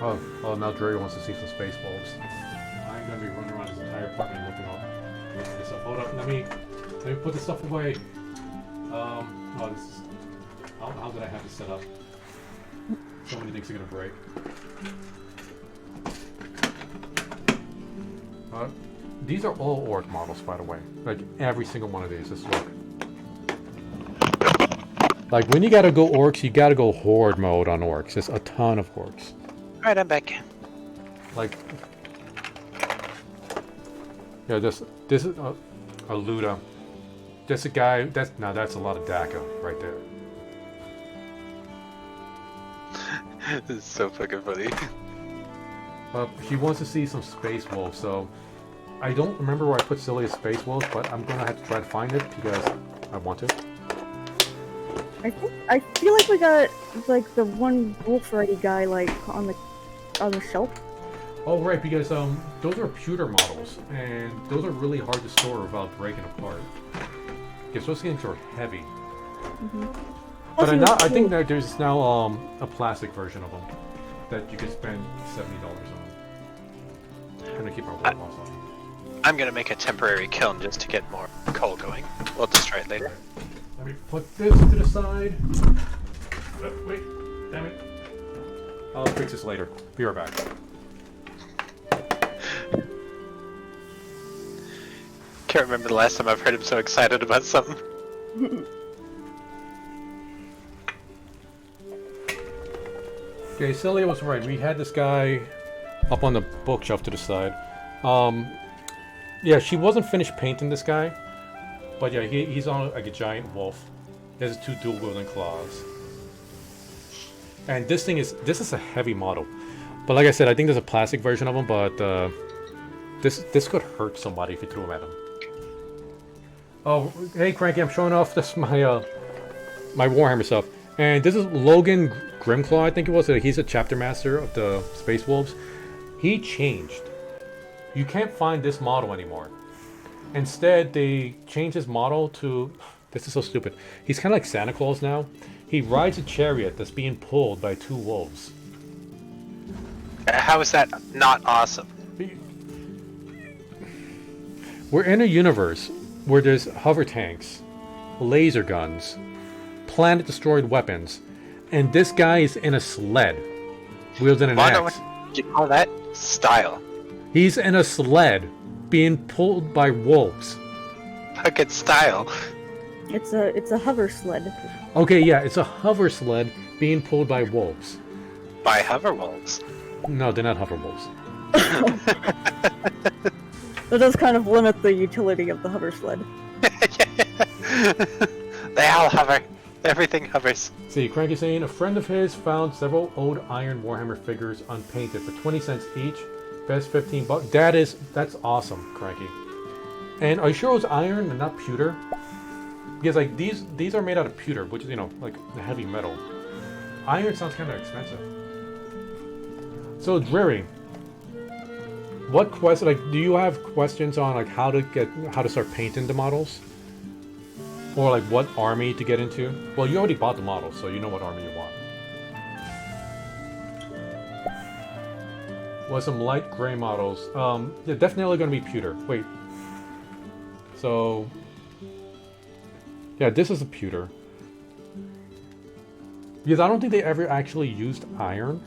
S1: Oh, well now Drury wants to see some space wolves. I'm gonna be running around this entire apartment looking up. Okay, so hold up, let me put this stuff away. Oh, this is how did I have this set up? So many things are gonna break. These are all orc models, by the way. Like every single one of these. Just look. Like when you gotta go orcs, you gotta go horde mode on orcs. There's a ton of orcs.
S2: All right, I'm back.
S1: Like, yeah, this is a Luda. That's a guy. That's a lot of Daka right there.
S2: This is so fucking funny.
S1: She wants to see some space wolves, so I don't remember where I put Cilia's space wolves, but I'm gonna have to try to find it because I want to.
S3: I feel like we got like the one wolf ready guy like on the shelf.
S1: Oh right, because those are pewter models, and those are really hard to store without breaking apart. Because those things are heavy. But I think that there's now a plastic version of them that you can spend $70 on. I'm gonna keep our war boss on.
S2: I'm gonna make a temporary kiln just to get more coal going. We'll destroy it later.
S1: Let me put this to the side. Wait, damn it. I'll fix this later. Be right back.
S2: Can't remember the last time I've heard him so excited about something.
S1: Okay, Cilia was right. We had this guy up on the bookshelf to the side. Yeah, she wasn't finished painting this guy, but yeah, he's on like a giant wolf. He has two dual wielding claws, and this is a heavy model. But like I said, I think there's a plastic version of him, but this could hurt somebody if you threw him at him. Oh, hey Cranky, I'm showing off this my my Warhammer stuff, and this is Logan Grimclaw, I think it was. He's a chapter master of the Space Wolves. He changed. You can't find this model anymore. Instead, they changed his model to... This is so stupid. He's kind of like Santa Claus now. He rides a chariot that's being pulled by two wolves.
S2: How is that not awesome?
S1: We're in a universe where there's hover tanks, laser guns, planet-destroyed weapons, and this guy is in a sled, wielding an axe.
S2: You call that style?
S1: He's in a sled, being pulled by wolves.
S2: Fucking style.
S3: It's a hover sled.
S1: Okay, yeah, it's a hover sled being pulled by wolves.
S2: By hover wolves?
S1: No, they're not hover wolves.
S3: That does kind of limit the utility of the hover sled.
S2: They all hover. Everything hovers.
S1: See, Cranky saying a friend of his found several old Iron Warhammer figures unpainted for 20 cents each. Best $15. That's awesome, Cranky. And are you sure it was iron and not pewter? Because like these are made out of pewter, which is like the heavy metal. Iron sounds kind of expensive. So Dreary, what question? Like, do you have questions on like how to start painting the models, or like what army to get into? Well, you already bought the model, so you know what army you want. Well, some light gray models. They're definitely going to be pewter. Wait. So, yeah, this is a pewter. Because I don't think they ever actually used iron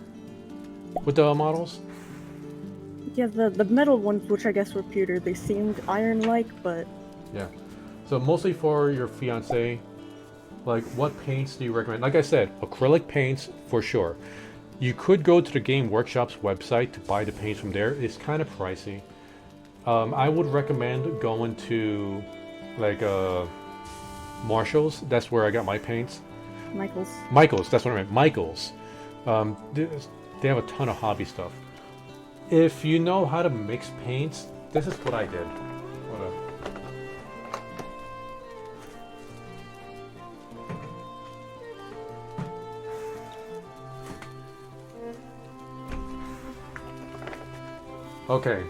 S1: with the models.
S3: Yeah, the metal ones, which I guess were pewter, they seemed iron-like, but...
S1: Yeah. So mostly for your fiance, like what paints do you recommend? Like I said, acrylic paints for sure. You could go to the Game Workshop's website to buy the paints from there. It's kind of pricey. I would recommend going to like Marshall's. That's where I got my paints. Michael's, that's what I meant. Michael's. They have a ton of hobby stuff. If you know how to mix paints, this is what I did. Hold on. Okay.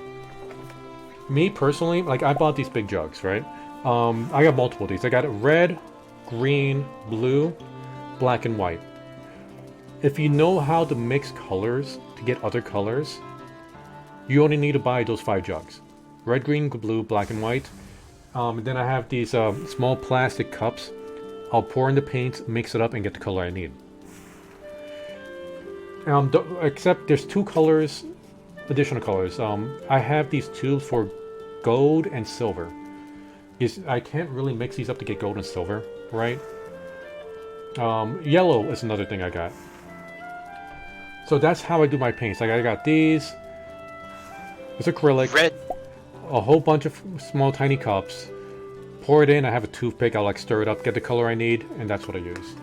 S1: Me personally, like I bought these big jugs, right? I got multiple of these. I got red, green, blue, black, and white. If you know how to mix colors to get other colors, you only need to buy those 5 jugs. Red, green, blue, black, and white. Then I have these small plastic cups. I'll pour in the paints, mix it up, and get the color I need. Except there's 2 colors, additional colors. I have these tubes for gold and silver. I can't really mix these up to get gold and silver, right? Yellow is another thing I got. So that's how I do my paints. Like I got these. It's acrylic.
S2: Red.
S1: A whole bunch of small tiny cups. Pour it in. I have a toothpick. I'll like stir it up, get the color I need, and that's what I use.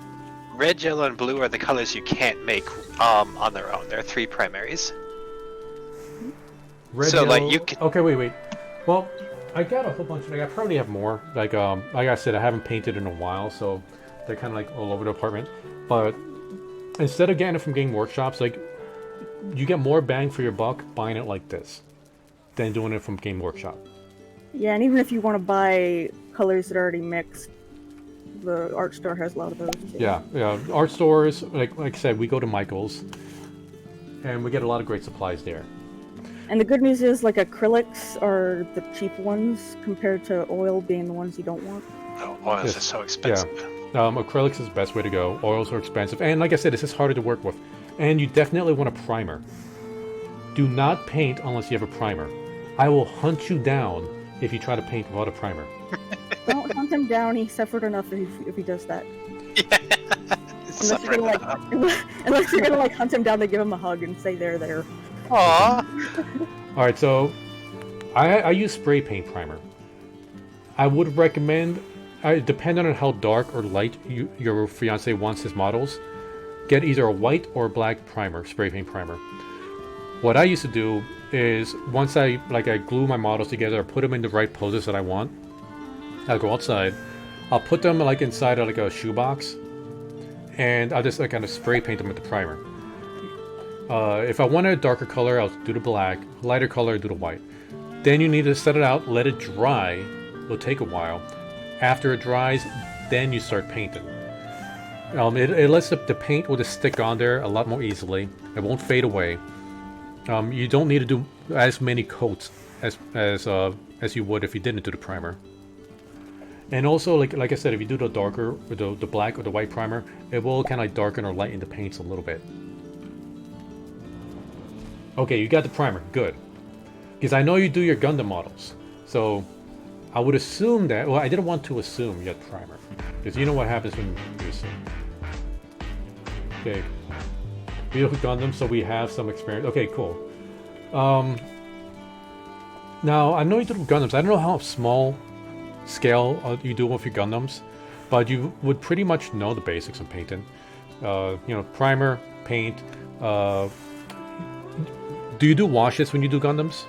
S2: Red, yellow, and blue are the colors you can't make on their own. There are 3 primaries.
S1: Red,
S2: so
S1: yellow...
S2: like you can.
S1: Okay, wait. Well, I got a whole bunch of. Like, I probably have more. Like I said, I haven't painted in a while, so they're kind of like all over the apartment. But instead of getting it from Game Workshops, like you get more bang for your buck buying it like this than doing it from Game Workshop.
S3: Yeah, and even if you want to buy colors that are already mixed, the art store has a lot of those too.
S1: Yeah. Art stores, like I said, we go to Michael's, and we get a lot of great supplies there.
S3: And the good news is, like, acrylics are the cheap ones compared to oil being the ones you don't want.
S2: Oh, oils are so expensive.
S1: Yeah. Acrylics is the best way to go. Oils are expensive, and like I said, this is harder to work with. And you definitely want a primer. Do not paint unless you have a primer. I will hunt you down if you try to paint without a primer.
S3: Don't hunt him down. He suffered enough if he does that.
S2: Yeah.
S3: Unless you're gonna like hunt him down to give him a hug and say there.
S2: Aww.
S1: Alright, so I use spray paint primer. I would recommend, depending on how dark or light your fiance wants his models, get either a white or black primer, spray paint primer. What I used to do is once I glue my models together, or put them in the right poses that I want, I'll go outside, I'll put them like inside of like a shoebox, and I'll just like kind of spray paint them with the primer. If I want a darker color, I'll do the black. Lighter color, do the white. Then you need to set it out, let it dry. It'll take a while. After it dries, then you start painting. It lets the paint will just stick on there a lot more easily. It won't fade away. You don't need to do as many coats as you would if you didn't do the primer. And also, like I said, if you do the darker, or the black or the white primer, it will kind of like darken or lighten the paints a little bit. Okay, you got the primer. Good. Because I know you do your Gundam models. So, I would assume that... Well, I didn't want to assume you had primer. Because you know what happens when you assume. Okay. We do Gundam, so we have some experience. Okay, cool. Now, I know you do Gundams. I don't know how small scale you do with your Gundams. But you would pretty much know the basics of painting. Primer, paint... Do you do washes when you do Gundams?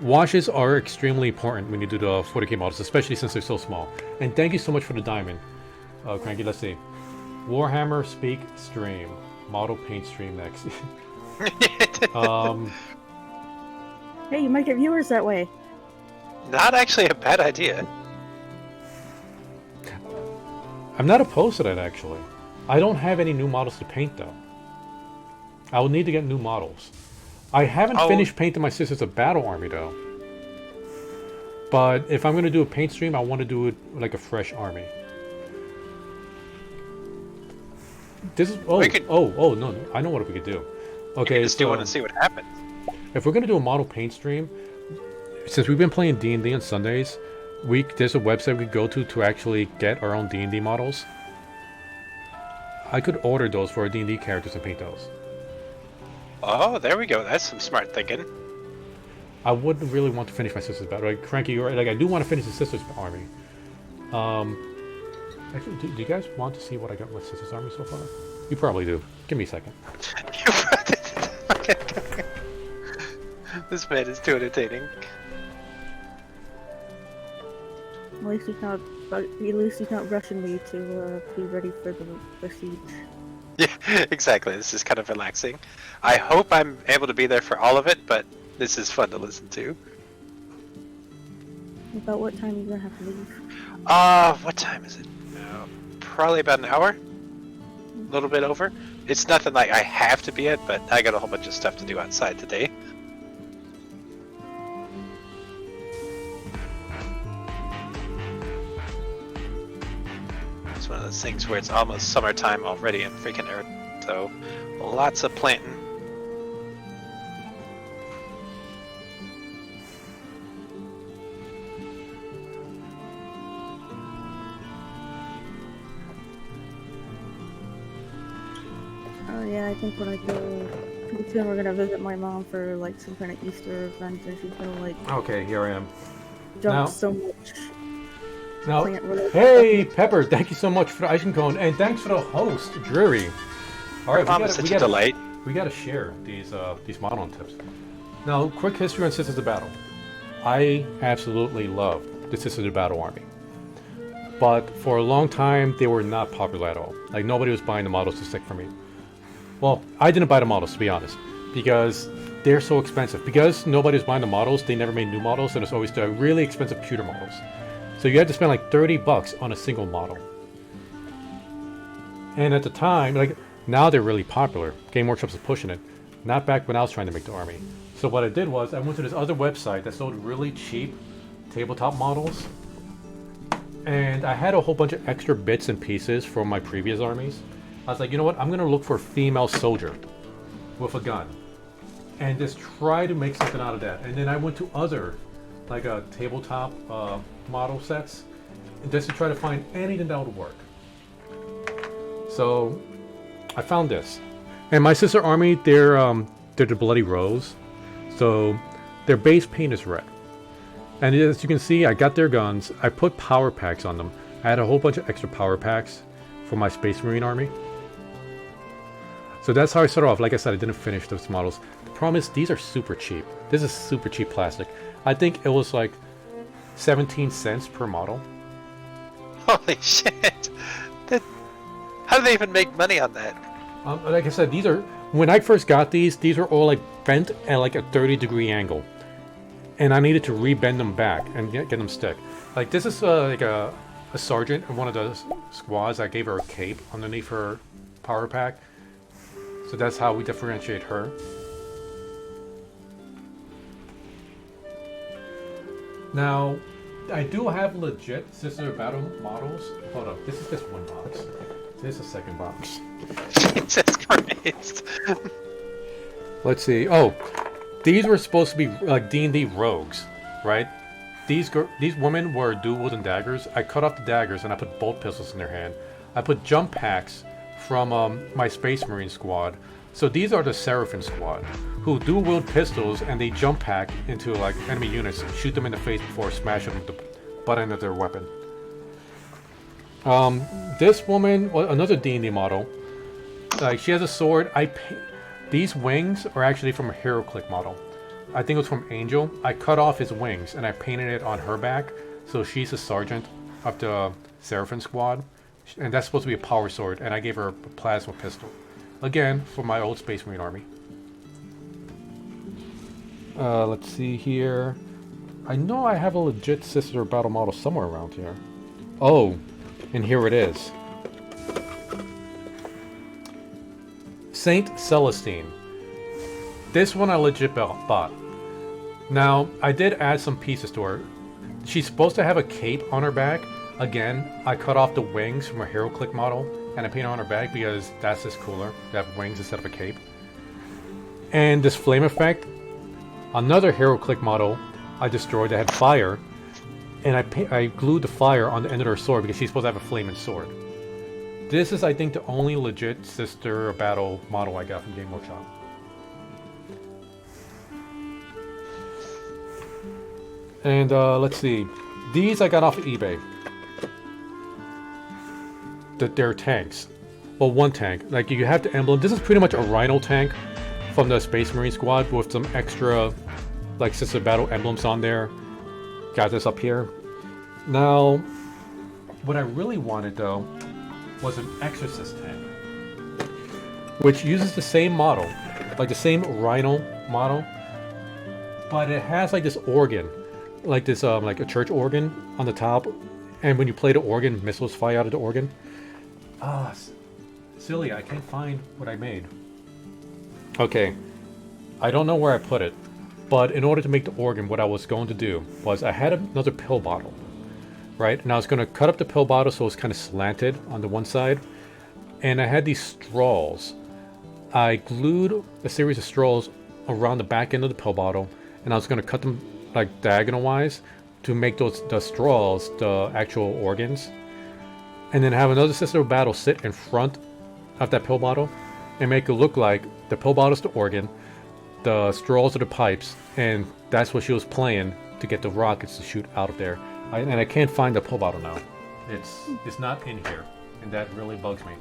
S1: washes are extremely important when you do the 40k models, especially since they're so small. And thank you so much for the diamond, Cranky. Let's see. Warhammer Speak stream. Model paint stream next.
S3: Hey, you might get viewers that way.
S2: Not actually a bad idea.
S1: I'm not opposed to that, actually. I don't have any new models to paint, though. I will need to get new models. I haven't finished painting my Sisters of Battle army, though. But if I'm going to do a paint stream, I want to do it like a fresh army. This is... Oh, no. I know what we could do. Okay,
S2: just do want to see what happens.
S1: If we're going to do a model paint stream, since we've been playing D&D on Sundays, there's a website we could go to actually get our own D&D models. I could order those for our D&D characters and paint those.
S2: Oh, there we go. That's some smart thinking.
S1: I wouldn't really want to finish my Sisters Battle. Like, Cranky, you're right. Like, I do want to finish the Sisters army. Actually, do you guys want to see what I got with Sisters army so far? You probably do. Give me a second.
S2: This man is too entertaining.
S3: At least he's not rushing me to be ready for the siege.
S2: Yeah, exactly. This is kind of relaxing. I hope I'm able to be there for all of it, but this is fun to listen to.
S3: About what time are you gonna have to leave?
S2: What time is it? Probably about an hour. A little bit over. It's nothing like I have to be at, but I got a whole bunch of stuff to do outside today. It's one of those things where it's almost summertime already in freaking Earth, so lots of planting.
S3: Oh yeah, I think when I go, pretty soon we're gonna visit my mom for like some kind of Easter event, and she's gonna like.
S1: Okay, here I am.
S3: Jump so much.
S1: Now, hey Pepper, thank you so much for the icing cone, and thanks for the host, Drury. All right, we gotta share these modeling tips. Now, quick history on Sisters of Battle. I absolutely love the Sisters of Battle army, but for a long time they were not popular at all. Like nobody was buying the models to stick for me. Well, I didn't buy the models, to be honest, because they're so expensive. Because nobody was buying the models, they never made new models, and it's always the really expensive pewter models. So you had to spend like $30 on a single model. And at the time, like now they're really popular. Game Workshop's is pushing it. Not back when I was trying to make the army. So what I did was I went to this other website that sold really cheap tabletop models. And I had a whole bunch of extra bits and pieces from my previous armies. I was like, you know what? I'm going to look for a female soldier with a gun. And just try to make something out of that. And then I went to other like tabletop model sets just to try to find anything that would work. So I found this. And my sister army, they're the Bloody Rose. So their base paint is red. And as you can see, I got their guns. I put power packs on them. I had a whole bunch of extra power packs for my Space Marine army. So that's how I started off. Like I said, I didn't finish those models. The problem is these are super cheap. This is super cheap plastic. I think it was like 17 cents per model.
S2: Holy shit! How do they even make money on that?
S1: Like I said, these are... When I first got these were all like bent at like a 30-degree angle. And I needed to rebend them back and get them stick. Like this is like a sergeant in one of the squads. I gave her a cape underneath her power pack. So that's how we differentiate her. Now, I do have legit Sister Battle models. Hold up, this is just one box. This is a second box.
S2: Jesus Christ.
S1: Let's see. Oh, these were supposed to be like D&D rogues, right? These women were dual-wielding daggers. I cut off the daggers and I put bolt pistols in their hand. I put jump packs from my Space Marine squad. So these are the Seraphim squad, who dual-wield pistols and they jump pack into like enemy units, shoot them in the face before smashing them with the butt end of their weapon. This woman, another D&D model, she has a sword. These wings are actually from a HeroClick model. I think it was from Angel. I cut off his wings and I painted it on her back, so she's a sergeant of the Seraphim squad, and that's supposed to be a power sword. And I gave her a plasma pistol, again for my old Space Marine army. Let's see here. I know I have a legit sister battle model somewhere around here. Oh, and here it is. Saint Celestine. This one I legit bought. Now, I did add some pieces to her. She's supposed to have a cape on her back. Again, I cut off the wings from a HeroClick model and I painted on her back because that's just cooler to have wings instead of a cape. And this flame effect, another HeroClick model I destroyed that had fire, and I glued the fire on the end of her sword because she's supposed to have a flaming sword. This is, I think, the only legit sister battle model I got from Game Workshop. And let's see, these I got off of eBay. They're tanks. Well, one tank. Like, you have the emblem. This is pretty much a Rhino tank from the Space Marine squad with some extra, like, sister battle emblems on there. Got this up here. Now, what I really wanted though was an Exorcist tank, which uses the same model, like the same Rhino model, but it has like this organ, like this like a church organ on the top, and when you play the organ, missiles fly out of the organ. Silly, I can't find what I made. Okay, I don't know where I put it, but in order to make the organ, what I was going to do was I had another pill bottle, right? And I was going to cut up the pill bottle so it was kind of slanted on the one side. And I had these straws. I glued a series of straws around the back end of the pill bottle, and I was going to cut them like diagonal wise to make the straws the actual organs. And then have another sister battle sit in front of that pill bottle and make it look like the pill bottle's the organ, the straws are the pipes, and that's what she was playing to get the rockets to shoot out of there. And I can't find the pill bottle now. It's not in here, and that really bugs me.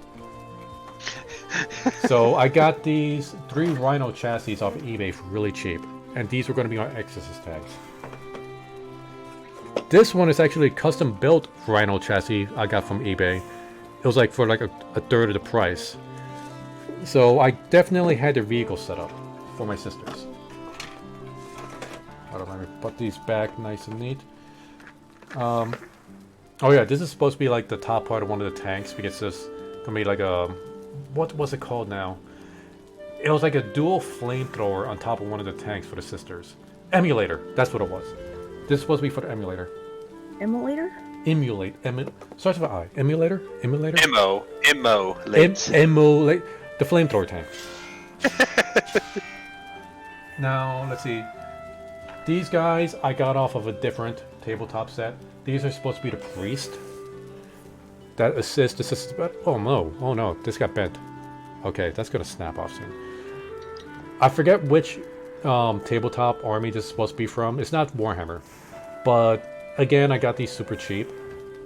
S1: So I got these 3 Rhino chassis off of eBay for really cheap, and these were going to be my Exorcist tags. This one is actually a custom built Rhino chassis I got from eBay. It was like for like a third of the price. So I definitely had the vehicle set up for my sisters. Hold on, let me put these back nice and neat. Oh yeah, this is supposed to be like the top part of one of the tanks because this gonna be like a, what was it called now? It was like a dual flamethrower on top of one of the tanks for the sisters. Emulator, that's what it was. This is supposed to be for the emulator.
S3: Emulator?
S1: Emulate. Starts with an I. Emulator? Emulate. Emulate. The flamethrower tank. Now, let's see. These guys I got off of a different tabletop set. These are supposed to be the priest that assists. Oh no, this got bent. Okay, that's gonna snap off soon. I forget which tabletop army this is supposed to be from. It's not Warhammer, but again, I got these super cheap,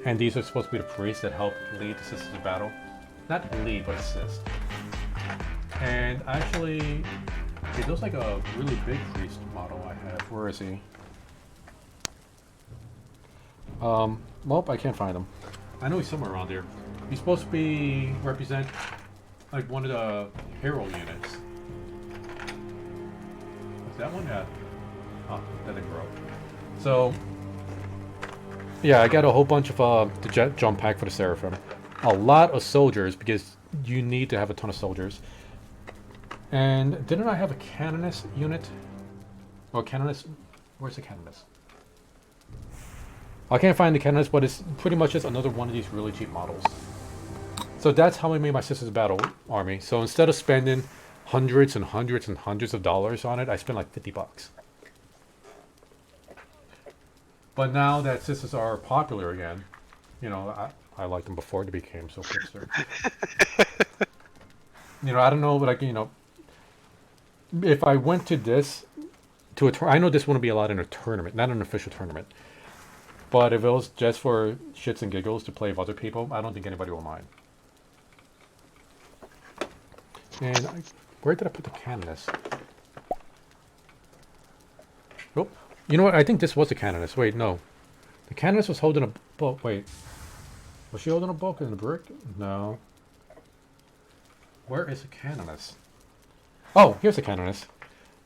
S1: and these are supposed to be the priests that help lead the sisters of battle. Not lead, but assist. And actually, it looks like a really big priest model I have. Where is he? Well, I can't find him. I know he's somewhere around here. He's supposed to represent like one of the hero units. Is that one? Yeah. Oh, that didn't grow. So, yeah, I got a whole bunch of the jet jump pack for the Seraphim. A lot of soldiers because you need to have a ton of soldiers. And didn't I have a Canonist unit? Or Canonist? Where's the Canonist? I can't find the Canonist, but it's pretty much just another one of these really cheap models. So that's how I made my Sisters Battle army. So instead of spending hundreds and hundreds and hundreds of dollars on it, I spent like $50. But now that Sisters are popular again, you know, I liked them before they became so hipster. You know, I don't know, but like, you know, if I went to this, I know this wouldn't be allowed in a tournament, not an official tournament. But if it was just for shits and giggles to play with other people, I don't think anybody will mind. And where did I put the canvas? Oh, you know what? I think this was a canonist. Wait, no. The canonist was holding a book. Wait. Was she holding a book in the brick? No. Where is the canonist? Oh, here's the canonist.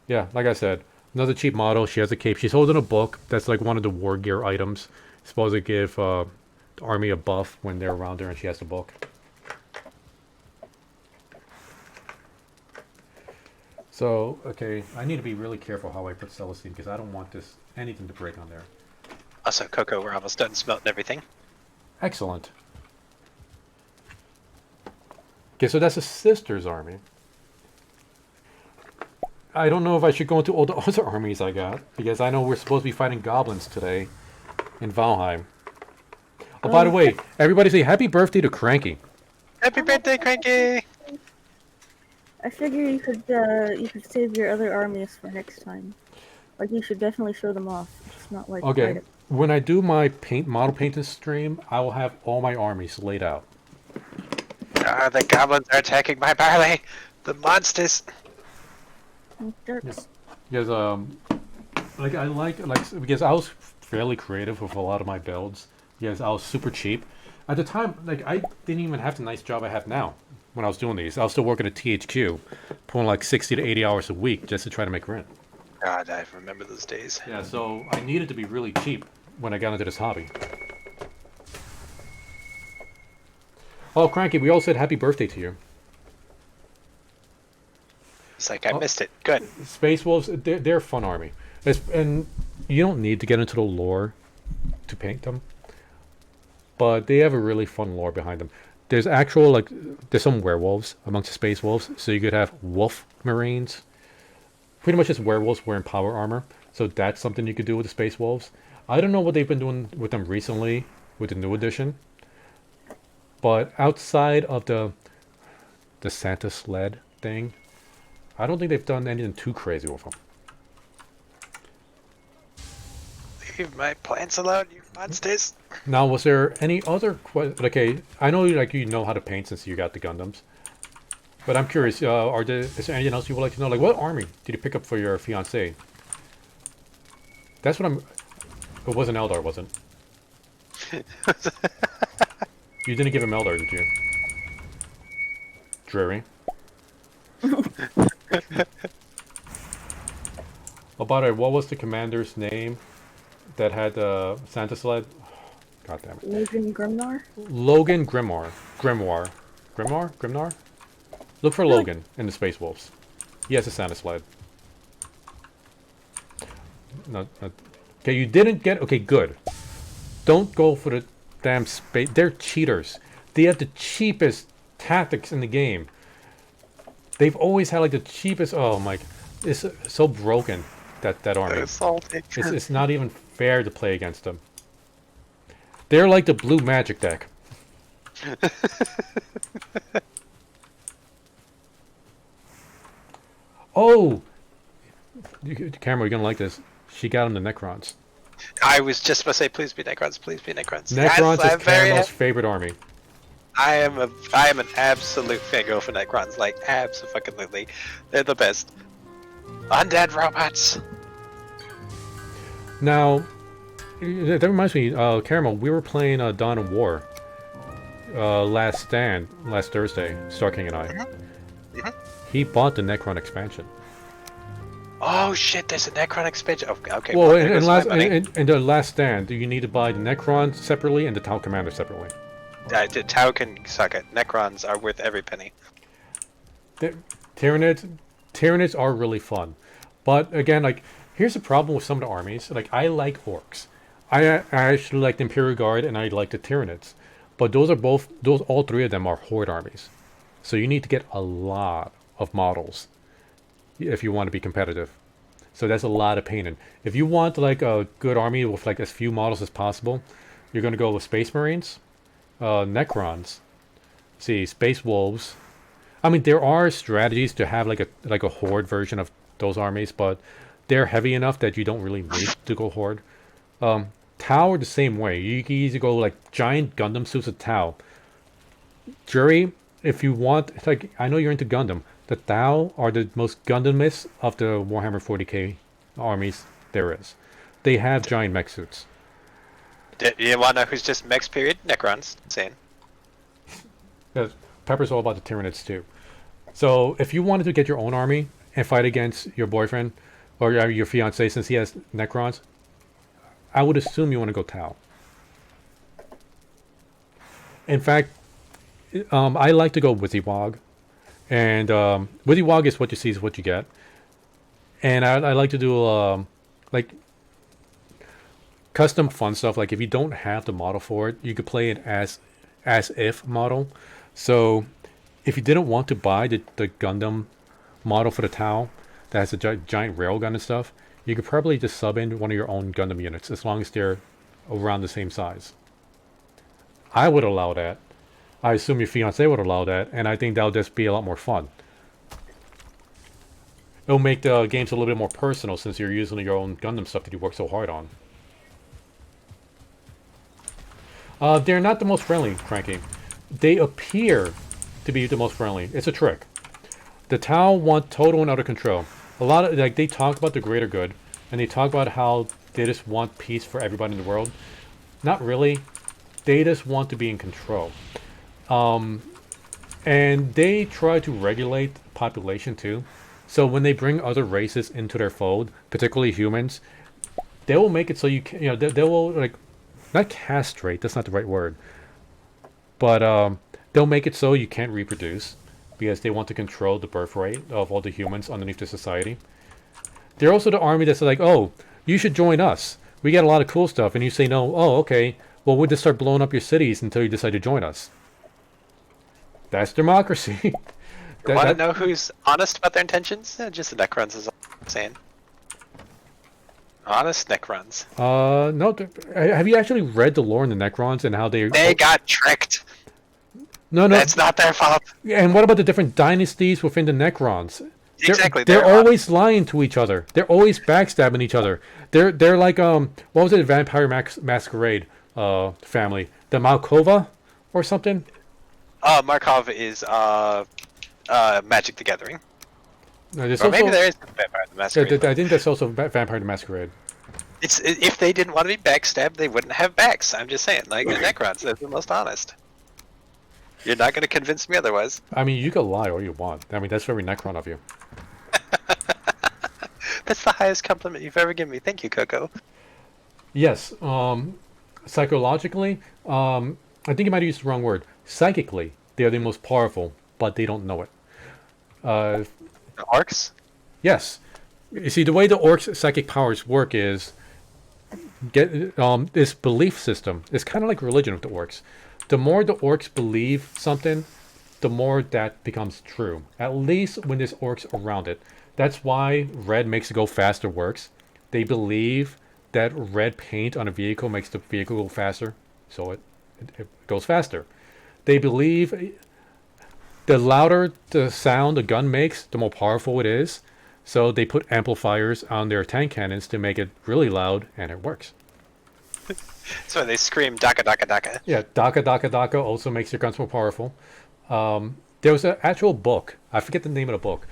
S1: Yeah, like I said, another cheap model. She has a cape. She's holding a book. That's like one of the war gear items. Supposed to give the army a buff when they're around her and she has the book. So, okay, I need to be really careful how I put Celestine because I don't want anything to break on there.
S2: Also, Coco, we're almost done smelting everything.
S1: Excellent. Okay, so that's a sister's army. I don't know if I should go into all the other armies I got, because I know we're supposed to be fighting goblins today in Valheim. Oh, by the way, everybody say happy birthday to Cranky.
S2: Happy birthday, Cranky!
S3: I figure you could save your other armies for next time. Like you should definitely show them off. It's not like
S1: Okay, when I do my model painting stream, I will have all my armies laid out.
S2: Ah, the goblins are attacking my barley! The monsters!
S1: Yes. Because because I was fairly creative with a lot of my builds. Because I was super cheap. At the time, like I didn't even have the nice job I have now when I was doing these. I was still working at THQ, pulling like 60 to 80 hours a week just to try to make rent.
S2: God, I remember those days.
S1: Yeah, so I needed to be really cheap when I got into this hobby. Oh, Cranky, we all said happy birthday to you.
S2: It's like I missed it. Good.
S1: Space Wolves, they're a fun army. And you don't need to get into the lore to paint them. But they have a really fun lore behind them. There's there's some werewolves amongst the Space Wolves. So you could have wolf marines. Pretty much just werewolves wearing power armor. So that's something you could do with the Space Wolves. I don't know what they've been doing with them recently with the new edition. But outside of the Santa sled thing, I don't think they've done anything too crazy with them.
S2: Leave my plants alone, you monsters!
S1: Now, was there any other okay, I know you know how to paint since you got the Gundams. But I'm curious, is there anything else you would like to know? Like, what army did you pick up for your fiancé? That's what I'm... It wasn't Eldar, wasn't it? You didn't give him Eldar, did you? Dreary. Oh, by the way, what was the commander's name that had the Santa sled? God damn it.
S3: Logan Grimnar?
S1: Logan Grimnar? Look for Logan in the Space Wolves. He has a Santa sled. No, okay, you didn't get... Okay, good. Don't go for the damn space... They're cheaters. They have the cheapest tactics in the game. They've always had like the cheapest... Oh my... It's so broken, that army. It's not even fair to play against them. They're like the blue magic deck. Oh! Camera, you're gonna like this. She got him the Necrons.
S2: I was just about to say, please be Necrons, please be Necrons.
S1: Necrons
S2: Yes,
S1: is Caramel's favorite army.
S2: I am an absolute fangirl for Necrons, like absolutely. They're the best. Undead robots.
S1: Now, that reminds me, Caramel, we were playing Dawn of War last Thursday, Star King and I. He bought the Necron expansion.
S2: Oh shit, there's a Necron expansion. Okay.
S1: Well, in the Last Stand, you need to buy the Necron separately and the Tau Commander separately.
S2: Tau can suck it. Necrons are worth every penny.
S1: Tyranids are really fun. But again, like, here's the problem with some of the armies. Like, I like orcs. I actually like the Imperial Guard and I like the Tyranids. But all three of them are Horde armies. So you need to get a lot of models if you want to be competitive. So that's a lot of painting. If you want like a good army with like as few models as possible, you're going to go with Space Marines, Necrons, Space Wolves. I mean, there are strategies to have like a Horde version of those armies, but they're heavy enough that you don't really need to go Horde. Tau are the same way. You can easily go like giant Gundam suits of Tau. Jury, if you want, like, I know you're into Gundam. The Tau are the most Gundamists of the Warhammer 40k armies there is. They have giant mech suits.
S2: You want to know who's just mechs, period? Necrons. Insane.
S1: Pepper's all about the Tyranids too. So if you wanted to get your own army and fight against your boyfriend or your fiance since he has Necrons, I would assume you want to go Tau. In fact, I like to go Wizzywog. And Wizzywog is what you see is what you get. And I like to do like custom fun stuff. Like if you don't have the model for it, you could play it as if model. So if you didn't want to buy the Gundam model for the Tau that has a giant railgun and stuff, you could probably just sub in one of your own Gundam units as long as they're around the same size. I would allow that. I assume your fiance would allow that, and I think that'll just be a lot more fun. It'll make the games a little bit more personal since you're using your own Gundam stuff that you work so hard on. They're not the most friendly, Cranky. They appear to be the most friendly. It's a trick. The Tau want total and utter control. A lot of they talk about the greater good, and they talk about how they just want peace for everybody in the world. Not really. They just want to be in control. And they try to regulate population too. So when they bring other races into their fold, particularly humans, they will make it so they will like not castrate. That's not the right word. But they'll make it so you can't reproduce because they want to control the birth rate of all the humans underneath the society. They're also the army that's like, oh, you should join us. We got a lot of cool stuff, and you say no. Oh, okay. Well, we'll just start blowing up your cities until you decide to join us. That's democracy.
S2: You want to know who's honest about their intentions? Just the Necrons is all I'm saying. Honest Necrons.
S1: No. Have you actually read the lore in the Necrons and how they
S2: got tricked?
S1: No.
S2: That's not their fault.
S1: And what about the different dynasties within the Necrons?
S2: Exactly.
S1: They're always lying to each other. They're always backstabbing each other. They're like what was it? Vampire Masquerade family, the Malkova or something.
S2: Markov is Magic the Gathering.
S1: No,
S2: or maybe there is Vampire the Masquerade.
S1: I think that's also Vampire the Masquerade.
S2: If they didn't want to be backstabbed, they wouldn't have backs. I'm just saying, like the Necrons, they're the most honest. You're not going to convince me otherwise.
S1: I mean, you can lie all you want. I mean, that's very Necron of you.
S2: That's the highest compliment you've ever given me. Thank you, Coco.
S1: Yes. Psychologically, I think you might have used the wrong word. Psychically, they are the most powerful, but they don't know it.
S2: The orcs?
S1: Yes. You see, the way the orcs' psychic powers work is this belief system. It's kind of like religion with the orcs. The more the orcs believe something, the more that becomes true. At least when there's orcs around it. That's why red makes it go faster works. They believe that red paint on a vehicle makes the vehicle go faster, so it goes faster. They believe the louder the sound a gun makes, the more powerful it is. So they put amplifiers on their tank cannons to make it really loud, and it works.
S2: So they scream "Daka Daka Daka."
S1: Yeah, Daka Daka Daka also makes your guns more powerful. There was an actual book, I forget the name of the book,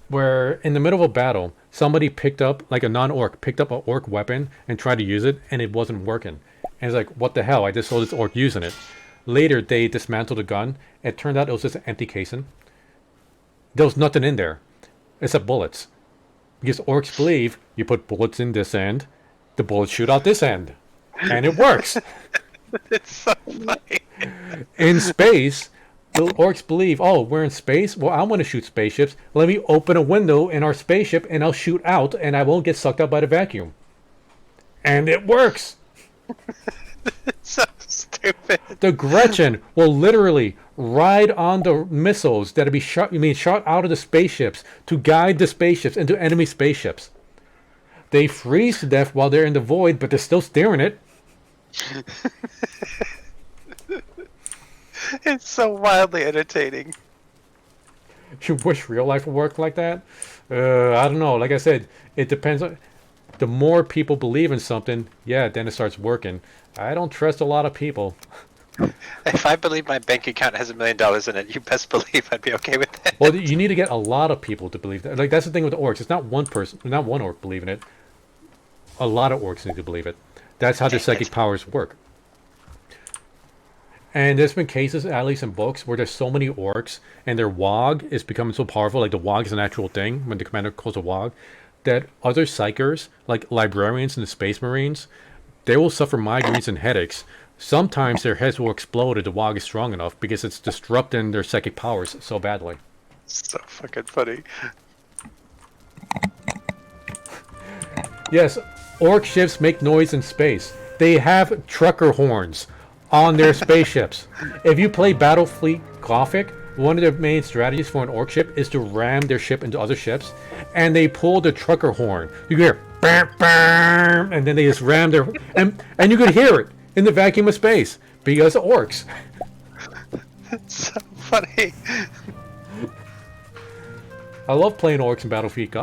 S1: where in the middle of a battle, somebody picked up, like a non-orc, picked up an orc weapon and tried to use it, and it wasn't working. And it's like, what the hell? I just saw this orc using it. Later, they dismantled the gun. It turned out it was just an empty casing. There was nothing in there except bullets. Because orcs believe you put bullets in this end, the bullets shoot out this end. And it works.
S2: It's so funny.
S1: In space, the orcs believe, oh, we're in space? Well, I want to shoot spaceships. Let me open a window in our spaceship and I'll shoot out and I won't get sucked up by the vacuum. And it works.
S2: It's so stupid.
S1: The Gretchen will literally ride on the missiles that'll be shot out of the spaceships to guide the spaceships into enemy spaceships. They freeze to death while they're in the void, but they're still steering it.
S2: It's so wildly entertaining.
S1: You wish real life would work like that? I don't know. Like I said, it depends on... The more people believe in something, yeah, then it starts working. I don't trust a lot of people.
S2: If I believe my bank account has $1 million in it, you best believe I'd be okay with that.
S1: Well, you need to get a lot of people to believe that. Like, that's the thing with the orcs. It's not one person, not one orc believing it. A lot of orcs need to believe it. That's how their psychic powers work. And there's been cases, at least in books, where there's so many orcs and their wog is becoming so powerful, like the wog is an actual thing when the commander calls a wog, that other psychers, like librarians and the space marines, they will suffer migraines and headaches. Sometimes their heads will explode if the wog is strong enough because it's disrupting their psychic powers so badly.
S2: So fucking funny.
S1: Yes, orc ships make noise in space. They have trucker horns on their spaceships. If you play Battlefleet Gothic, one of the main strategies for an orc ship is to ram their ship into other ships, and they pull the trucker horn. You can hear bam, bam, and then they just ram their and you could hear it in the vacuum of space because of orcs.
S2: It's so funny.
S1: I love playing orcs in Battlefleet.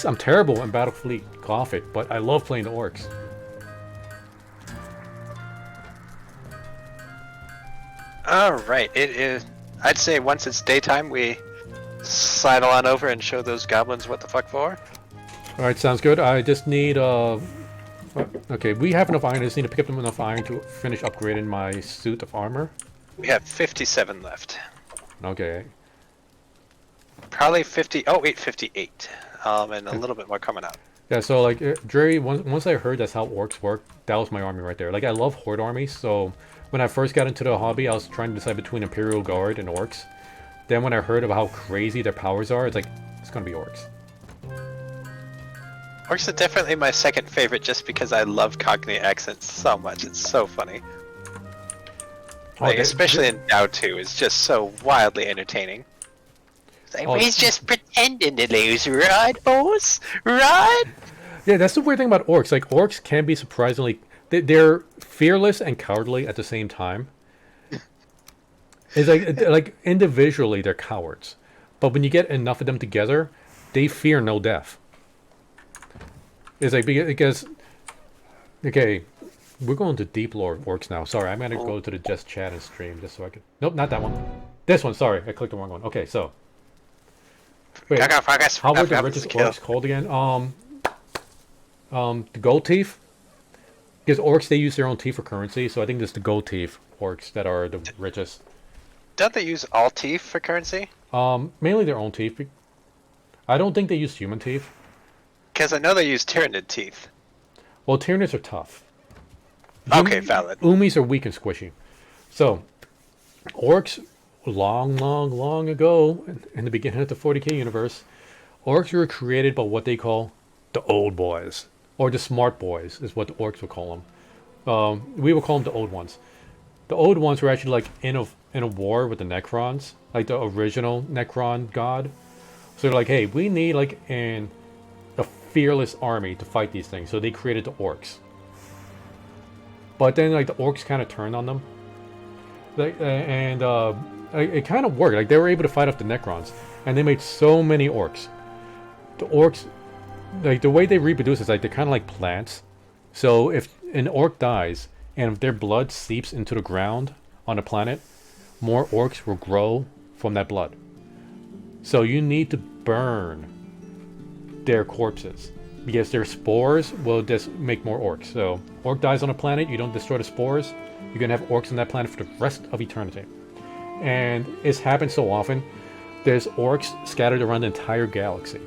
S1: I'm terrible in Battlefleet Gothic, but I love playing the orcs.
S2: Alright, it is... I'd say once it's daytime, we sidle on over and show those goblins what the fuck for.
S1: Alright, sounds good. I just need, okay, we have enough iron. I just need to pick up enough iron to finish upgrading my suit of armor.
S2: We have 57 left.
S1: Okay.
S2: Probably 50... Oh, wait, 58. And a little bit more coming out.
S1: Yeah, so, like, Dre, once I heard that's how orcs work, that was my army right there. Like, I love horde armies, so... When I first got into the hobby, I was trying to decide between Imperial Guard and Orcs. Then when I heard about how crazy their powers are, it's like, it's gonna be Orcs.
S2: Orcs are definitely my second favorite just because I love Cockney accents so much. It's so funny. Like, especially in Now 2, it's just so wildly entertaining. It's like, he's just pretending to lose, right, boss? Right?
S1: Yeah, that's the weird thing about Orcs. Like, Orcs can be surprisingly... They're fearless and cowardly at the same time. It's like individually they're cowards, but when you get enough of them together, they fear no death. It's like because okay, we're going to deep lore of orcs now. Sorry, I'm gonna go to the just chat and stream just so I can. Nope, not that one. This one. Sorry, I clicked the wrong one. Okay, so wait, how were the richest orcs called again? The gold teeth. Because orcs, they use their own teeth for currency, so I think it's the gold teeth orcs that are the richest.
S2: Don't they use all teeth for currency?
S1: Mainly their own teeth. I don't think they use human teeth.
S2: Because I know they use Tyranid teeth.
S1: Well, Tyranids are tough.
S2: Okay, valid.
S1: Umis are weak and squishy. So, orcs, long ago, in the beginning of the 40k universe, orcs were created by what they call the old boys. Or the smart boys, is what the orcs would call them. We would call them the old ones. The old ones were actually like in a war with the Necrons, like the original Necron god. So they're like, hey, we need like a fearless army to fight these things. So they created the orcs. But then like the orcs kind of turned on them. Like, it kind of worked. Like they were able to fight off the Necrons. And they made so many orcs. The orcs... Like, the way they reproduce is like, they're kind of like plants. So, if an orc dies, and if their blood seeps into the ground on a planet, more orcs will grow from that blood. So, you need to burn their corpses. Because their spores will just make more orcs. So, orc dies on a planet, you don't destroy the spores, you're going to have orcs on that planet for the rest of eternity. And it's happened so often, there's orcs scattered around the entire galaxy.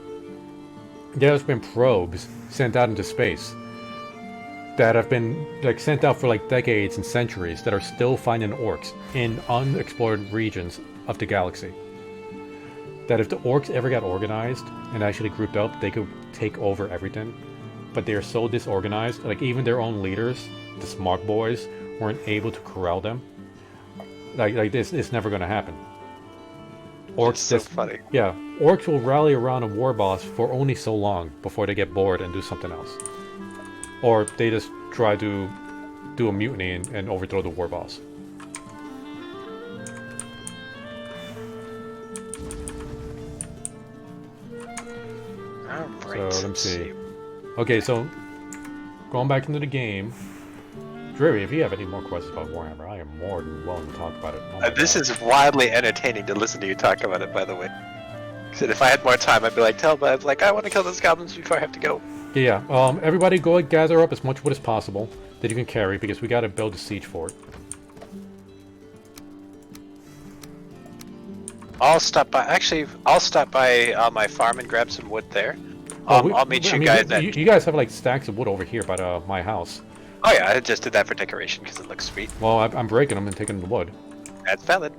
S1: There's been probes sent out into space that have been like sent out for like decades and centuries that are still finding orcs in unexplored regions of the galaxy. That if the orcs ever got organized and actually grouped up, they could take over everything. But they are so disorganized, like even their own leaders, the smart boys, weren't able to corral them. Like this is never going to happen. Orcs
S2: so funny.
S1: Yeah, orcs will rally around a war boss for only so long before they get bored and do something else. Or they just try to do a mutiny and overthrow the war boss.
S2: Alright.
S1: So, let me see. Okay, so, going back into the game. Dreary, if you have any more questions about Warhammer, I am more than willing to talk about it. Oh
S2: this is wildly entertaining to listen to you talk about it, by the way. Because if I had more time, I'd be like, tell me, like, I want to kill those goblins before I have to go.
S1: Yeah, yeah. Everybody go and gather up as much wood as possible that you can carry because we gotta build a siege fort.
S2: I'll stop by. Actually, I'll stop by my farm and grab some wood there.
S1: Oh,
S2: I'll meet
S1: I
S2: you
S1: mean,
S2: guys at.
S1: you guys have like stacks of wood over here by my house.
S2: Oh yeah, I just did that for decoration because it looks sweet.
S1: Well, I'm breaking them and taking the wood.
S2: That's valid.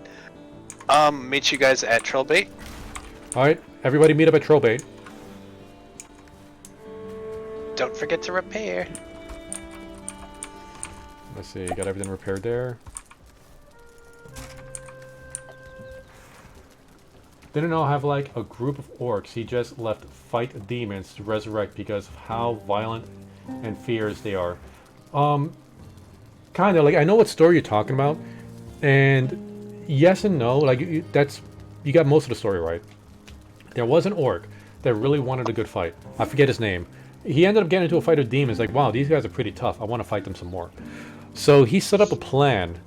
S2: Meet you guys at Trollbait.
S1: Alright, everybody meet up at Trollbait.
S2: Don't forget to repair.
S1: Let's see, got everything repaired there. Didn't know have like a group of orcs he just left fight demons to resurrect because of how violent and fierce they are. Kinda, like, I know what story you're talking about, and yes and no, like, you got most of the story right. There was an orc that really wanted a good fight. I forget his name. He ended up getting into a fight with demons, like, wow, these guys are pretty tough, I want to fight them some more. So he set up a plan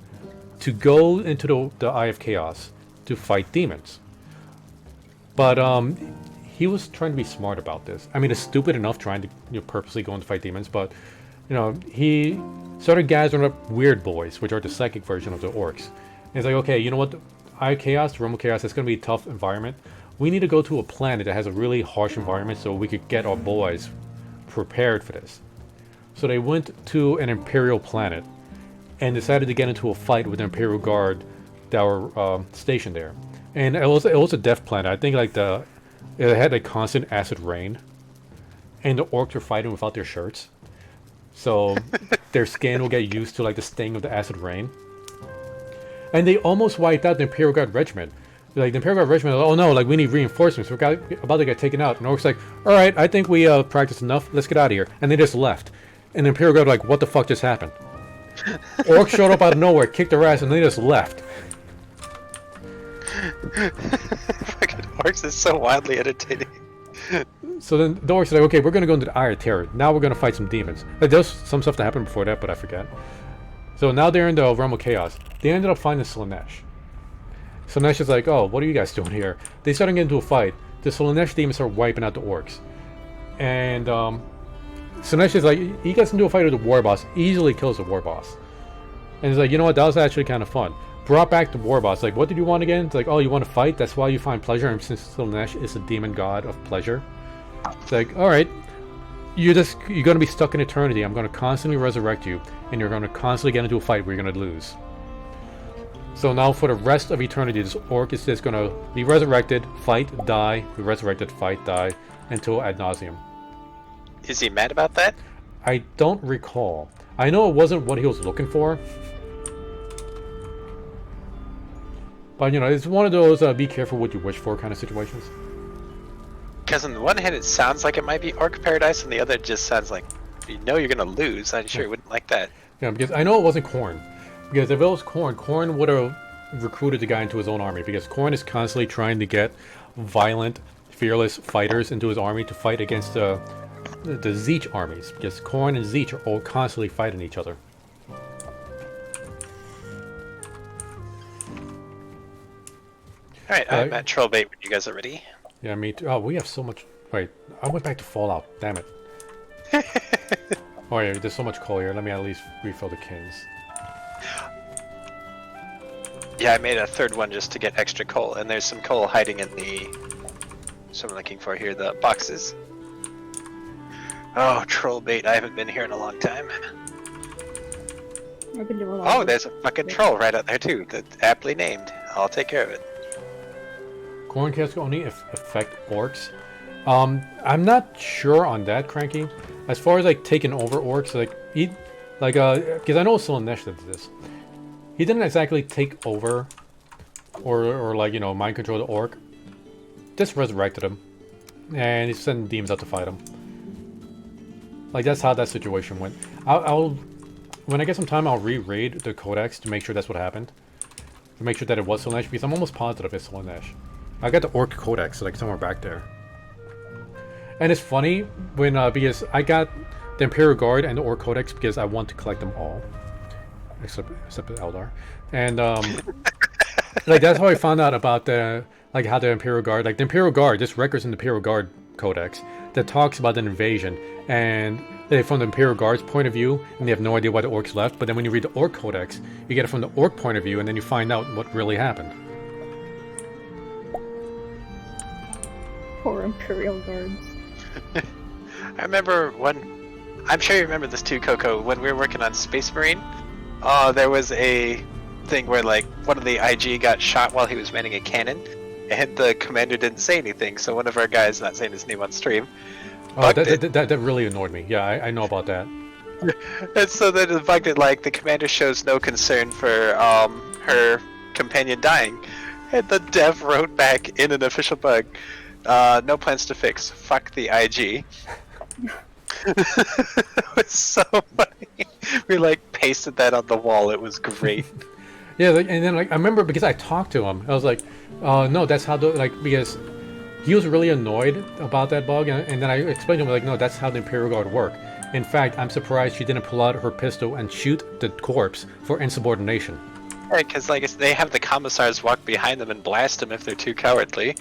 S1: to go into the Eye of Chaos to fight demons. But, he was trying to be smart about this. I mean, it's stupid enough trying to purposely go and fight demons, but, he started gathering up weird boys, which are the psychic version of the orcs. And he's like, okay, you know what? Eye of Chaos, the Realm of Chaos, it's going to be a tough environment. We need to go to a planet that has a really harsh environment so we could get our boys prepared for this. So they went to an Imperial planet and decided to get into a fight with the Imperial Guard that were stationed there. And it was a death planet. I think like it had a constant acid rain, and the orcs were fighting without their shirts, so their skin will get used to like the sting of the acid rain. And they almost wiped out the Imperial Guard regiment. Like the Imperial Guard regiment, oh no, like we need reinforcements. We're about to get taken out. And the orcs like, all right, I think we practiced enough. Let's get out of here. And they just left. And the Imperial Guard like, what the fuck just happened? Orcs showed up out of nowhere, kicked their ass, and they just left.
S2: Fucking orcs is so wildly entertaining.
S1: So then the orcs are like, okay, we're gonna go into the Eye of Terror. Now we're gonna fight some demons. Like, there's some stuff that happened before that, but I forget. So now they're in the Realm of Chaos. They ended up finding Slaanesh. Slaanesh is like, oh, what are you guys doing here? They started getting into a fight. The Slaanesh demons are wiping out the orcs. And Slaanesh is like, he gets into a fight with the war boss, easily kills the war boss. And he's like, you know what, that was actually kind of fun. Brought back the war boss, like, what did you want again? It's like, oh, you want to fight? That's why you find pleasure. And since Slaanesh is a demon god of pleasure, it's like, alright, you're gonna be stuck in eternity. I'm gonna constantly resurrect you, and you're gonna constantly get into a fight where you're gonna lose. So now for the rest of eternity, this orc is just gonna be resurrected, fight, die, be resurrected, fight, die, until ad nauseum.
S2: Is he mad about that?
S1: I don't recall. I know it wasn't what he was looking for. But, it's one of those be careful what you wish for kind of situations.
S2: Because on the one hand, it sounds like it might be Orc Paradise, and the other just sounds like you're gonna lose. I'm sure he wouldn't like that.
S1: Yeah, because I know it wasn't Khorne. Because if it was Khorne, Khorne would have recruited the guy into his own army. Because Khorne is constantly trying to get violent, fearless fighters into his army to fight against the Tzeentch armies. Because Khorne and Tzeentch are all constantly fighting each other.
S2: Alright, I'm at Trollbait when you guys are ready.
S1: Yeah, me too. Oh, we have so much... Wait, I went back to Fallout. Damn it. Oh yeah, there's so much coal here. Let me at least refill the cans.
S2: Yeah, I made a third one just to get extra coal, and there's some coal hiding in the... So I'm looking for here, the boxes. Oh, Trollbait, I haven't been here in a long time.
S3: I've been doing
S2: Oh, there's a fucking troll right out there too, that's aptly named. I'll take care of it.
S1: Khorne casks only affect orcs. I'm not sure on that, Cranky. As far as like taking over orcs, because I know Slaanesh did this. He didn't exactly take over, or mind control the orc. Just resurrected him, and he sent demons out to fight him. Like that's how that situation went. I'll when I get some time, I'll reread the codex to make sure that's what happened. To make sure that it was Slaanesh, because I'm almost positive it's Slaanesh. I got the Orc Codex, like somewhere back there. And it's funny when because I got the Imperial Guard and the Orc Codex because I want to collect them all, except Eldar, and like that's how I found out about how the Imperial Guard, like the Imperial Guard, this records in the Imperial Guard codex that talks about an invasion, and from the Imperial Guard's point of view, and they have no idea why the orcs left. But then when you read the orc codex, you get it from the orc point of view, and then you find out what really happened.
S3: Poor Imperial Guards.
S2: I remember I'm sure you remember this too, Coco, when we were working on Space Marine. There was a thing where like one of the IG got shot while he was manning a cannon, and the commander didn't say anything, so one of our guys, not saying his name on stream,
S1: Oh, that really annoyed me. Yeah, I know about that.
S2: and so then it bugged it like the commander shows no concern for her companion dying, and the dev wrote back in an official bug, no plans to fix, fuck the IG. It was so funny. We like pasted that on the wall. It was great.
S1: Yeah, like, and then like I remember because I talked to him, I was like, no, that's how the because he was really annoyed about that bug, and then I explained to him like, no, that's how the Imperial Guard work. In fact, I'm surprised she didn't pull out her pistol and shoot the corpse for insubordination.
S2: Yeah, because like they have the commissars walk behind them and blast them if they're too cowardly.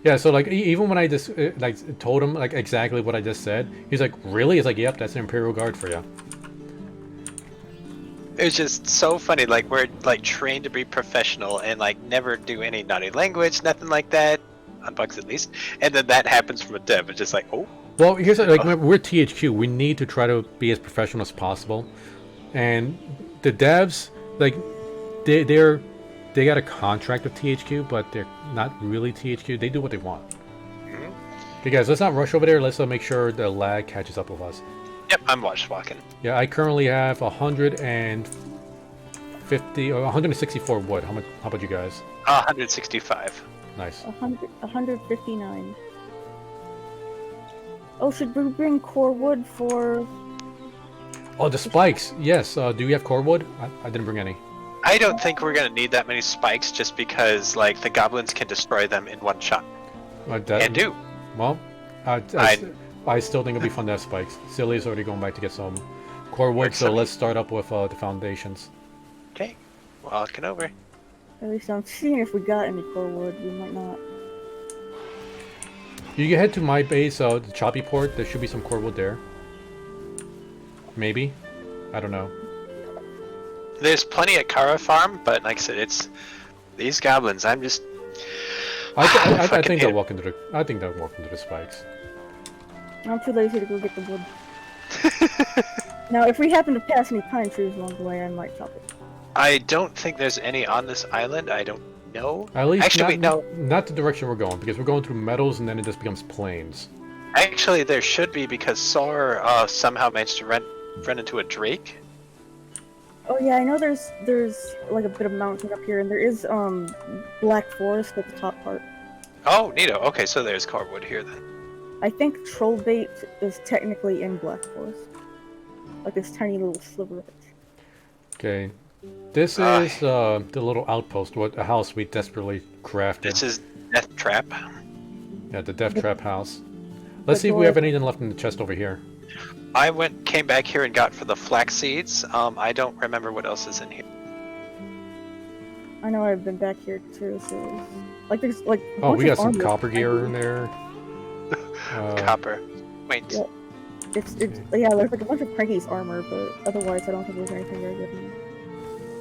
S1: Yeah, so like even when I just like told him like exactly what I just said, he's like, really? He's like, yep, that's an Imperial Guard for you.
S2: It was just so funny. Like we're like trained to be professional and like never do any naughty language, nothing like that, on bugs at least. And then that happens from a dev. It's just like, oh.
S1: Well, here's like we're THQ. We need to try to be as professional as possible, and the devs like they got a contract with THQ, but they're not really THQ. They do what they want. Mm-hmm. Okay, guys, let's not rush over there. Let's make sure the lag catches up with us.
S2: Yep, I'm watch walking.
S1: Yeah, I currently have 150 or 164 wood. How about you guys?
S2: 165.
S1: Nice.
S3: 159. Oh, should we bring core wood for...
S1: Oh, the spikes. Yes. Do you have core wood? I didn't bring any.
S2: I don't think we're gonna need that many spikes, just because like the goblins can destroy them in one shot. And do.
S1: Well, I still think it'll be fun to have spikes. Silly's already going back to get some core wood, so let's start up with the foundations.
S2: Okay, walking over.
S3: At least I'm seeing if we got any core wood. We might not.
S1: You can head to my base, the Choppy port. There should be some core wood there. Maybe. I don't know.
S2: There's plenty at Kara Farm, but like I said, it's these goblins. I'm just.
S1: I think they'll walk into the. I think they'll walk into the spikes.
S3: I'm too lazy to go get the wood. Now, if we happen to pass any pine trees along the way, I might chop it.
S2: I don't think there's any on this island. I don't know.
S1: At least
S2: actually,
S1: not the direction we're going, because we're going through meadows and then it just becomes plains.
S2: Actually, there should be, because Sor somehow managed to run into a drake.
S3: Oh yeah, I know there's like a bit of mountain up here, and there is black forest at the top part.
S2: Oh, neato. Okay, so there's cordwood here then.
S3: I think troll bait is technically in black forest, like this tiny little sliver of it.
S1: Okay, this is the little outpost, a house we desperately crafted.
S2: This is Death Trap.
S1: Yeah, the Death Trap house. Let's see if we have anything left in the chest over here.
S2: I came back here and got for the flax seeds. I don't remember what else is in here.
S3: I know I've been back here too, so like there's like.
S1: Oh, we got some copper gear in there.
S2: Copper. Wait.
S3: Yeah. It's yeah. There's like a bunch of Craigie's armor, but otherwise I don't think there's anything very good in there.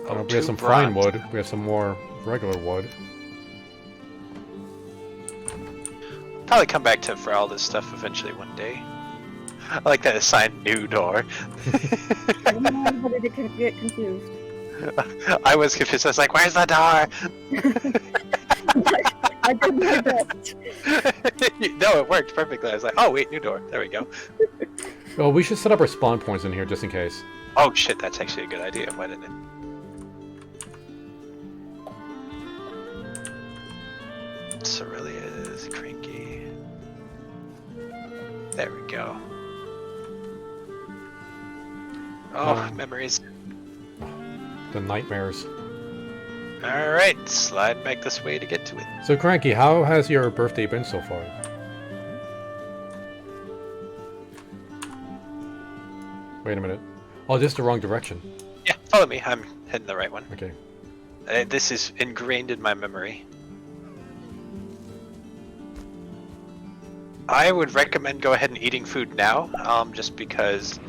S2: Oh,
S1: we have some fine wood. We have some more regular wood.
S2: Probably come back for all this stuff eventually one day. I like that assigned new door.
S3: Everybody get confused.
S2: I was confused. I was like, "Where's the door?"
S3: I did my best.
S2: No, it worked perfectly. I was like, "Oh wait, new door." There we go.
S1: Oh, we should set up our spawn points in here just in case.
S2: Oh shit, that's actually a good idea. Why didn't it? Cerilia's cranky. There we go. Oh, memories.
S1: The nightmares.
S2: Alright, slide back this way to get to it.
S1: So, Cranky, how has your birthday been so far? Wait a minute. Oh, this is the wrong direction.
S2: Yeah, follow me. I'm heading the right one.
S1: Okay.
S2: This is ingrained in my memory. I would recommend go ahead and eating food now, just because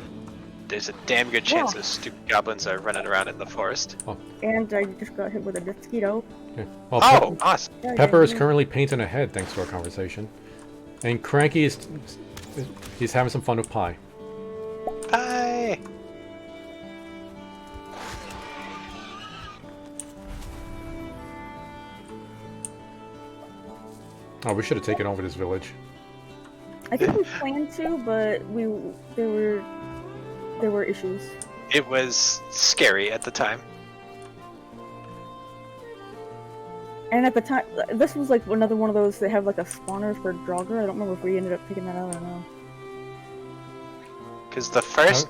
S2: there's a damn good chance
S3: Yeah.
S2: those stupid goblins are running around in the forest.
S3: And I just got hit with a mosquito.
S1: Yeah. Well,
S2: Oh, awesome.
S3: Yeah,
S1: Pepper is
S3: yeah.
S1: currently painting ahead thanks to our conversation. And Cranky is... he's having some fun with pie.
S2: Bye.
S1: Oh, we should have taken over this village.
S3: I think we planned to, but there were issues.
S2: It was scary at the time.
S3: And at the time, this was like another one of those that have like a spawner for Draugr. I don't remember if we ended up picking that out or not.
S2: Because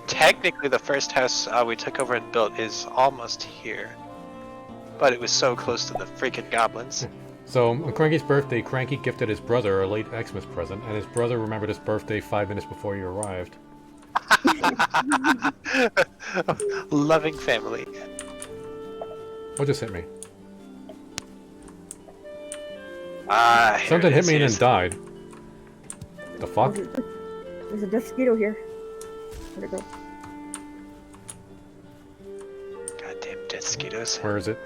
S2: technically the first house we took over and built is almost here. But it was so close to the freaking goblins.
S1: So, on Cranky's birthday, Cranky gifted his brother a late Xmas present, and his brother remembered his birthday 5 minutes before you arrived.
S2: Loving family.
S1: What just hit me?
S2: Here
S1: Something
S2: it
S1: hit
S2: is,
S1: me and
S2: here's-
S1: then died. The fuck?
S3: There's a mosquito here. Where'd it go?
S2: Goddamn dead mosquitoes.
S1: Where is it?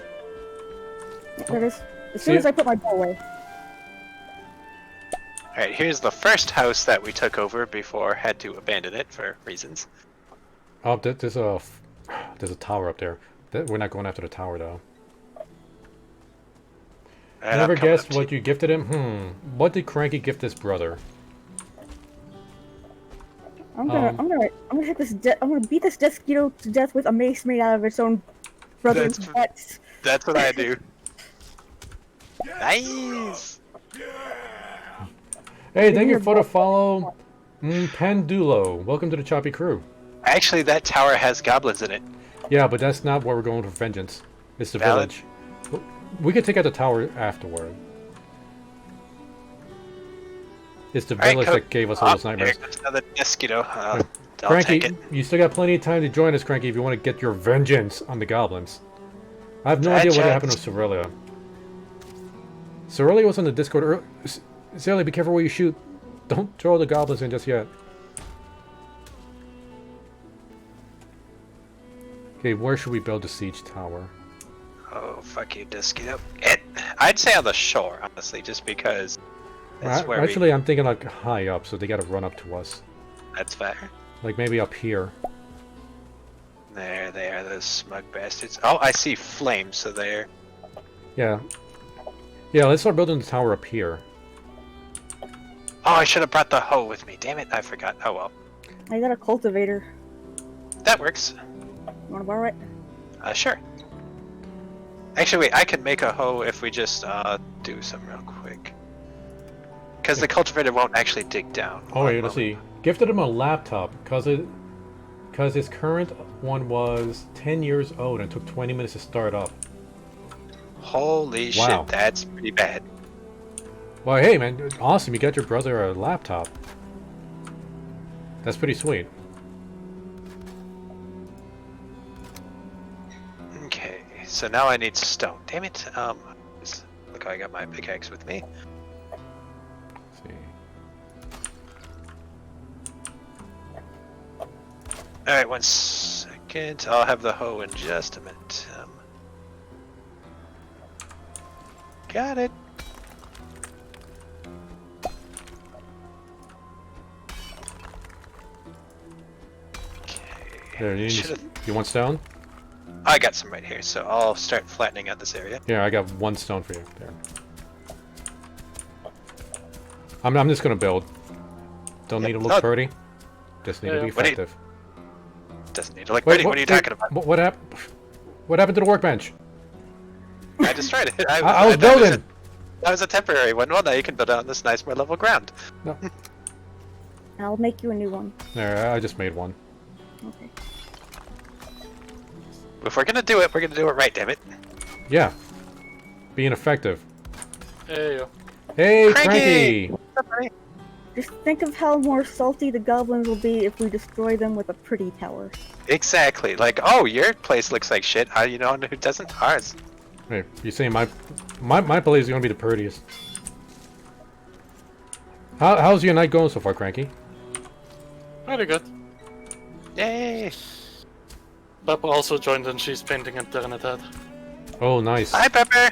S3: There it is. As
S1: See
S3: soon as
S1: it?
S3: I put my bow away.
S2: Alright, here's the first house that we took over before had to abandon it for reasons.
S1: Oh, there's a tower up there. We're not going after the tower though.
S2: Alright,
S1: Never
S2: I'm coming
S1: guessed
S2: up to
S1: what you gifted him? What did Cranky gift his brother?
S3: I'm gonna hit this. I'm gonna beat this mosquito to death with a mace made out of its own brother's
S2: That's-
S3: guts.
S2: That's what I do. Nice!
S1: Hey, thank you for the follow, Pendulo. Welcome to the Choppy crew.
S2: Actually, that tower has goblins in it.
S1: Yeah, but that's not where we're going for vengeance. It's the
S2: Valid.
S1: village. We could take out the tower afterward. It's the
S2: Alright,
S1: village
S2: cool.
S1: that gave us all those
S2: Here
S1: nightmares.
S2: comes another mosquito. I'll
S1: Cranky,
S2: take it.
S1: you still got plenty of time to join us, Cranky, if you want to get your vengeance on the goblins. I have no
S2: Bad
S1: idea what
S2: chance.
S1: happened with Cerelia. Cerelia was on the Discord earlier. Cerelia, be careful where you shoot. Don't throw the goblins in just yet. Okay, where should we build the siege tower?
S2: Oh, fuck you, mosquito. I'd say on the shore, honestly, just because that's where
S1: Actually, I'm thinking like high up, so they gotta run up to us.
S2: that's fair.
S1: Like maybe up here.
S2: There they are, those smug bastards. Oh, I see flames, so they're...
S1: Yeah. Yeah, let's start building the tower up here.
S2: Oh, I should have brought the hoe with me. Damn it, I forgot. Oh well.
S3: I got a cultivator.
S2: That works.
S3: You wanna borrow it?
S2: Sure. Actually, wait, I can make a hoe if we just do some real quick. Because the cultivator won't actually dig down.
S1: Oh wait, let's see. Gifted him a laptop because his current one was 10 years old and took 20 minutes to start up.
S2: Holy
S1: Wow.
S2: shit, that's pretty bad.
S1: Well, hey man, awesome! You got your brother a laptop. That's pretty sweet.
S2: Okay, so now I need stone. Damn it. Look, I got my pickaxe with me.
S1: Let's see.
S2: Alright, 1 second. I'll have the hoe in just a minute. Got it.
S1: There,
S2: Should've-
S1: you want stone?
S2: I got some right here, so I'll start flattening out this area.
S1: Yeah, I got 1 stone for you. There. I'm just gonna build. Don't need to look
S2: Oh.
S1: pretty. Just need to be
S2: What do you-
S1: effective.
S2: Doesn't need to look pretty. What are you talking about?
S1: What happened? What happened to the workbench?
S2: I destroyed it.
S1: I was
S2: that
S1: building.
S2: That was a temporary one. Well, now you can build on this nice, more level ground.
S1: No.
S3: I'll make you a new one.
S1: There, I just made one.
S3: Okay.
S2: If we're gonna do it, we're gonna do it right, damn it.
S1: Yeah. Being effective.
S2: Hey,
S1: Hey,
S2: Cranky!
S1: Cranky!
S3: Just think of how more salty the goblins will be if we destroy them with a pretty tower.
S2: Exactly. Like, oh, your place looks like shit. How do you know who doesn't? Ours.
S1: Hey, you saying my place is gonna be the prettiest? How's your night going so far, Cranky?
S4: Pretty good.
S2: Yay!
S4: Pepper also joined and she's painting a Ternet head.
S1: Oh, nice.
S2: Hi, Pepper.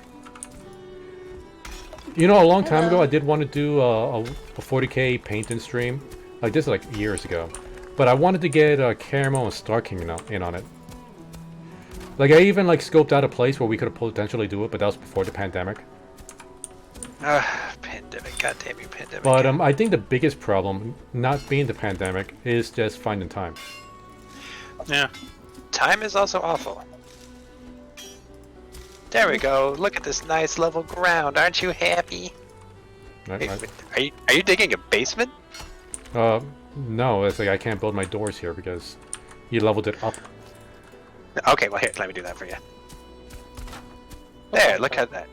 S1: You know, a long time ago, I did want to do a 40k painting stream. Like this, like years ago. But I wanted to get Caramel and Star King in on it. Like I even like scoped out a place where we could potentially do it, but that was before the pandemic.
S2: Pandemic. God damn you, pandemic.
S1: But I think the biggest problem, not being the pandemic, is just finding time.
S4: Yeah.
S2: Time is also awful. There we go. Look at this nice level ground. Aren't you happy?
S1: Right,
S2: Wait, are you digging a basement?
S1: No, it's like I can't build my doors here because you leveled it up.
S2: Okay, well here, let me do that for you. There, look at that.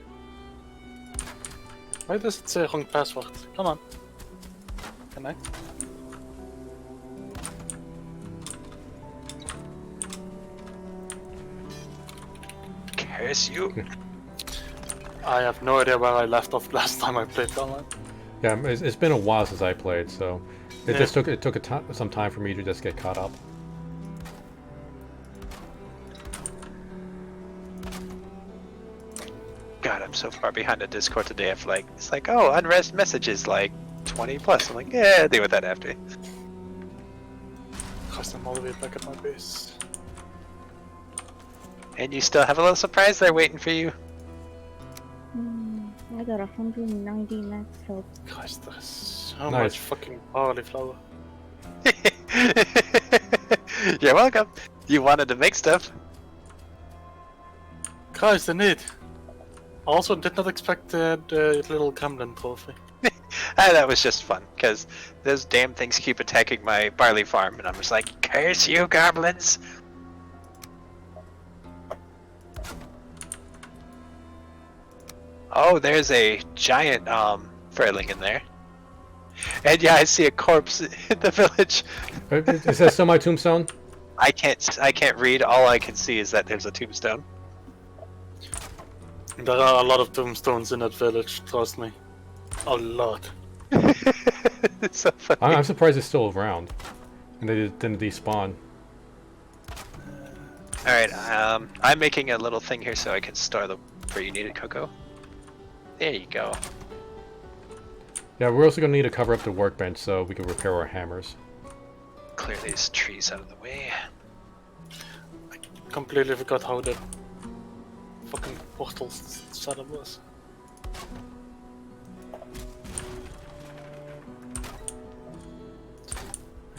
S4: Why does it say wrong password? Come on. Connect.
S2: Curse you.
S4: I have no idea where I left off last time I played Valheim.
S1: Yeah, it's been a while since I played, so it
S4: Yeah.
S1: just took some time for me to just get caught up.
S2: God, I'm so far behind the Discord today. It's like, oh, unread messages like 20 plus. I'm like, yeah, I'll deal with that after.
S4: Because I'm all the way back at my base.
S2: And you still have a little surprise there waiting for you.
S3: I got 190 max health.
S4: Guys, there's so
S1: Nice.
S4: much fucking barley flour.
S2: You're welcome. You wanted to make stuff.
S4: Guys, the need. Also, did not expect the little Gremlin trophy.
S2: That was just fun, because those damn things keep attacking my barley farm, and I'm just like, curse you, goblins! Oh, there's a giant furling in there. And yeah, I see a corpse in the village.
S1: Is that still my tombstone?
S2: I can't read. All I can see is that there's a tombstone.
S4: There are a lot of tombstones in that village, trust me. A lot.
S2: It's so funny.
S1: I'm surprised it's still around, and they didn't despawn.
S2: All right, I'm making a little thing here so I can store the where you need it, Coco. There you go.
S1: Yeah, we're also gonna need to cover up the workbench so we can repair our hammers.
S2: Clear these trees out of the way.
S4: Completely forgot how the fucking portal setup was.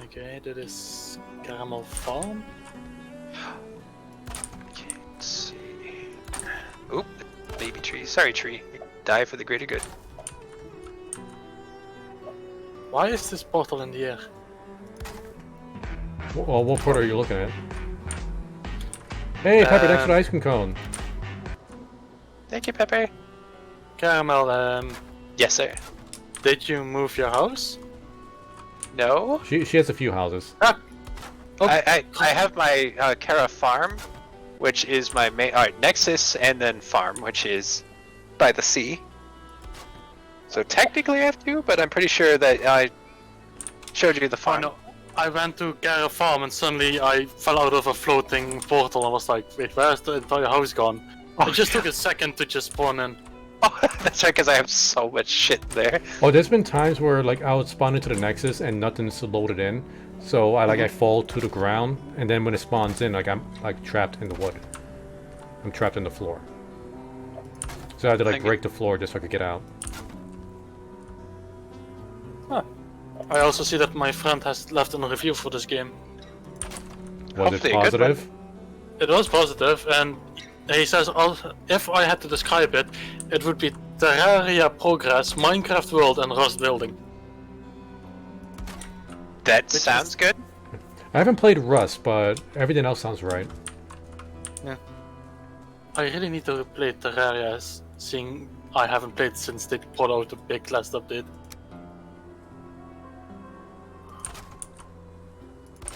S4: Okay, that is Caramel Farm.
S2: Okay, let's see. Oop, baby tree. Sorry, tree. Die for the greater good.
S4: Why is this portal in the air?
S1: Well, what port are you looking at? Hey, Pepper, next to the ice cream cone.
S2: Thank you, Pepper.
S4: Caramel,
S2: Yes, sir.
S4: did you move your house?
S2: No.
S1: She has a few houses.
S4: Ah! Oh,
S2: I have my Kara farm, which is my main. Alright, Nexus and then farm, which is by the sea. So technically I have two, but I'm pretty sure that I showed you the
S4: oh
S2: farm.
S4: no. I went to Caramel Farm and suddenly I fell out of a floating portal and was like, wait, where's the entire house gone?
S2: Oh,
S4: It just took a second to just spawn in.
S2: Oh, that's right, because I have so much shit there.
S1: Oh, there's been times where like I would spawn into the Nexus and nothing's loaded in, so I fall to the ground, and then when it spawns in, like I'm like trapped in the wood. I'm trapped in the floor. So I had to like break the floor just so I could get out.
S4: Huh. I also see that my friend has left a review for this game.
S1: Was it
S2: Hopefully a good
S1: positive?
S4: It was positive, and he says if I had to describe it, it would be Terraria Progress, Minecraft World, and Rust Building.
S2: That
S4: Which
S2: sounds good.
S1: I haven't played Rust, but everything else sounds right.
S4: Yeah. I really need to play Terraria, seeing I haven't played since they brought out the big last update.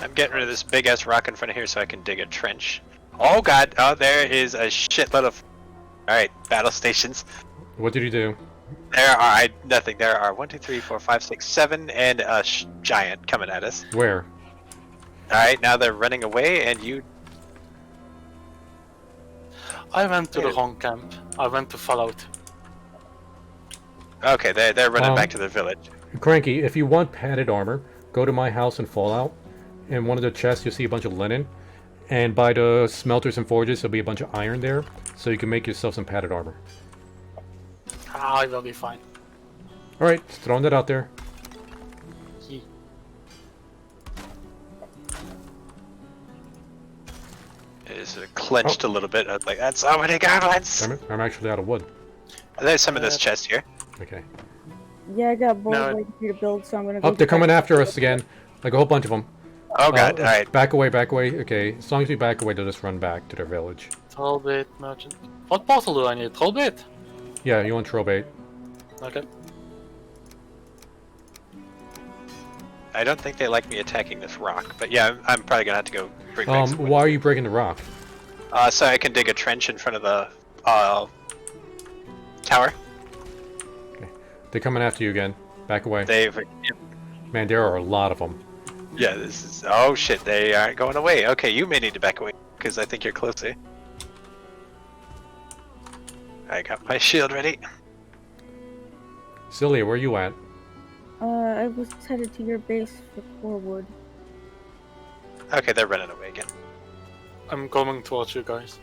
S2: I'm getting rid of this big ass rock in front of here so I can dig a trench. Oh god, oh there is a shitload of... Alright, battle stations.
S1: What did you do?
S2: There are nothing. There are 1, 2, 3, 4, 5, 6, 7, and a giant coming at us.
S1: Where?
S2: All right, now they're running away, and you.
S4: I went to the
S2: Ew.
S4: wrong camp. I went to Fallout.
S2: Okay, they're running
S1: Um,
S2: back to their village.
S1: Cranky, if you want padded armor, go to my house in Fallout. In one of the chests, you'll see a bunch of linen. And by the smelters and forges, there'll be a bunch of iron there. So you can make yourself some padded armor.
S4: I will be fine.
S1: Alright, just throwing that out there.
S4: Ye-
S2: It is clenched a little bit. I was like, that's so many goblins.
S1: I'm actually out of wood.
S2: There's some in this chest here.
S1: Okay.
S3: Yeah, I got bold
S4: No.
S3: waiting for you to build, so I'm gonna go.
S1: Oh, they're
S3: get
S1: coming
S3: that.
S1: after us again. Like a whole bunch of them.
S2: Oh god, alright.
S1: Back away, back away. Okay, as long as we back away, they'll just run back to their village.
S4: Trollbait merchant. What portal do I need? Trollbait?
S1: Yeah, you want Trobate.
S4: Okay.
S2: I don't think they like me attacking this rock, but yeah, I'm probably gonna have to go bring back some wood.
S1: Why are you breaking the rock?
S2: So I can dig a trench in front of the tower.
S1: They're coming after you again. Back away.
S2: They've
S1: Man, there are a lot of them.
S2: yeah, this is oh shit, they aren't going away. Okay, you may need to back away because I think you're closer. I got my shield ready.
S1: Celia, where you at?
S3: I was headed to your base for Corewood.
S2: Okay, they're running away again.
S4: I'm coming towards you guys.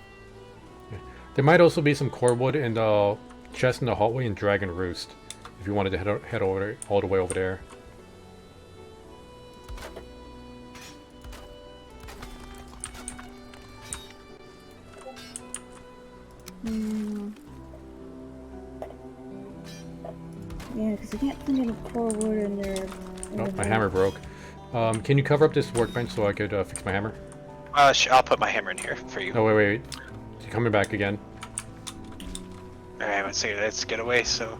S1: There might also be some core wood in the chest in the hallway in Dragon Roost. If you wanted to head over all the way over there.
S3: Hmm. Yeah, because I can't find any Corewood in there.
S1: Oh, my hammer broke. Can you cover up this workbench so I could fix my hammer?
S2: I'll put my hammer in here for you.
S1: Oh, wait. You're coming back again.
S2: Alright, let's get away, so...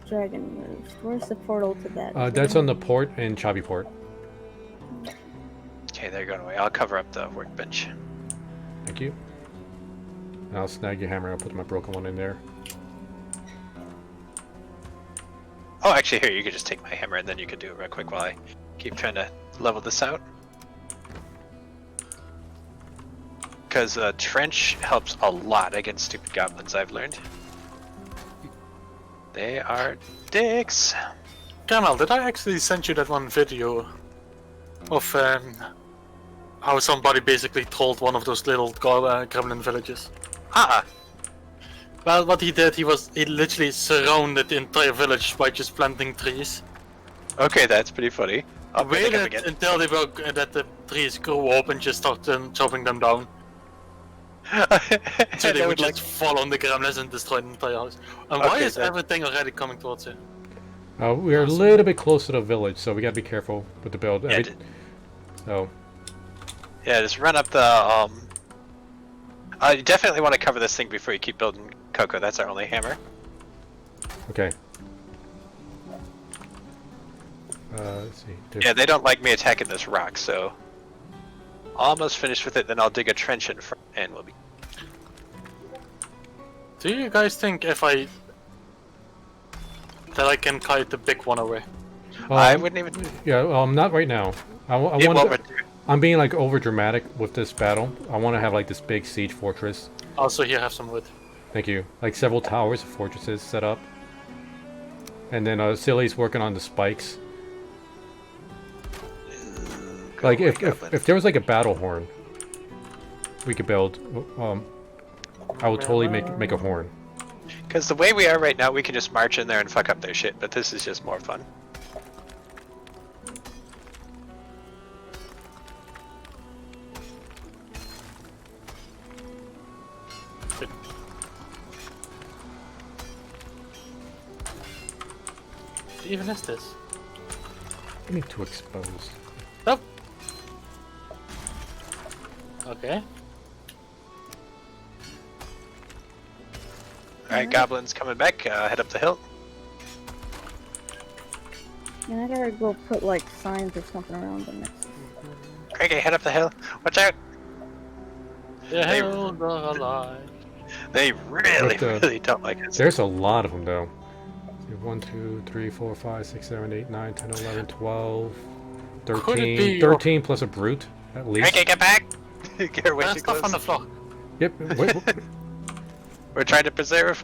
S3: Dragon moves. Where's the portal to that?
S1: That's on the port in Choppy Port.
S2: Okay, they're going away. I'll cover up the workbench.
S1: Thank you. And I'll snag your hammer. I'll put my broken one in there.
S2: Oh, actually, here, you could just take my hammer and then you could do it real quick while I keep trying to level this out. Because trench helps a lot against stupid goblins, I've learned. They are dicks.
S4: Kamal, did I actually send you that one video of how somebody basically trolled one of those little gremlin villages? Well, what he did, he literally surrounded the entire village by just planting trees.
S2: Okay, that's pretty funny. I'll pick it up
S4: Waited
S2: again.
S4: until they were, that the trees grew up and just started chopping them down. So they would just fall on the gremlins and destroy the entire house. And why
S2: Okay,
S4: is
S2: then.
S4: everything already coming towards you?
S1: We are a little bit close to the village, so we gotta be careful with the build.
S2: Yeah,
S1: So,
S2: yeah, just run up the you definitely want to cover this thing before you keep building Coco. That's our only hammer.
S1: okay. Let's see.
S2: Yeah, they don't like me attacking this rock, so almost finished with it. Then I'll dig a trench in front, and we'll be.
S4: Do you guys think that I can kite the big one away?
S2: I wouldn't even.
S1: Yeah, not right now.
S2: It won't return.
S1: I'm being like over dramatic with this battle. I want to have like this big siege fortress.
S4: Also, here, have some wood.
S1: Thank you. Like several towers of fortresses set up. And then Silly's working on the spikes. Like if there was like a battle horn, we could build. I would totally make a horn.
S2: Because the way we are right now, we can just march in there and fuck up their shit. But this is just more fun.
S4: What even is this?
S1: I need to expose.
S4: Oh. Okay.
S2: Alright, goblins coming back. Head up the hill.
S3: And I gotta go put like signs or something around the next.
S2: Craigie, head up the hill. Watch out!
S4: The hills are alive.
S2: They really,
S1: But,
S2: really don't like us.
S1: There's a lot of them, though. 1, 2, 3, 4, 5, 6, 7, 8, 9, 10, 11, 12,
S4: Could it
S1: 13.
S4: be
S1: 13 plus a brute, at least.
S2: Cranky, get back! Get her way
S4: There's
S2: too
S4: stuff on
S2: close.
S4: the floor.
S1: Yep. Wait,
S2: We're trying to preserve.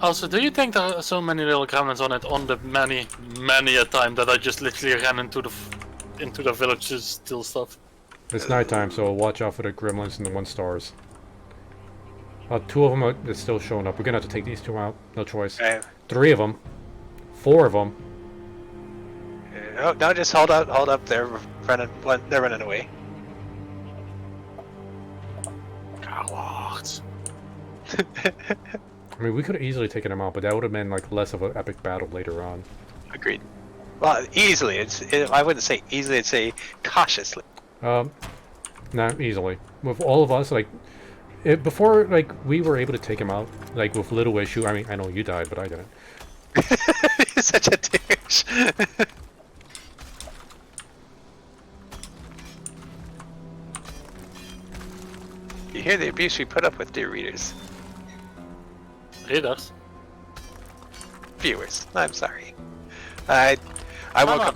S4: Also, do you think there are so many little gremlins on it on the many a time that I just literally ran into the village to steal stuff?
S1: it's nighttime, so watch out for the gremlins and the 1-stars. 2 of them are still showing up. We're gonna have to take these 2 out. No choice. 3 of them. 4 of them.
S2: Oh, no, just hold up, hold up. They're running away.
S4: Cowards.
S1: I mean, we could have easily taken them out, but that would have been like less of an epic battle later on.
S2: Agreed. Well, easily. I wouldn't say easily. I'd say cautiously.
S1: Not easily. With all of us, like, before, like, we were able to take him out, like, with little issue. I mean, I know you died, but I didn't.
S2: You're such a douche. You hear the abuse we put up with, dear readers.
S4: Readers?
S2: Viewers. I'm sorry. I woke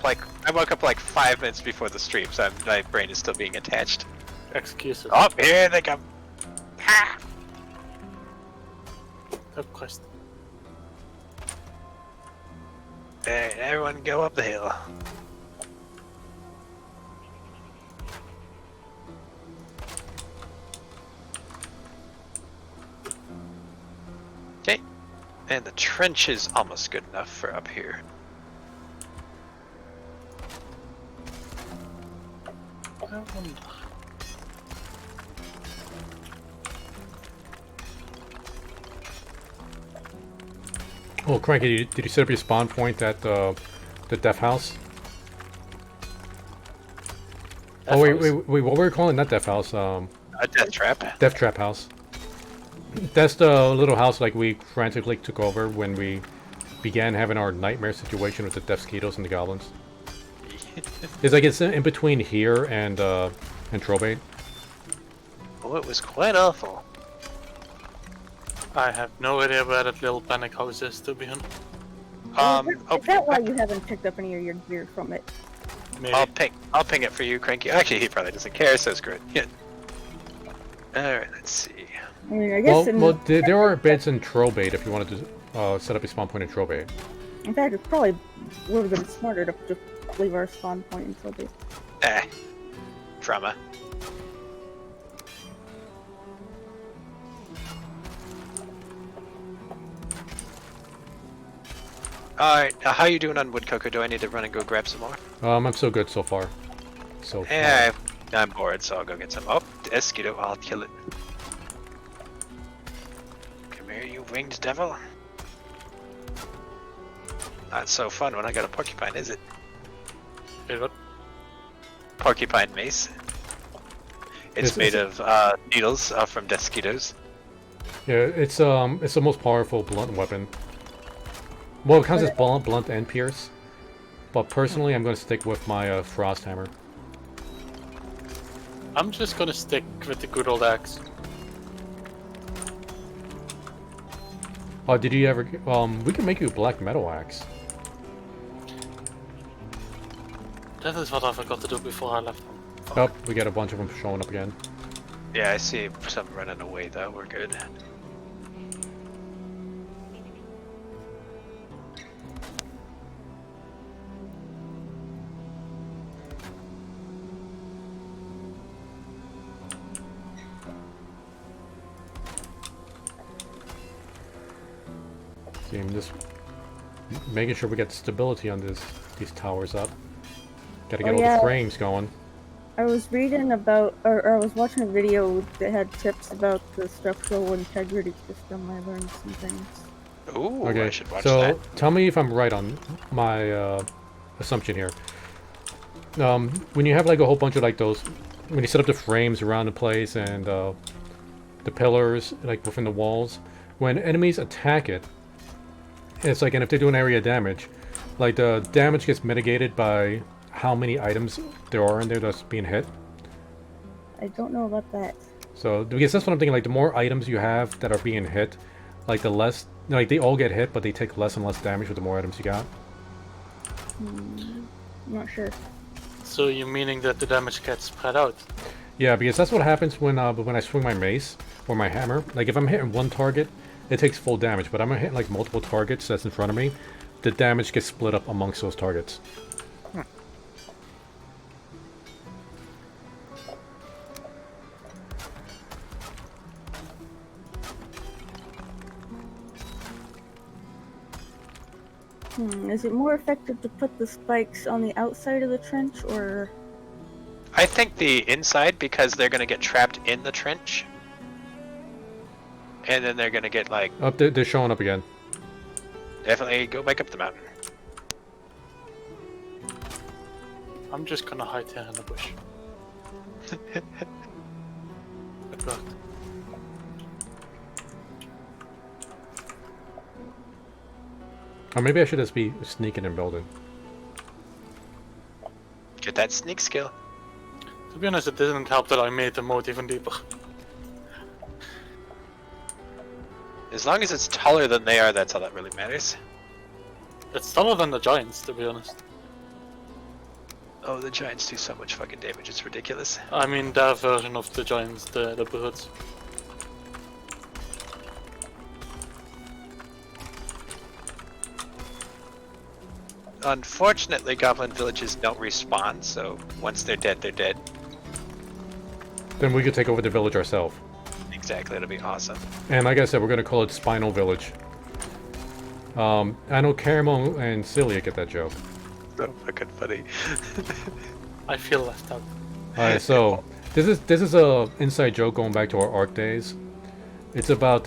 S2: up like 5 minutes before the stream, so my brain is still being attached.
S4: Excuses.
S2: Oh, here they come. Ha!
S4: Good question.
S2: Alright, everyone go up the hill. Okay. And the trench is almost good enough for up here.
S4: I wonder.
S1: Oh, Cranky, did you set up your spawn point at the Death House? Oh, wait, what were we calling that Death House?
S2: A death trap.
S1: Death Trap House. That's the little house like we frantically took over when we began having our nightmare situation with the Death Skeetos and the Goblins. It's like it's in between here and Trobate.
S2: Oh, it was quite awful.
S4: I have no idea where that little panic house is, to be honest.
S3: Is that why you haven't picked up any of your gear from it?
S4: Maybe.
S2: I'll ping it for you, Cranky. Actually, he probably doesn't care, so screw it. Yeah. Alright, let's see.
S3: I mean, I guess
S1: There are beds in Trobate if you wanted to set up a spawn point in Trobate.
S3: in fact, it probably would have been smarter to just leave our spawn point until they...
S2: Drama. Alright, how you doing on wood, Coco? Do I need to run and go grab some more?
S1: I'm so good so far. So far.
S2: Yeah, I'm bored, so I'll go get some. Oh, Esquito, I'll kill it. Come here, you winged devil. Not so fun when I got a porcupine, is it?
S4: Wait, what?
S2: Porcupine mace. It's made of needles from Desquitos.
S1: Yeah, it's the most powerful blunt weapon. Well, it counts as blunt and pierce. But personally, I'm going to stick with my frost hammer.
S4: I'm just gonna stick with the good old axe.
S1: Oh, did you ever? We can make you a black metal axe.
S4: That is what I forgot to do before I left.
S1: Oh, we got a bunch of them showing up again.
S2: Yeah, I see some running away though. We're good.
S1: See, I'm just making sure we get stability on these towers up. Gotta get all the frames going.
S3: I was reading about, or I was watching a video that had tips about the structural integrity system. I learned some things.
S2: Ooh,
S1: Okay,
S2: I should watch
S1: so
S2: that.
S1: tell me if I'm right on my assumption here. When you have like a whole bunch of like those, when you set up the frames around the place and the pillars like within the walls, when enemies attack it, it's like, and if they're doing area damage, like the damage gets mitigated by how many items there are in there that's being hit.
S3: I don't know about that.
S1: So because that's what I'm thinking. Like the more items you have that are being hit, like the less, like they all get hit, but they take less and less damage with the more items you got.
S3: I'm not sure.
S4: So you're meaning that the damage gets spread out?
S1: Yeah, because that's what happens when I swing my mace or my hammer. Like if I'm hitting one target, it takes full damage. But I'm hitting like multiple targets that's in front of me, the damage gets split up amongst those targets.
S3: Is it more effective to put the spikes on the outside of the trench, or?
S2: I think the inside, because they're gonna get trapped in the trench, and then they're gonna get like
S1: Up, they're showing up again.
S2: definitely go back up the mountain.
S4: I'm just gonna hide here in the bush. Good luck.
S1: Or maybe I should just be sneaking and building.
S2: Get that sneak skill.
S4: To be honest, it didn't help that I made the moat even deeper.
S2: As long as it's taller than they are, that's all that really matters.
S4: It's taller than the giants, to be honest.
S2: Oh, the giants do so much fucking damage, it's ridiculous.
S4: I mean, their version of the giants, the birds.
S2: Unfortunately, goblin villages don't respawn, so once they're dead, they're dead.
S1: Then we could take over the village ourselves.
S2: Exactly, it'll be awesome.
S1: And like I said, we're gonna call it Spinal Village. I know Caramel and Celia get that joke.
S2: So fucking funny.
S4: I feel left out.
S1: Alright, so this is a inside joke going back to our Ark days. It's about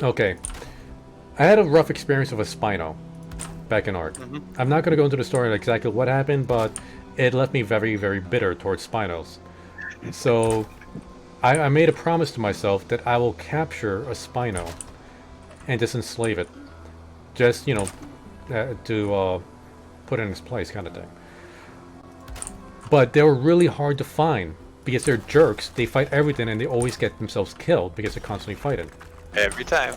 S1: okay. I had a rough experience with a Spino back in Ark. I'm not gonna go into the story of exactly what happened, but it left me very, very bitter towards Spinos. So I made a promise to myself that I will capture a Spino and just enslave it. Just, you know, to put it in its place kind of thing. But they were really hard to find because they're jerks. They fight everything and they always get themselves killed because they're constantly fighting.
S2: Every time.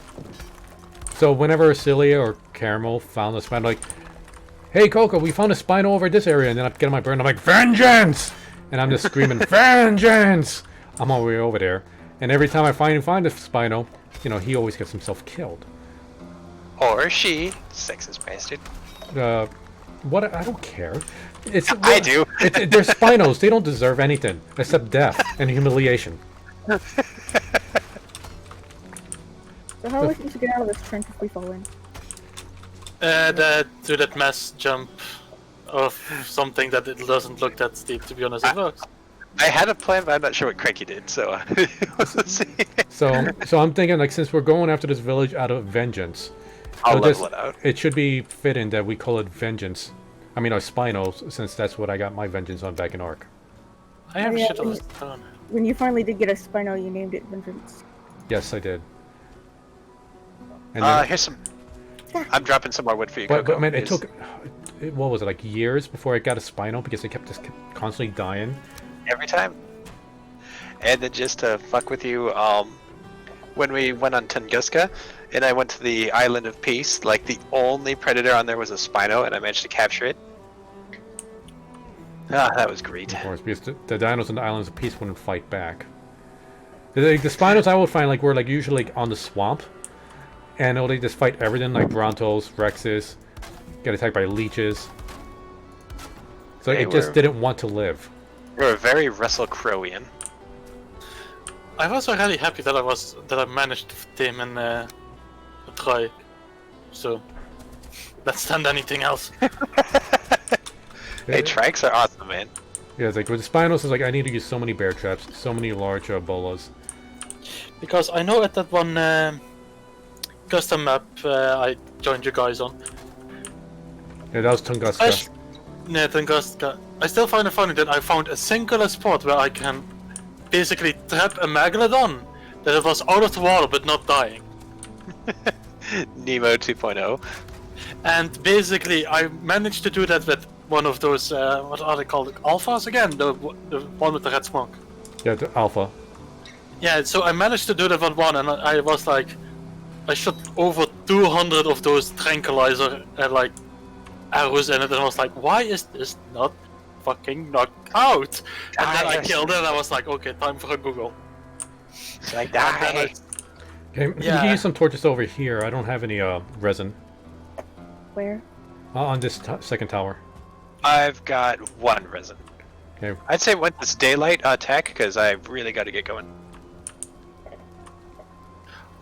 S1: So whenever Celia or Caramel found a Spino, like, hey Coco, we found a Spino over this area, and then I get on my bird and I'm like, vengeance! And I'm just screaming, vengeance! I'm on my way over there. And every time I find a Spino, you know, he always gets himself killed.
S2: Or she, sexist bastard.
S1: What? I don't care. It's
S2: I do.
S1: They're Spinos. They don't deserve anything except death and humiliation.
S3: So how are we supposed to get out of this trench if we fall in?
S4: Do that mass jump of something that it doesn't look that steep, to be honest. It works.
S2: I had a plan, but I'm not sure what Cranky did, so we'll see.
S1: So I'm thinking, like, since we're going after this village out of vengeance,
S2: I'll
S1: so
S2: level it out.
S1: it should be fitting that we call it vengeance. I mean, our Spinos, since that's what I got my vengeance on back in Ark.
S4: I have
S3: yeah,
S4: shit on this town.
S3: When you finally did get a Spino, you named it Vengeance.
S1: Yes, I did. And then,
S2: Here's some. I'm dropping some more wood for you,
S1: but
S2: Coco.
S1: man, it took, what was it, like years before I got a Spino because they kept constantly dying.
S2: Every time. And then just to fuck with you, when we went on Tunguska, and I went to the Island of Peace, like the only predator on there was a Spino, and I managed to capture it. Ah, that was great.
S1: Of course, because the dinos on the Islands of Peace wouldn't fight back. The Spinos I would find like were like usually like on the swamp, and they just fight everything like Brontos, Rexes, get attacked by leeches. So
S2: They
S1: it just
S2: were-
S1: didn't want to live.
S2: They were very Russell Crowe-ian.
S4: I was really happy that I managed to tame in a try. So let's stand anything else.
S2: Hey, trikes are awesome, man.
S1: Yeah, it's like with the Spinos, it's like I need to use so many bear traps, so many large bolas.
S4: Because I know at that one custom map I joined you guys on.
S1: Yeah, that was Tunguska.
S4: Yeah, Tunguska. I still find it funny that I found a singular spot where I can basically trap a megalodon that it was out of the water but not dying.
S2: Nemo 2.0.
S4: And basically I managed to do that with one of those, what are they called? Alphas again? The one with the red smoke.
S1: Yeah, the Alpha.
S4: Yeah, so I managed to do that with one, and I was like, I shot over 200 of those tranquilizer like arrows in it, and I was like, why is this not fucking knocked out? And then I killed it, and I was like, okay, time for a Google.
S2: So I
S4: And then
S2: die.
S4: I,
S1: Okay, you
S4: Yeah.
S1: can use some torches over here. I don't have any resin.
S3: Where?
S1: On this second tower.
S2: I've got 1 resin.
S1: Okay.
S2: I'd say when this daylight attack, because I really got to get going.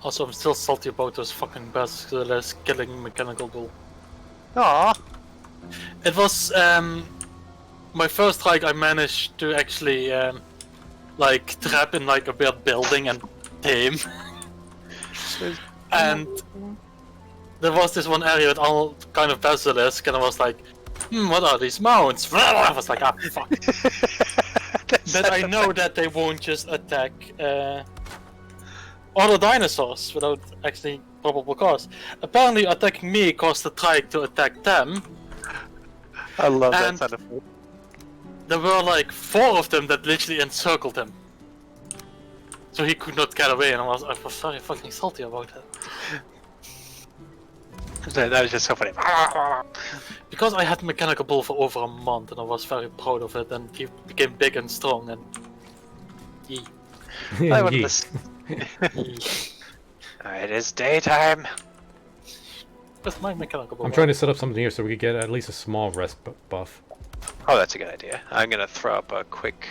S4: also, I'm still salty about those fucking basilisk killing mechanical bull.
S2: Aww.
S4: It was my first strike. I managed to actually like trap in like a weird building and tame. And there was this one area with all kind of basilisk, and I was like, what are these mounts? I was like, ah, fuck. But I know that they won't just attack other dinosaurs without actually probable cause. Apparently, attacking me caused the trike to attack them.
S2: I love
S4: And-
S2: that sound effect.
S4: There were like 4 of them that literally encircled him. So he could not get away, and I was very fucking salty about that.
S2: That was just so funny.
S4: Because I had Mechanical Bull for over a month, and I was very proud of it, and he became big and strong, and... Yee.
S2: I wanted
S1: Yee.
S2: to s- It is daytime.
S4: That's my Mechanical Bull.
S1: I'm trying to set up something here so we could get at least a small rest buff.
S2: Oh, that's a good idea. I'm gonna throw up a quick.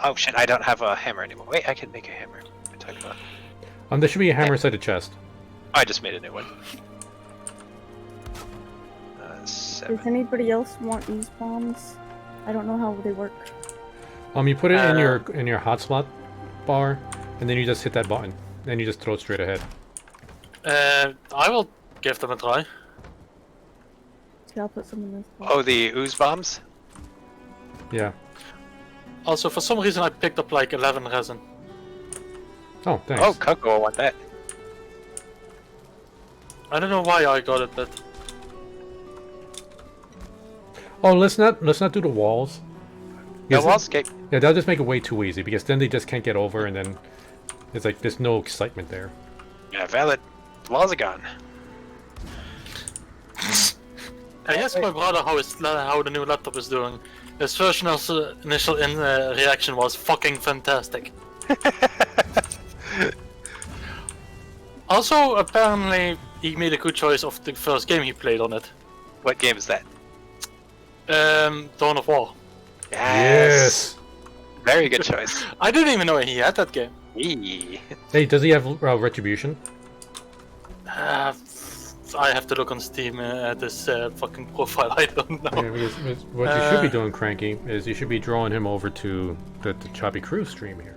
S2: Oh shit! I don't have a hammer anymore. Wait, I can make a hammer. What am I talking about?
S1: There should be a hammer inside the chest.
S2: I just made a new one.
S3: Does
S2: 7.
S3: anybody else want these bombs? I don't know how they work.
S1: You put it in your hotspot bar, and then you just hit that button. Then you just throw it straight ahead.
S4: I will give them a try.
S3: See, I'll put some in this box.
S2: Oh, the ooze bombs.
S1: Yeah.
S4: Also, for some reason I picked up like 11 resin.
S1: Oh, thanks.
S2: Oh, Coco will want that.
S4: I don't know why I got it, but...
S1: Oh, let's not do the walls.
S2: No
S1: Because-
S2: walls escape.
S1: Yeah, that'll just make it way too easy because then they just can't get over, and then it's like there's no excitement there.
S2: Yeah, valid. The walls are gone.
S4: I asked my brother how the new laptop is doing. His first initial reaction was fucking fantastic. Also, apparently, he made a good choice of the first game he played on it.
S2: What game is that?
S4: Dawn of War.
S1: Yes.
S2: Very good choice.
S4: I didn't even know he had that game.
S2: Eee.
S1: Hey, does he have Retribution?
S4: I have to look on Steam at this fucking profile. I don't know.
S1: Yeah, because what you should be doing, Cranky, is you should be drawing him over to the Choppy Crew stream here.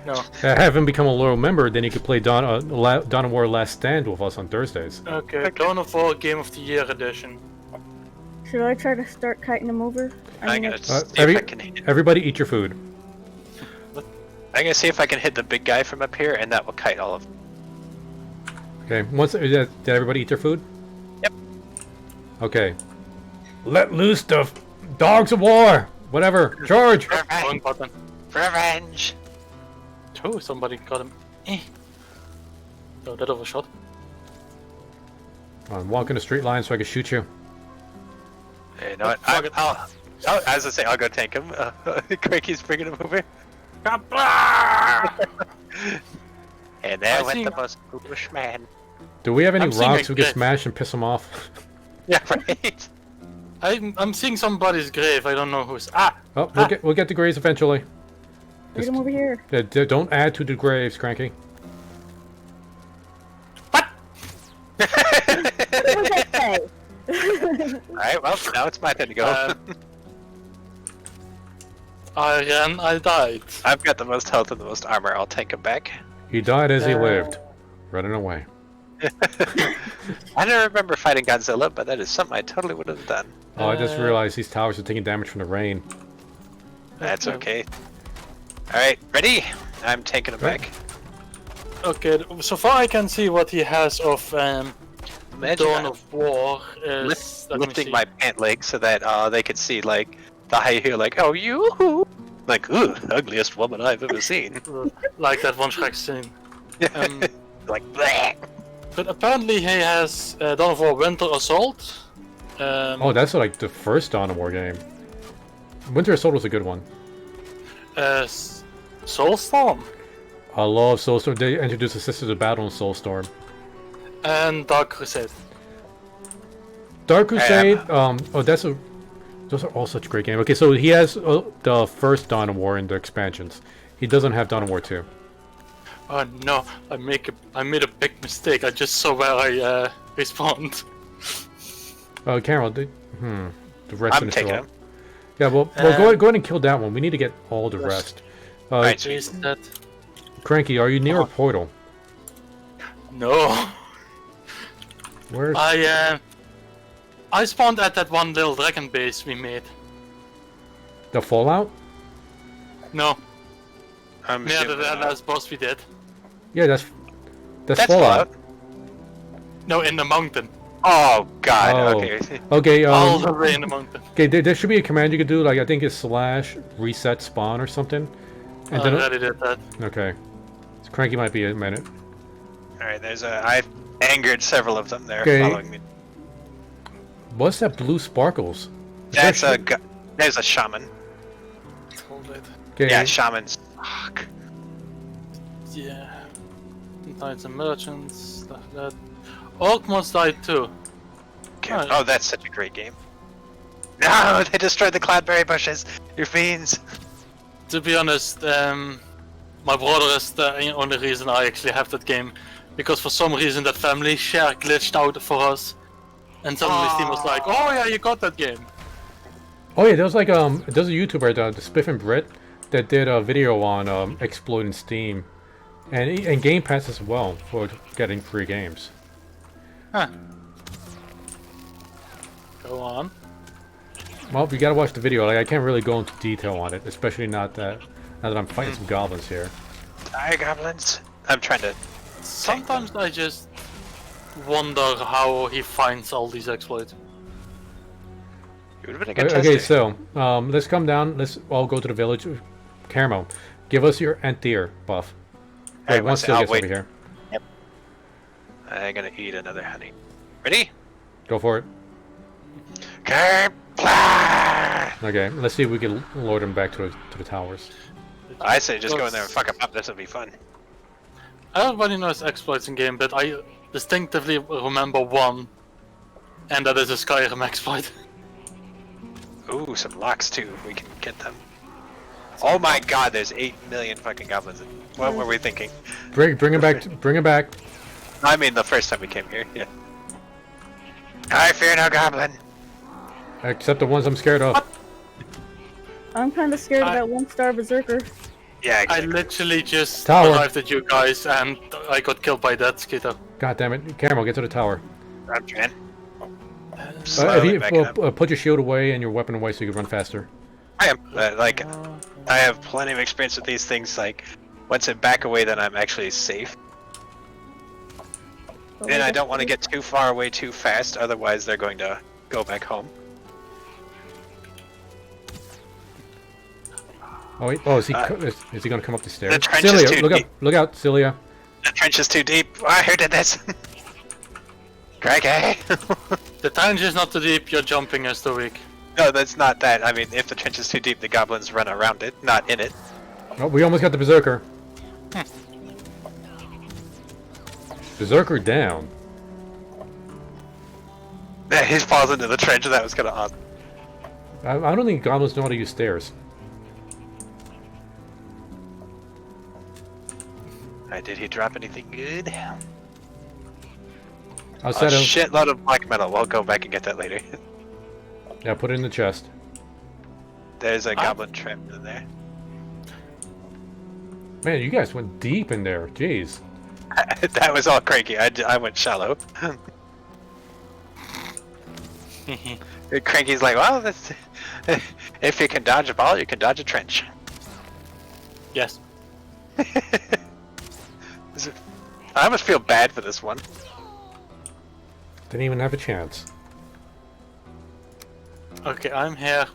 S4: No.
S1: Have him become a loyal member, then he could play Dawn of War Last Stand with us on Thursdays.
S4: Okay, Dawn of War Game of the Year edition.
S3: Should I try to start kiting them over?
S2: I'm gonna
S3: it's-
S2: see if I can hit.
S1: Everybody eat your food.
S2: I'm gonna see if I can hit the big guy from up here, and that will kite all of them.
S1: Okay, did everybody eat their food?
S2: Yep.
S1: Okay. Let loose the dogs of war! Whatever, charge!
S4: Wrong button.
S2: Revenge!
S4: Oh, somebody got him. Oh, that overshot.
S1: I'm walking a straight line so I can shoot you.
S2: You know what? As I say, I'll go tank him. Cranky's bringing him over. And there went the most foolish man.
S1: Do we have any
S4: I'm seeing
S1: rocks
S4: a
S1: we can
S4: grave.
S1: smash and piss them off?
S2: Yeah, right.
S4: I'm seeing somebody's grave. I don't know who's. Ah!
S1: Oh, we'll get the graves eventually.
S3: Lead them over here.
S1: Don't add to the graves, Cranky.
S3: What did I say?
S2: Alright, well, now it's my turn to go.
S4: I ran, I died.
S2: I've got the most health and the most armor. I'll tank him back.
S1: He died as he lived, running away.
S2: I don't remember fighting Godzilla, but that is something I totally would have done.
S1: Oh, I just realized these towers are taking damage from the rain.
S2: That's okay. Alright, ready? I'm taking him
S1: Right.
S2: back.
S4: Okay, so far I can see what he has of
S2: Imagine
S4: Dawn of War is... let me
S2: lifting
S4: see.
S2: my pant leg so that they could see, like, the high heel, like, oh, you! Like, ooh, ugliest woman I've ever seen.
S4: Like that one Shrek scene.
S2: Like, bleh.
S4: But apparently he has Dawn of War Winter Assault.
S1: Oh, that's like the first Dawn of War game. Winter Assault was a good one.
S4: Soulstorm.
S1: I love Soulstorm. They introduced the Sisters of Battle in Soulstorm.
S4: And Dark Crusade.
S1: Dark Crusade. Oh, that's a. Those are all such great games. Okay, so he has the first Dawn of War in the expansions. He doesn't have Dawn of War 2.
S4: Oh no, I made a big mistake. I just saw where I respawned.
S1: Carol, the rest
S2: I'm
S1: didn't
S2: taking
S1: show
S2: him.
S1: up. Yeah, well, go ahead and kill that one. We need to get all the rest.
S2: Right,
S4: Is that...
S1: Cranky, are you near a portal?
S4: No.
S1: Where's...
S4: I spawned at that one little dragon base we made.
S1: The Fallout?
S4: No,
S2: I'm
S4: near
S2: assuming
S4: the last boss we did.
S1: Yeah, that's
S2: That's
S1: Fallout.
S4: No, in the mountain.
S2: Oh god,
S1: Oh.
S2: okay.
S1: Okay,
S4: All the way in the mountain.
S1: okay, there should be a command you could do, like, I think it's / reset spawn or something. And
S4: I
S1: then,
S4: already did that.
S1: okay. So Cranky might be a minute.
S2: Alright, I've angered several of them. They're
S1: Okay.
S2: following me.
S1: What's that blue sparkles? Is
S2: That's
S1: that
S2: there's a shaman.
S4: Hold it.
S1: Okay.
S2: Yeah, shamans. Fuck.
S4: Yeah. Knights and merchants, stuff like that. Orkmons died too.
S2: Okay.
S4: Oh,
S2: Oh, that's such a great game. No, they destroyed the cloudberry bushes. You're fiends.
S4: To be honest, my brother is the only reason I actually have that game. Because for some reason that family share glitched out for us. And suddenly Steam was like, oh yeah, you got that game.
S1: Oh yeah, there was like there's a YouTuber, the Spiff and Brit, that did a video on exploiting Steam, and Game Pass as well for getting free games.
S4: Huh. Go on.
S1: Well, you gotta watch the video. Like I can't really go into detail on it, especially now that I'm fighting some goblins here.
S2: Die goblins. I'm trying to.
S4: Sometimes I just wonder how he finds all these exploits.
S2: It would have been a good
S1: Okay,
S2: tester.
S1: so let's come down. Let's all go to the village. Caramel, give us your Antier buff. Wait,
S2: Alright,
S1: one still
S2: I'll
S1: gets
S2: wait.
S1: over here.
S2: I'm gonna eat another honey. Ready?
S1: Go for it.
S2: Kerpla!
S1: Okay, let's see if we can lure them back to the towers.
S2: I say just go in there and fuck them up. This will be fun.
S4: Everybody knows exploits in game, but I distinctively remember one. And that is a Skyrim exploit.
S2: Ooh, some locks too. We can get them. Oh my god, there's 8 million fucking goblins. What were we thinking?
S1: Bring him back. Bring him back.
S2: I mean, the first time we came here, yeah. I fear no goblin.
S1: Except the ones I'm scared of.
S3: I'm kind of scared of that 1-star berserker.
S2: Yeah,
S4: I
S2: exactly.
S4: literally just
S1: Tower.
S4: arrived at you guys and I got killed by that Skitto.
S1: God damn it, Caramel, get to the tower.
S2: I'm trying.
S1: If
S2: Slowly
S1: you
S2: backing up.
S1: put your shield away and your weapon away so you can run faster.
S2: I am, like, I have plenty of experience with these things, like, once I back away then I'm actually safe. And I don't want to get too far away too fast, otherwise they're going to go back home.
S1: Oh wait, is he gonna come up the stairs?
S2: the trench is
S1: Celia,
S2: too
S1: look
S2: deep.
S1: up, look out, Celia.
S2: The trench is too deep. Oh, who did this? Crikey!
S4: The trench is not too deep, your jumping is too weak.
S2: No, that's not that. I mean, if the trench is too deep, the goblins run around it, not in it.
S1: Oh, we almost got the berserker. Berserker down.
S2: Yeah, he falls into the trench, and that was kind of awesome.
S1: I don't think goblins know how to use stairs.
S2: Did he drop anything good? A
S1: Outside of
S2: shitload of black metal. We'll go back and get that later.
S1: yeah, put it in the chest.
S2: There's a goblin trapped in there.
S1: Man, you guys went deep in there. Jeez.
S2: That was all cranky. I went shallow. Cranky's like, well, that's, if you can dodge a ball, you can dodge a trench.
S4: Yes.
S2: I almost feel bad for this one.
S1: Didn't even have a chance.
S4: Okay, I'm here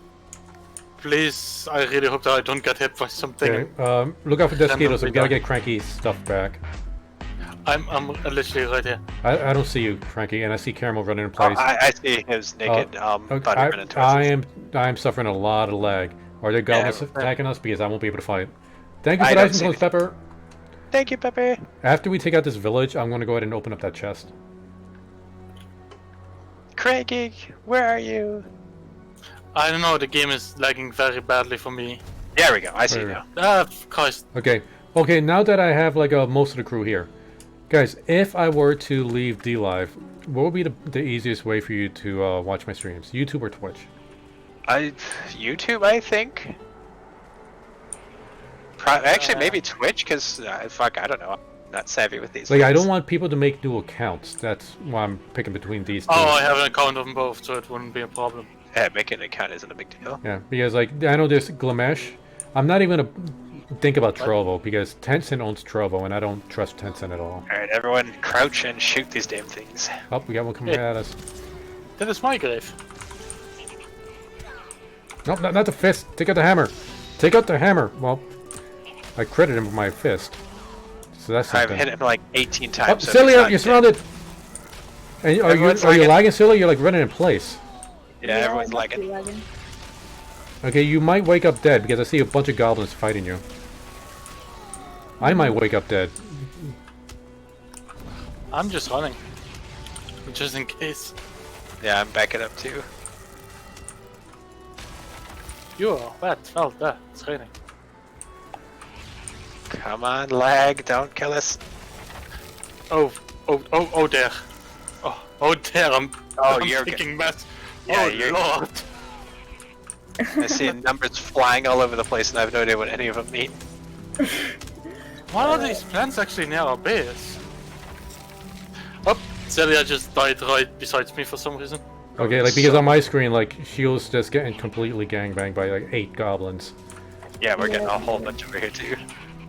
S4: please, I really hope that I don't get hit by something.
S1: Okay. Look out for Desquitos. We gotta get Cranky's stuff back.
S4: I'm literally right here.
S1: I don't see you, Cranky, and I see Caramel running in
S2: Oh,
S1: place.
S2: I see his naked
S1: Okay,
S2: body running towards
S1: I
S2: us.
S1: am suffering a lot of lag. Are there goblins
S2: Yeah.
S1: attacking us? Because I won't be able to fight. Thank you
S2: I
S1: for
S2: don't
S1: that,
S2: see
S1: influence, Pepper.
S2: Thank you, Pepe.
S1: After we take out this village, I'm gonna go ahead and open up that chest.
S2: Craigie, where are you?
S4: I don't know, the game is lagging very badly for me.
S2: There we go. I see you
S1: There
S2: now.
S4: Christ.
S1: Okay. Okay. Now that I have like most of the crew here, guys, if I were to leave DLive, what would be the easiest way for you to watch my streams? YouTube or Twitch?
S2: YouTube, I think. Actually, maybe Twitch, because fuck, I don't know. I'm not savvy with these.
S1: Like, I
S2: things.
S1: don't want people to make new accounts. That's why I'm picking between these two.
S4: Oh, I have an account on both, so it wouldn't be a problem.
S2: Yeah, making an account isn't a big deal.
S1: Yeah, because like I know there's Glamesh. I'm not even gonna think about Trovo because Tencent owns Trovo, and I don't trust Tencent at all.
S2: All right, everyone, crouch and shoot these damn things.
S1: Oh, we got one coming at us.
S4: That is my grave.
S1: Nope, not the fist. Take out the hammer. Take out the hammer. Well, I credit him with my fist. So that's
S2: I've
S1: something.
S2: hit him like 18
S1: Oh,
S2: times. so he's
S1: Celia,
S2: not
S1: you're
S2: dead.
S1: surrounded. And are
S2: Everyone's
S1: you
S2: lagging.
S1: lagging, Celia? You're like running in place.
S2: Yeah, everyone's
S3: I must be
S2: lagging.
S3: lagging.
S1: Okay, you might wake up dead because I see a bunch of goblins fighting you. I might wake up dead.
S4: I'm just running. Just in case.
S2: Yeah, I'm backing up too.
S4: You are wet. Well, there. It's raining.
S2: Come on, lag, don't kill us.
S4: Oh there. Oh there, I'm
S2: you're
S4: thinking mess.
S2: Yeah,
S4: Oh
S2: you're-
S4: lord.
S2: I see numbers flying all over the place and I have no idea what any of them mean.
S4: Why are these plants actually near our base? Oh, Celia just died right beside me for some reason.
S1: Okay, like because on my screen, like Shield's just getting completely gangbanged by like 8 goblins.
S2: Yeah, we're getting a whole bunch over here too.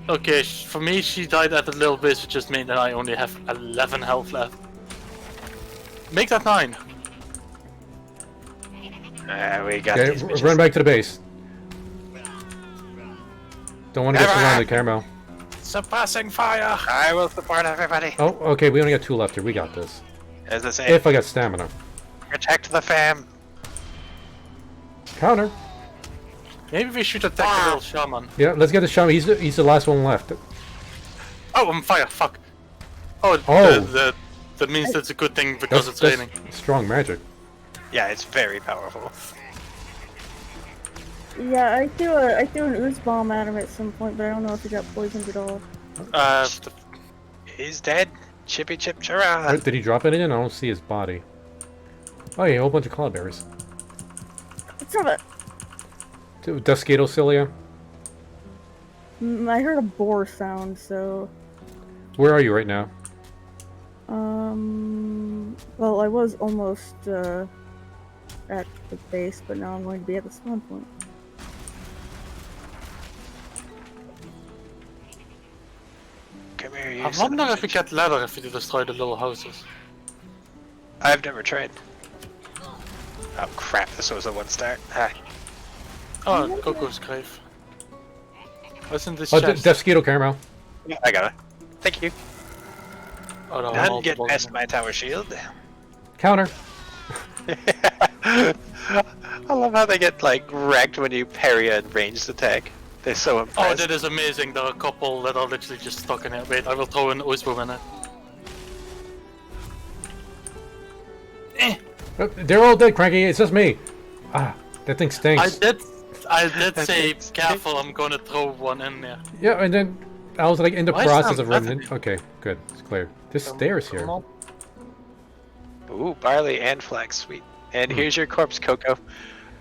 S4: Okay, for me she died at a little base, which just means that I only have 11 health left. Make that 9.
S2: We got
S1: Okay,
S2: these bitches.
S1: run back to the base. Don't want to get
S2: Never
S1: surrounded, Caramel.
S4: Suppressing fire!
S2: I will support everybody.
S1: Oh, okay, we only got 2 left here. We got this.
S2: As I say,
S1: If I got stamina.
S2: protect the fam.
S1: Counter.
S4: Maybe we should attack the little shaman.
S1: Yeah, let's get the shaman. He's the last one left.
S4: Oh, I'm fire, fuck. Oh,
S1: Oh.
S4: that means that's a good thing because it's
S1: That's
S4: raining.
S1: strong magic.
S2: Yeah, it's very powerful.
S3: Yeah, I threw an ooze bomb at him at some point, but I don't know if he got poisoned at all.
S2: He's dead. Chippy chip chara.
S1: Did he drop anything? I don't see his body. Oh yeah, a whole bunch of cloudberries.
S3: It's not a.
S1: Descato Cilia.
S3: I heard a boar sound, so.
S1: Where are you right now?
S3: Well, I was almost at the base, but now I'm going to be at the spawn point.
S2: Come here, you
S4: I
S2: son of
S4: wonder
S2: a
S4: if we
S2: bitch.
S4: get ladder if we destroy the little houses.
S2: I've never tried. Oh crap, this was a 1-star. Ah.
S4: Oh, Coco's grave. What's in this
S1: Oh,
S4: chest?
S1: Descato Caramel.
S2: Yeah, I got it. Thank you.
S4: Oh, no,
S2: None
S4: multiple
S2: get
S4: of
S2: past
S4: them.
S2: my tower shield.
S1: Counter.
S2: I love how they get like wrecked when you parry a ranged attack. They're so
S4: Oh,
S2: impressed.
S4: that is amazing. There are a couple that are literally just stuck in here. Wait, I will throw an Oizboom in it.
S1: They're all dead, Cranky. It's just me. Ah, that thing stinks.
S4: I did say careful. I'm gonna throw one in there.
S1: Yeah, and then I was like in the
S4: Why is
S1: process
S4: that
S1: of running in.
S4: nothing?
S1: Okay, good. It's clear. There's stairs here.
S2: Ooh, barley and flax, sweet. And here's your corpse, Coco.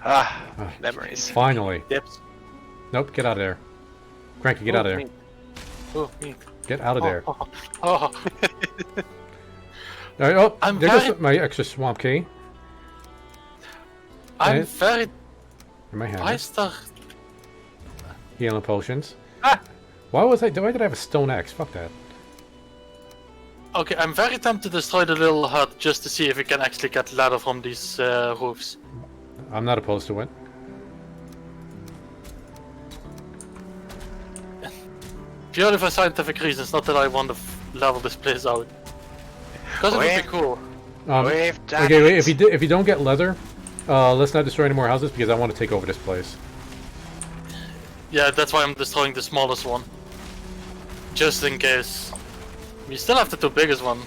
S2: Ah,
S1: Ah.
S2: memories.
S1: Finally.
S4: Dips.
S1: Nope, get out of there. Cranky, get out of there.
S4: Meat. Oh, meat.
S1: Get out of there.
S4: Oh, oh.
S1: Alright, oh,
S4: I'm
S1: there goes
S4: very-
S1: my extra swamp key.
S4: I'm
S1: Eh?
S4: very.
S1: In my hand.
S4: Why is there?
S1: Healing potions.
S4: Ah!
S1: Why did I have a stone axe? Fuck that.
S4: Okay, I'm very tempted to destroy the little hut just to see if we can actually get ladder from these roofs.
S1: I'm not opposed to it.
S4: Purely for scientific reasons, not that I want to level this place out. Because it would be cool.
S2: We've done
S1: Okay, wait.
S2: it.
S1: If you don't get leather, let's not destroy any more houses because I want to take over this place.
S4: Yeah, that's why I'm destroying the smallest one. Just in case. We still have the two biggest one.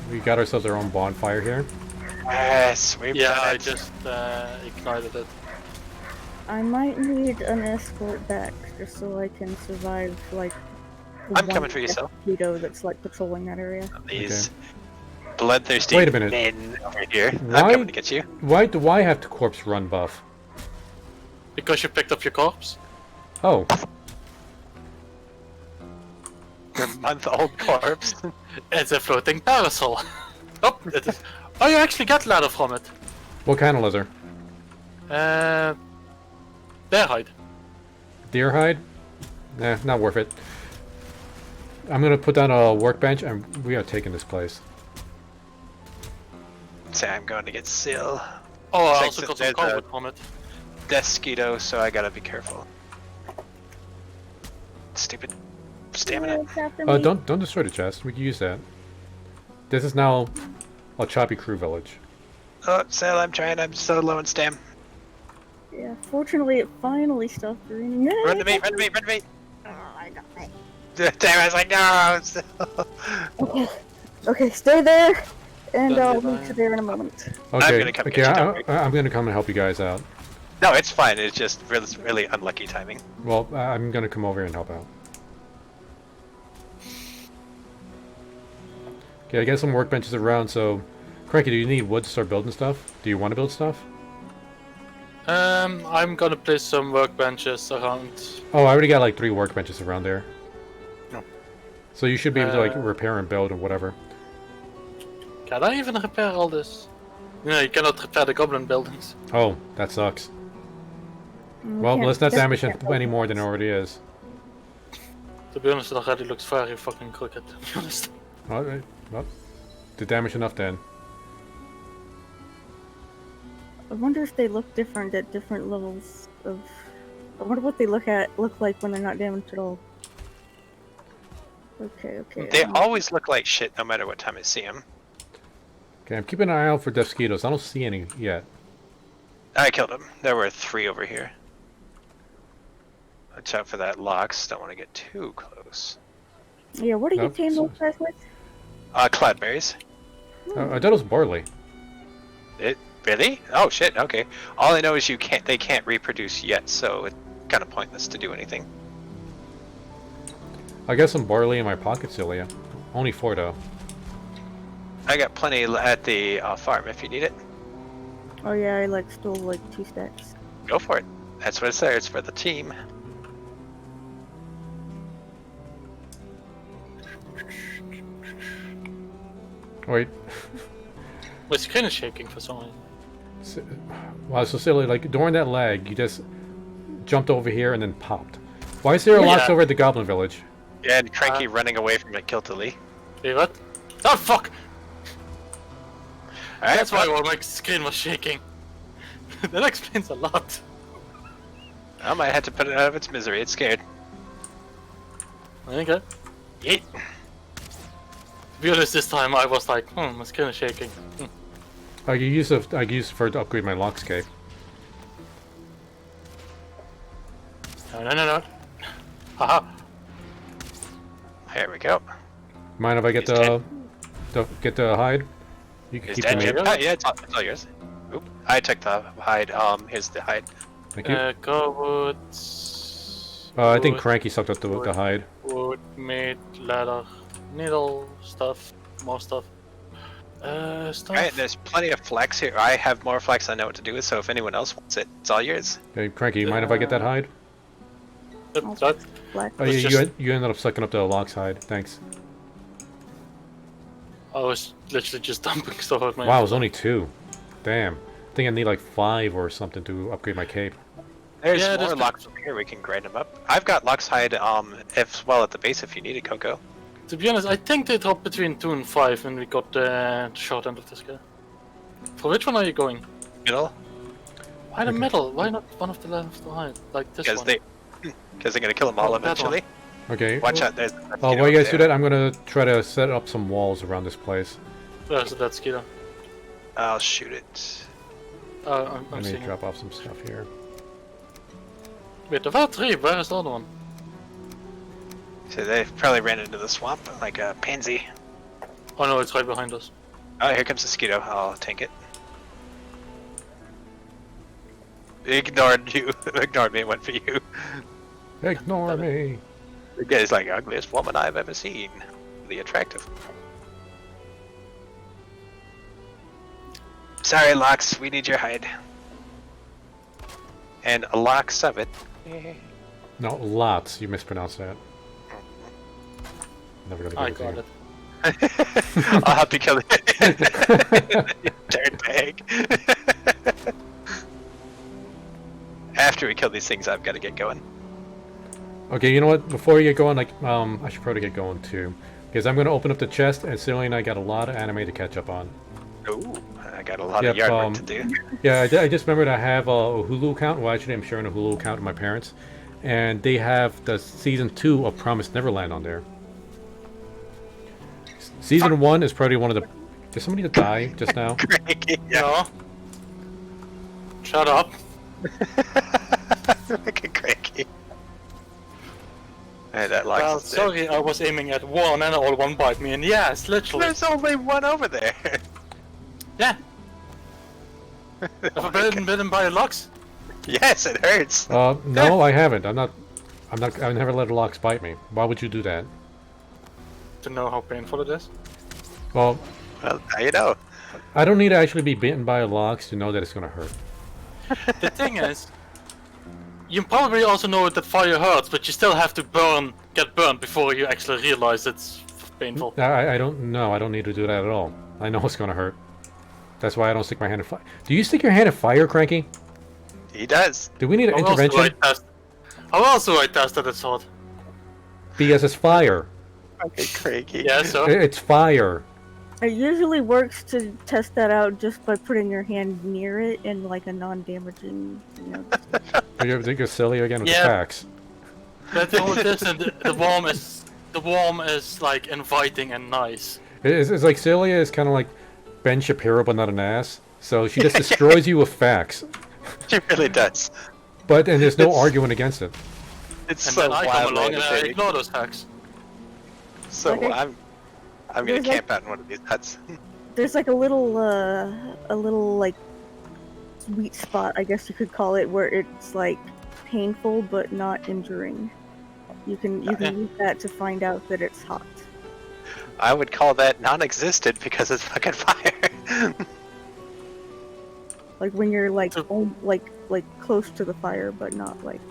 S1: We got ourselves our own bonfire here.
S2: Yes, we've
S4: Yeah,
S2: done
S4: I
S2: it.
S4: just ignited it.
S3: I might need an escort back just so I can survive like. the
S2: I'm
S3: one
S2: coming for you, Sel.
S3: mosquito that's like patrolling that area.
S2: These bloodthirsty
S1: Wait a minute.
S2: men over here.
S1: Why-
S2: I'm coming to get you.
S1: Why do I have to corpse run buff?
S4: Because you picked up your corpse.
S1: Oh,
S2: Your month-old corpse.
S4: It's a floating parasol. Oh, it is. Oh, you actually got leather from it.
S1: what kind of leather?
S4: Bear hide.
S1: Deer hide? Nah, not worth it. I'm gonna put down a workbench and we are taking this place.
S2: Say I'm going to get Sil.
S4: Oh, I
S2: Thanks,
S4: also got
S2: there's
S4: some
S2: a-
S4: cobalt from it.
S2: Desquito, so I gotta be careful. Stupid stamina.
S3: It's after me.
S1: Don't destroy the chest. We can use that. This is now a Choppy crew village.
S2: Oh, Sil, I'm trying. I'm so low in stam.
S3: Yeah, fortunately it finally stopped raining.
S2: Run to me, run to me, run to me.
S3: Oh, I got it.
S2: Damn, I was like, no, Sil.
S3: Okay. Okay, stay there, and
S4: Don't
S3: I'll
S4: be
S3: meet
S4: lying.
S3: you there in a moment.
S1: Okay,
S2: gonna come
S1: okay,
S2: get you, don't worry.
S1: I'm gonna come and help you guys out.
S2: No, it's fine. It's just really, really unlucky timing.
S1: Well, I'm gonna come over here and help out. Okay, I got some workbenches around, so... Cranky, do you need wood to start building stuff? Do you want to build stuff?
S4: I'm gonna place some workbenches around.
S1: Oh, I already got like 3 workbenches around there.
S4: No.
S1: So you should be able to like
S4: Uh,
S1: repair and build and whatever.
S4: Can I even repair all this? No, you cannot repair the goblin buildings.
S1: Oh, that sucks.
S3: We
S1: Well,
S3: can't-
S1: let's not damage
S3: can't
S1: it any more than it already is.
S4: To be honest, it already looks very fucking crooked, to be honest.
S1: Alright, well, did damage enough then.
S3: I wonder if they look different at different levels of. I wonder what they look like when they're not damaged at all. Okay, okay.
S2: They always look like shit no matter what time I see them.
S1: Okay, I'm keeping an eye out for mosquitoes. I don't see any yet.
S2: I killed them. There were 3 over here. Watch out for that Lox. Don't want to get too close.
S3: Yeah, what do you
S1: Nope,
S3: tame
S1: so-
S3: those guys with?
S2: Cloudberries.
S1: I thought it was barley.
S2: It really? Oh shit. Okay. All I know is they can't reproduce yet, so it's kind of pointless to do anything.
S1: I got some barley in my pocket, Celia. Only 4 though.
S2: I got plenty at the farm if you need it.
S3: Oh yeah, I like stole like 2 stacks.
S2: Go for it. That's what it's there. It's for the team.
S1: Wait.
S4: My screen is shaking for some reason.
S1: Wow, so Celia, like during that lag, you just jumped over here and then popped. Why is there a Lox
S4: Yeah.
S1: over at the Goblin Village?
S2: Yeah, and Cranky running away from it killed Lee.
S4: Wait, what? Oh, fuck!
S2: Alright,
S4: That's why my screen was shaking. That explains a lot.
S2: I might have to put it out of its misery. It's scared.
S4: Okay.
S2: Yeet.
S4: To be honest, this time I was like, my screen is shaking.
S1: I use for to upgrade my Lox cape.
S4: No. Haha.
S2: There we go.
S1: Mind if I get
S2: He's
S1: get the hide? You can
S2: Is
S1: keep
S2: that
S1: the
S2: Jim?
S1: meat.
S2: Yeah, it's all yours. Oop. I took the hide. Here's the hide.
S1: Thank you.
S4: Go wood.
S1: I think
S4: wood,
S1: Cranky sucked up the hide.
S4: wood, meat, leather, needle, stuff, more stuff. Stuff.
S2: Alright, there's plenty of flax here. I have more flax I know what to do with, so if anyone else wants it, it's all yours.
S1: Hey, Cranky, you mind if I get that hide?
S4: That-
S3: Black.
S1: Oh,
S4: It's
S1: yeah,
S4: just-
S1: you ended up sucking up the Lox hide. Thanks.
S4: I was literally just dumping stuff out my.
S1: Wow, it was only 2. Damn. I think I need like 5 or something to upgrade my cape.
S2: There's
S4: Yeah,
S2: more
S4: there's-
S2: locks over here. We can grind them up. I've got Lux hide as well at the base if you need it, Coco.
S4: To be honest, I think they dropped between 2 and 5 when we got the short end of the scale. For which one are you going?
S2: Middle.
S4: Why the middle? Why not one of the left behind? Like this
S2: Because
S4: one?
S2: because they're gonna kill them all
S4: Oh, that
S2: eventually.
S1: Okay.
S2: Watch out, there's.
S1: Oh, while you guys do that, I'm gonna try to set up some walls around this place.
S4: There's a dead Skeeter.
S2: I'll shoot it.
S4: I'm
S1: Let me
S4: seeing
S1: drop off some stuff here.
S4: it. Wait, there were 3. Where is the other one?
S2: So they probably ran into the swamp like a pansy.
S4: Oh no, it's right behind us.
S2: Oh, here comes the mosquito. I'll tank it. Ignored you. Ignored me. Went for you.
S1: Ignore me.
S2: The guy's like ugliest woman I've ever seen. The attractive. Sorry, Lox. We need your hide. And a Lox of it.
S1: No, lots. You mispronounced that. Never gonna
S4: I
S1: get
S4: got
S1: it.
S4: it.
S2: I'll have to kill it. Dirtbag. After we kill these things, I've got to get going.
S1: Okay, you know what? Before you get going, like, I should probably get going too, because I'm gonna open up the chest, and Cillian and I got a lot of anime to catch up on.
S2: Ooh, I got a lot
S1: Yep,
S2: of yard work to do.
S1: Yeah, I just remembered I have a Hulu account. Well, actually, I'm sharing a Hulu account with my parents, and they have the season 2 of Promised Neverland on there. Season 1 is probably one of the. Did somebody die just now?
S2: Cranky,
S4: No. Shut up.
S2: Fucking cranky. Hey, that Lox
S4: Well,
S2: is dead.
S4: sorry, I was aiming at one and all one bite me, and yes, literally.
S2: There's only one over there.
S4: Yeah. Have I been bitten by a Lux?
S2: Yes, it hurts.
S1: No, I haven't. I'm not. I never let a Lox bite me. Why would you do that?
S4: To know how painful it is.
S1: Well,
S2: Well, now you know.
S1: I don't need to actually be bitten by a Lox to know that it's gonna hurt.
S4: The thing is, you probably also know that fire hurts, but you still have to get burned before you actually realize it's painful.
S1: I don't know. I don't need to do that at all. I know it's gonna hurt. That's why I don't stick my hand in fire. Do you stick your hand in fire, Cranky?
S2: He does.
S1: Do we need an
S4: How else do
S1: intervention?
S4: I test that it's hot?
S1: Because it's fire.
S2: Okay, cranky.
S4: Yeah, so.
S1: It's fire.
S3: It usually works to test that out just by putting your hand near it in like a non-damaging, you know.
S1: You think you're silly again with
S4: Yeah.
S1: the facts?
S4: But the only difference, the warm is like inviting and nice.
S1: It's like Celia is kind of like Ben Shapiro, but not an ass. So she just destroys you with facts.
S2: She really does.
S1: And there's no
S2: It's-
S1: arguing against it.
S2: It's
S4: And
S2: so
S4: then I come
S2: wildly
S4: along and I
S2: entertaining.
S4: ignore those hacks.
S2: So
S3: Okay.
S2: I'm gonna
S3: There's like-
S2: camp out in one of these huts.
S3: There's like a little like sweet spot, I guess you could call it, where it's like painful but not injuring. You can use that to find out that it's hot.
S2: I would call that non-existent because it's fucking fire.
S3: Like when you're like like close to the fire but not like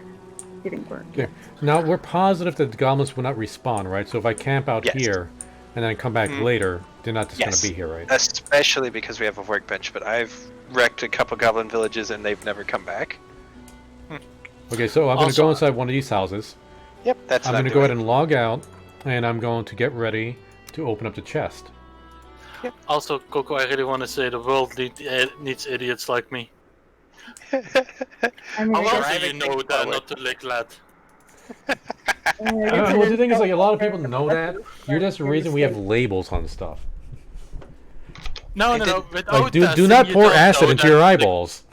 S3: getting burned.
S1: Okay. Now we're positive that the goblins will not respawn, right? So if I camp out
S2: Yes.
S1: here and then come back later, they're not just
S2: Yes.
S1: gonna be here, right?
S2: Especially because we have a workbench, but I've wrecked a couple goblin villages and they've never come back.
S1: Okay, so I'm gonna
S4: Also-
S1: go inside one of these houses.
S2: Yep, that's
S1: I'm
S2: what
S1: gonna go ahead and log out, and I'm going to get ready to open up the chest.
S4: Also, Coco, I really want to say the world needs idiots like me.
S3: I mean,
S4: How
S3: I
S4: else
S3: guess,
S2: Driving
S4: do you know
S2: things
S4: that
S2: forward.
S4: not to lick lead?
S1: Well, the thing is, like, a lot of people know that. You're just the reason we have labels on stuff.
S4: No,
S2: It
S4: no.
S2: did-
S4: Without
S1: Like, do
S4: testing,
S1: not
S4: you
S1: pour
S4: don't
S1: acid
S4: know
S1: into
S4: that
S1: your
S4: the-
S1: eyeballs.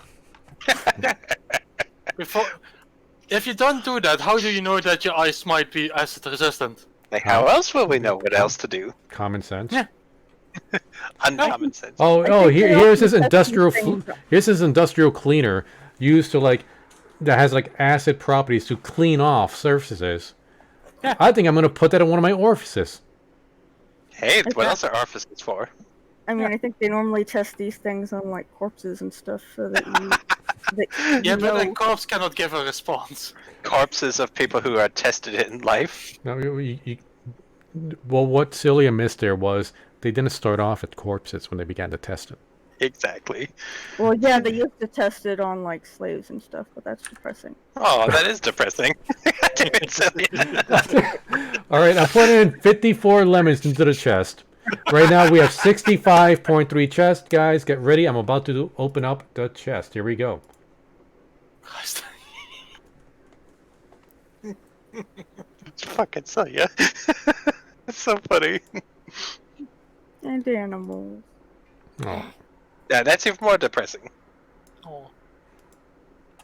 S4: If you don't do that, how do you know that your eyes might be acid resistant?
S2: Like, how else will we know what else to do?
S1: Common sense.
S4: Yeah.
S2: Uncommon sense.
S1: Oh,
S3: think they
S1: here's
S3: also
S1: this
S3: test
S1: industrial.
S3: these things.
S1: Here's this industrial cleaner used to like that has like acid properties to clean off surfaces.
S4: Yeah.
S1: I think I'm gonna put that in one of my orifices.
S2: Hey, what else are orifices for?
S3: I mean, I think they normally test these things on like corpses and stuff so that you. That
S4: Yeah,
S3: you
S4: but
S3: know,
S4: a corpse cannot give a response.
S2: Corpses of people who are tested in life.
S1: No, well, what Celia missed there was they didn't start off at corpses when they began to test it.
S2: Exactly.
S3: Well, yeah, they used to test it on like slaves and stuff, but that's depressing.
S2: Oh, that is depressing. Damn it, silly.
S1: All right, I'm putting in 54 lemons into the chest. Right now we have 65.3 chest, guys. Get ready. I'm about to open up the chest. Here we go.
S4: Christ.
S2: Fucking so yeah. It's so funny.
S3: And animals.
S1: Oh.
S2: Yeah, that's even more depressing.
S4: Oh.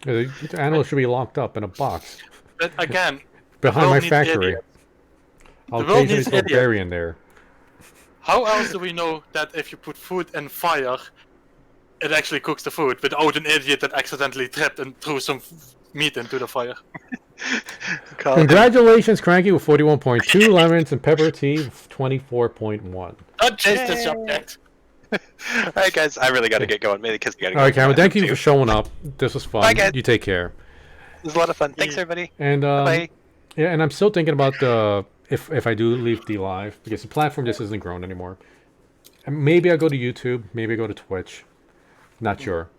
S1: The animal should be locked up in a box
S4: But again,
S1: behind
S4: world
S1: my
S4: needs
S1: factory.
S4: idiots.
S1: I'll
S4: The world
S1: occasionally
S4: needs
S1: throw
S4: idiots.
S1: Barry in there.
S4: how else do we know that if you put food in fire, it actually cooks the food without an idiot that accidentally tripped and threw some meat into the fire?
S2: Call him-
S1: Congratulations, Cranky, with 41.2 lemons and Pepper Tea with 24.1.
S4: Don't chase the subject.
S2: Alright, guys, I really gotta get going. Maybe because we gotta go.
S1: All right,
S2: to the
S1: Cameron, thank
S2: bathroom,
S1: you for
S2: too.
S1: showing up. This was fun.
S2: Bye, guys.
S1: You take care.
S2: It was a lot of fun. Thanks, everybody.
S1: And
S2: Bye.
S1: yeah, and I'm still thinking about the if I do leave DLive because the platform just isn't grown anymore. And maybe I go to YouTube, maybe I go to Twitch. Not sure.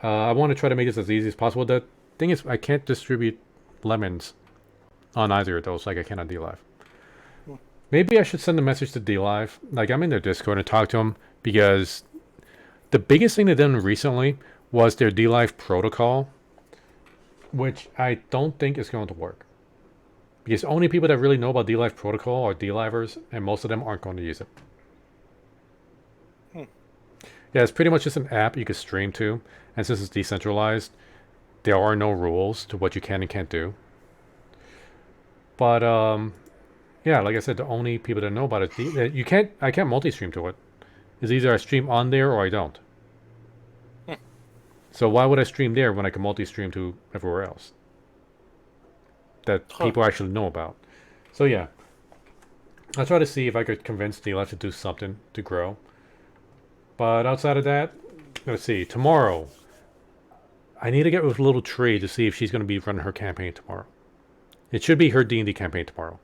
S1: I want to try to make this as easy as possible. The thing is, I can't distribute lemons on either of those like I can on DLive. Maybe I should send a message to DLive. Like I'm in their Discord and talk to them because the biggest thing they've done recently was their DLive protocol, which I don't think is going to work. Because only people that really know about DLive protocol are DLivers, and most of them aren't going to use it. Yeah, it's pretty much just an app you can stream to, and since it's decentralized, there are no rules to what you can and can't do. But yeah, like I said, the only people that know about it, I can't multi-stream to it. It's either I stream on there or I don't. So why would I stream there when I can multi-stream to everywhere else that people actually know about? So yeah, I'll try to see if I could convince DLive to do something to grow. But outside of that, let's see. Tomorrow, I need to get with Little Tree to see if she's going to be running her campaign tomorrow. It should be her D&D campaign tomorrow.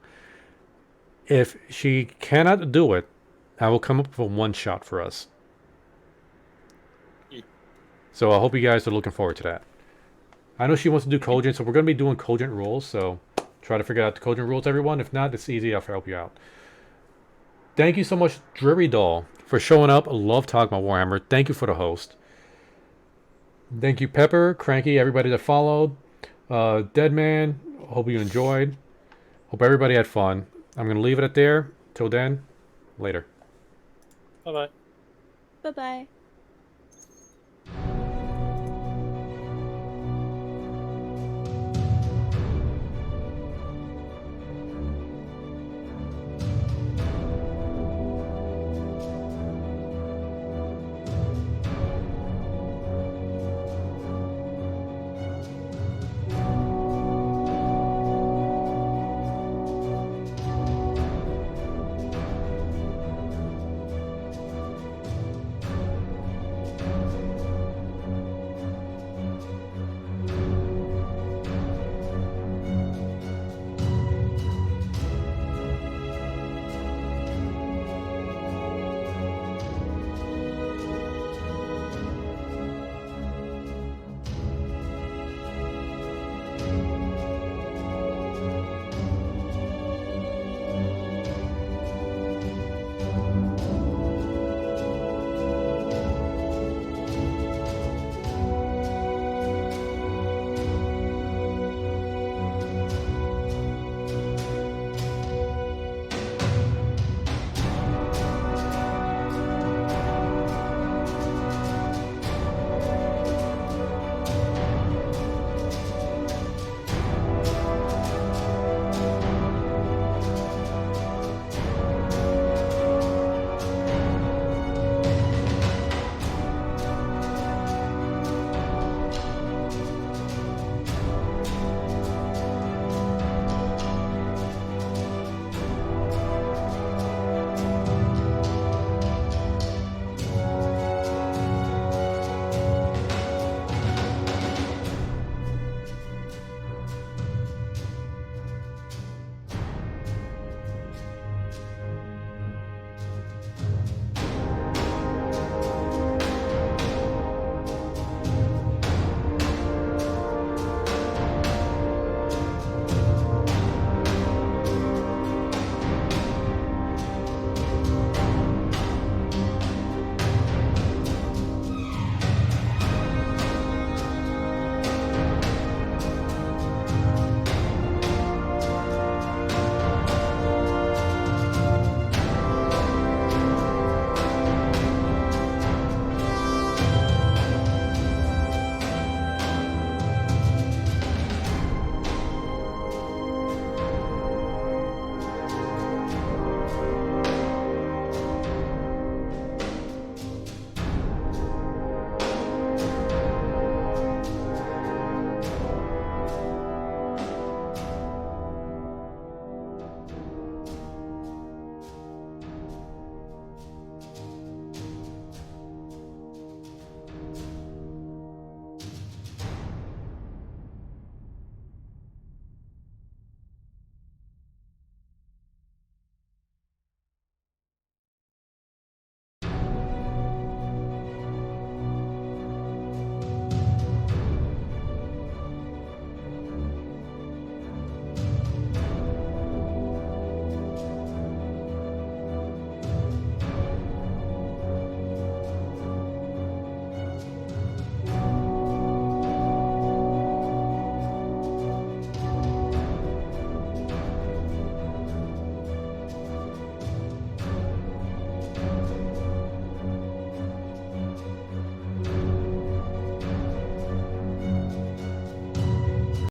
S1: If she cannot do it, I will come up with a one-shot for us. So I hope you guys are looking forward to that. I know she wants to do Cogent, so we're going to be doing Cogent rules, so try to figure out the Cogent rules, everyone. If not, it's easy. I'll help you out. Thank you so much, Dreary Doll, for showing up. I love talking about Warhammer. Thank you for the host. Thank you, Pepper, Cranky, everybody that followed. Deadman, hope you enjoyed. Hope everybody had fun. I'm going to leave it at there. Till then, later.
S4: Bye bye.
S3: Bye bye.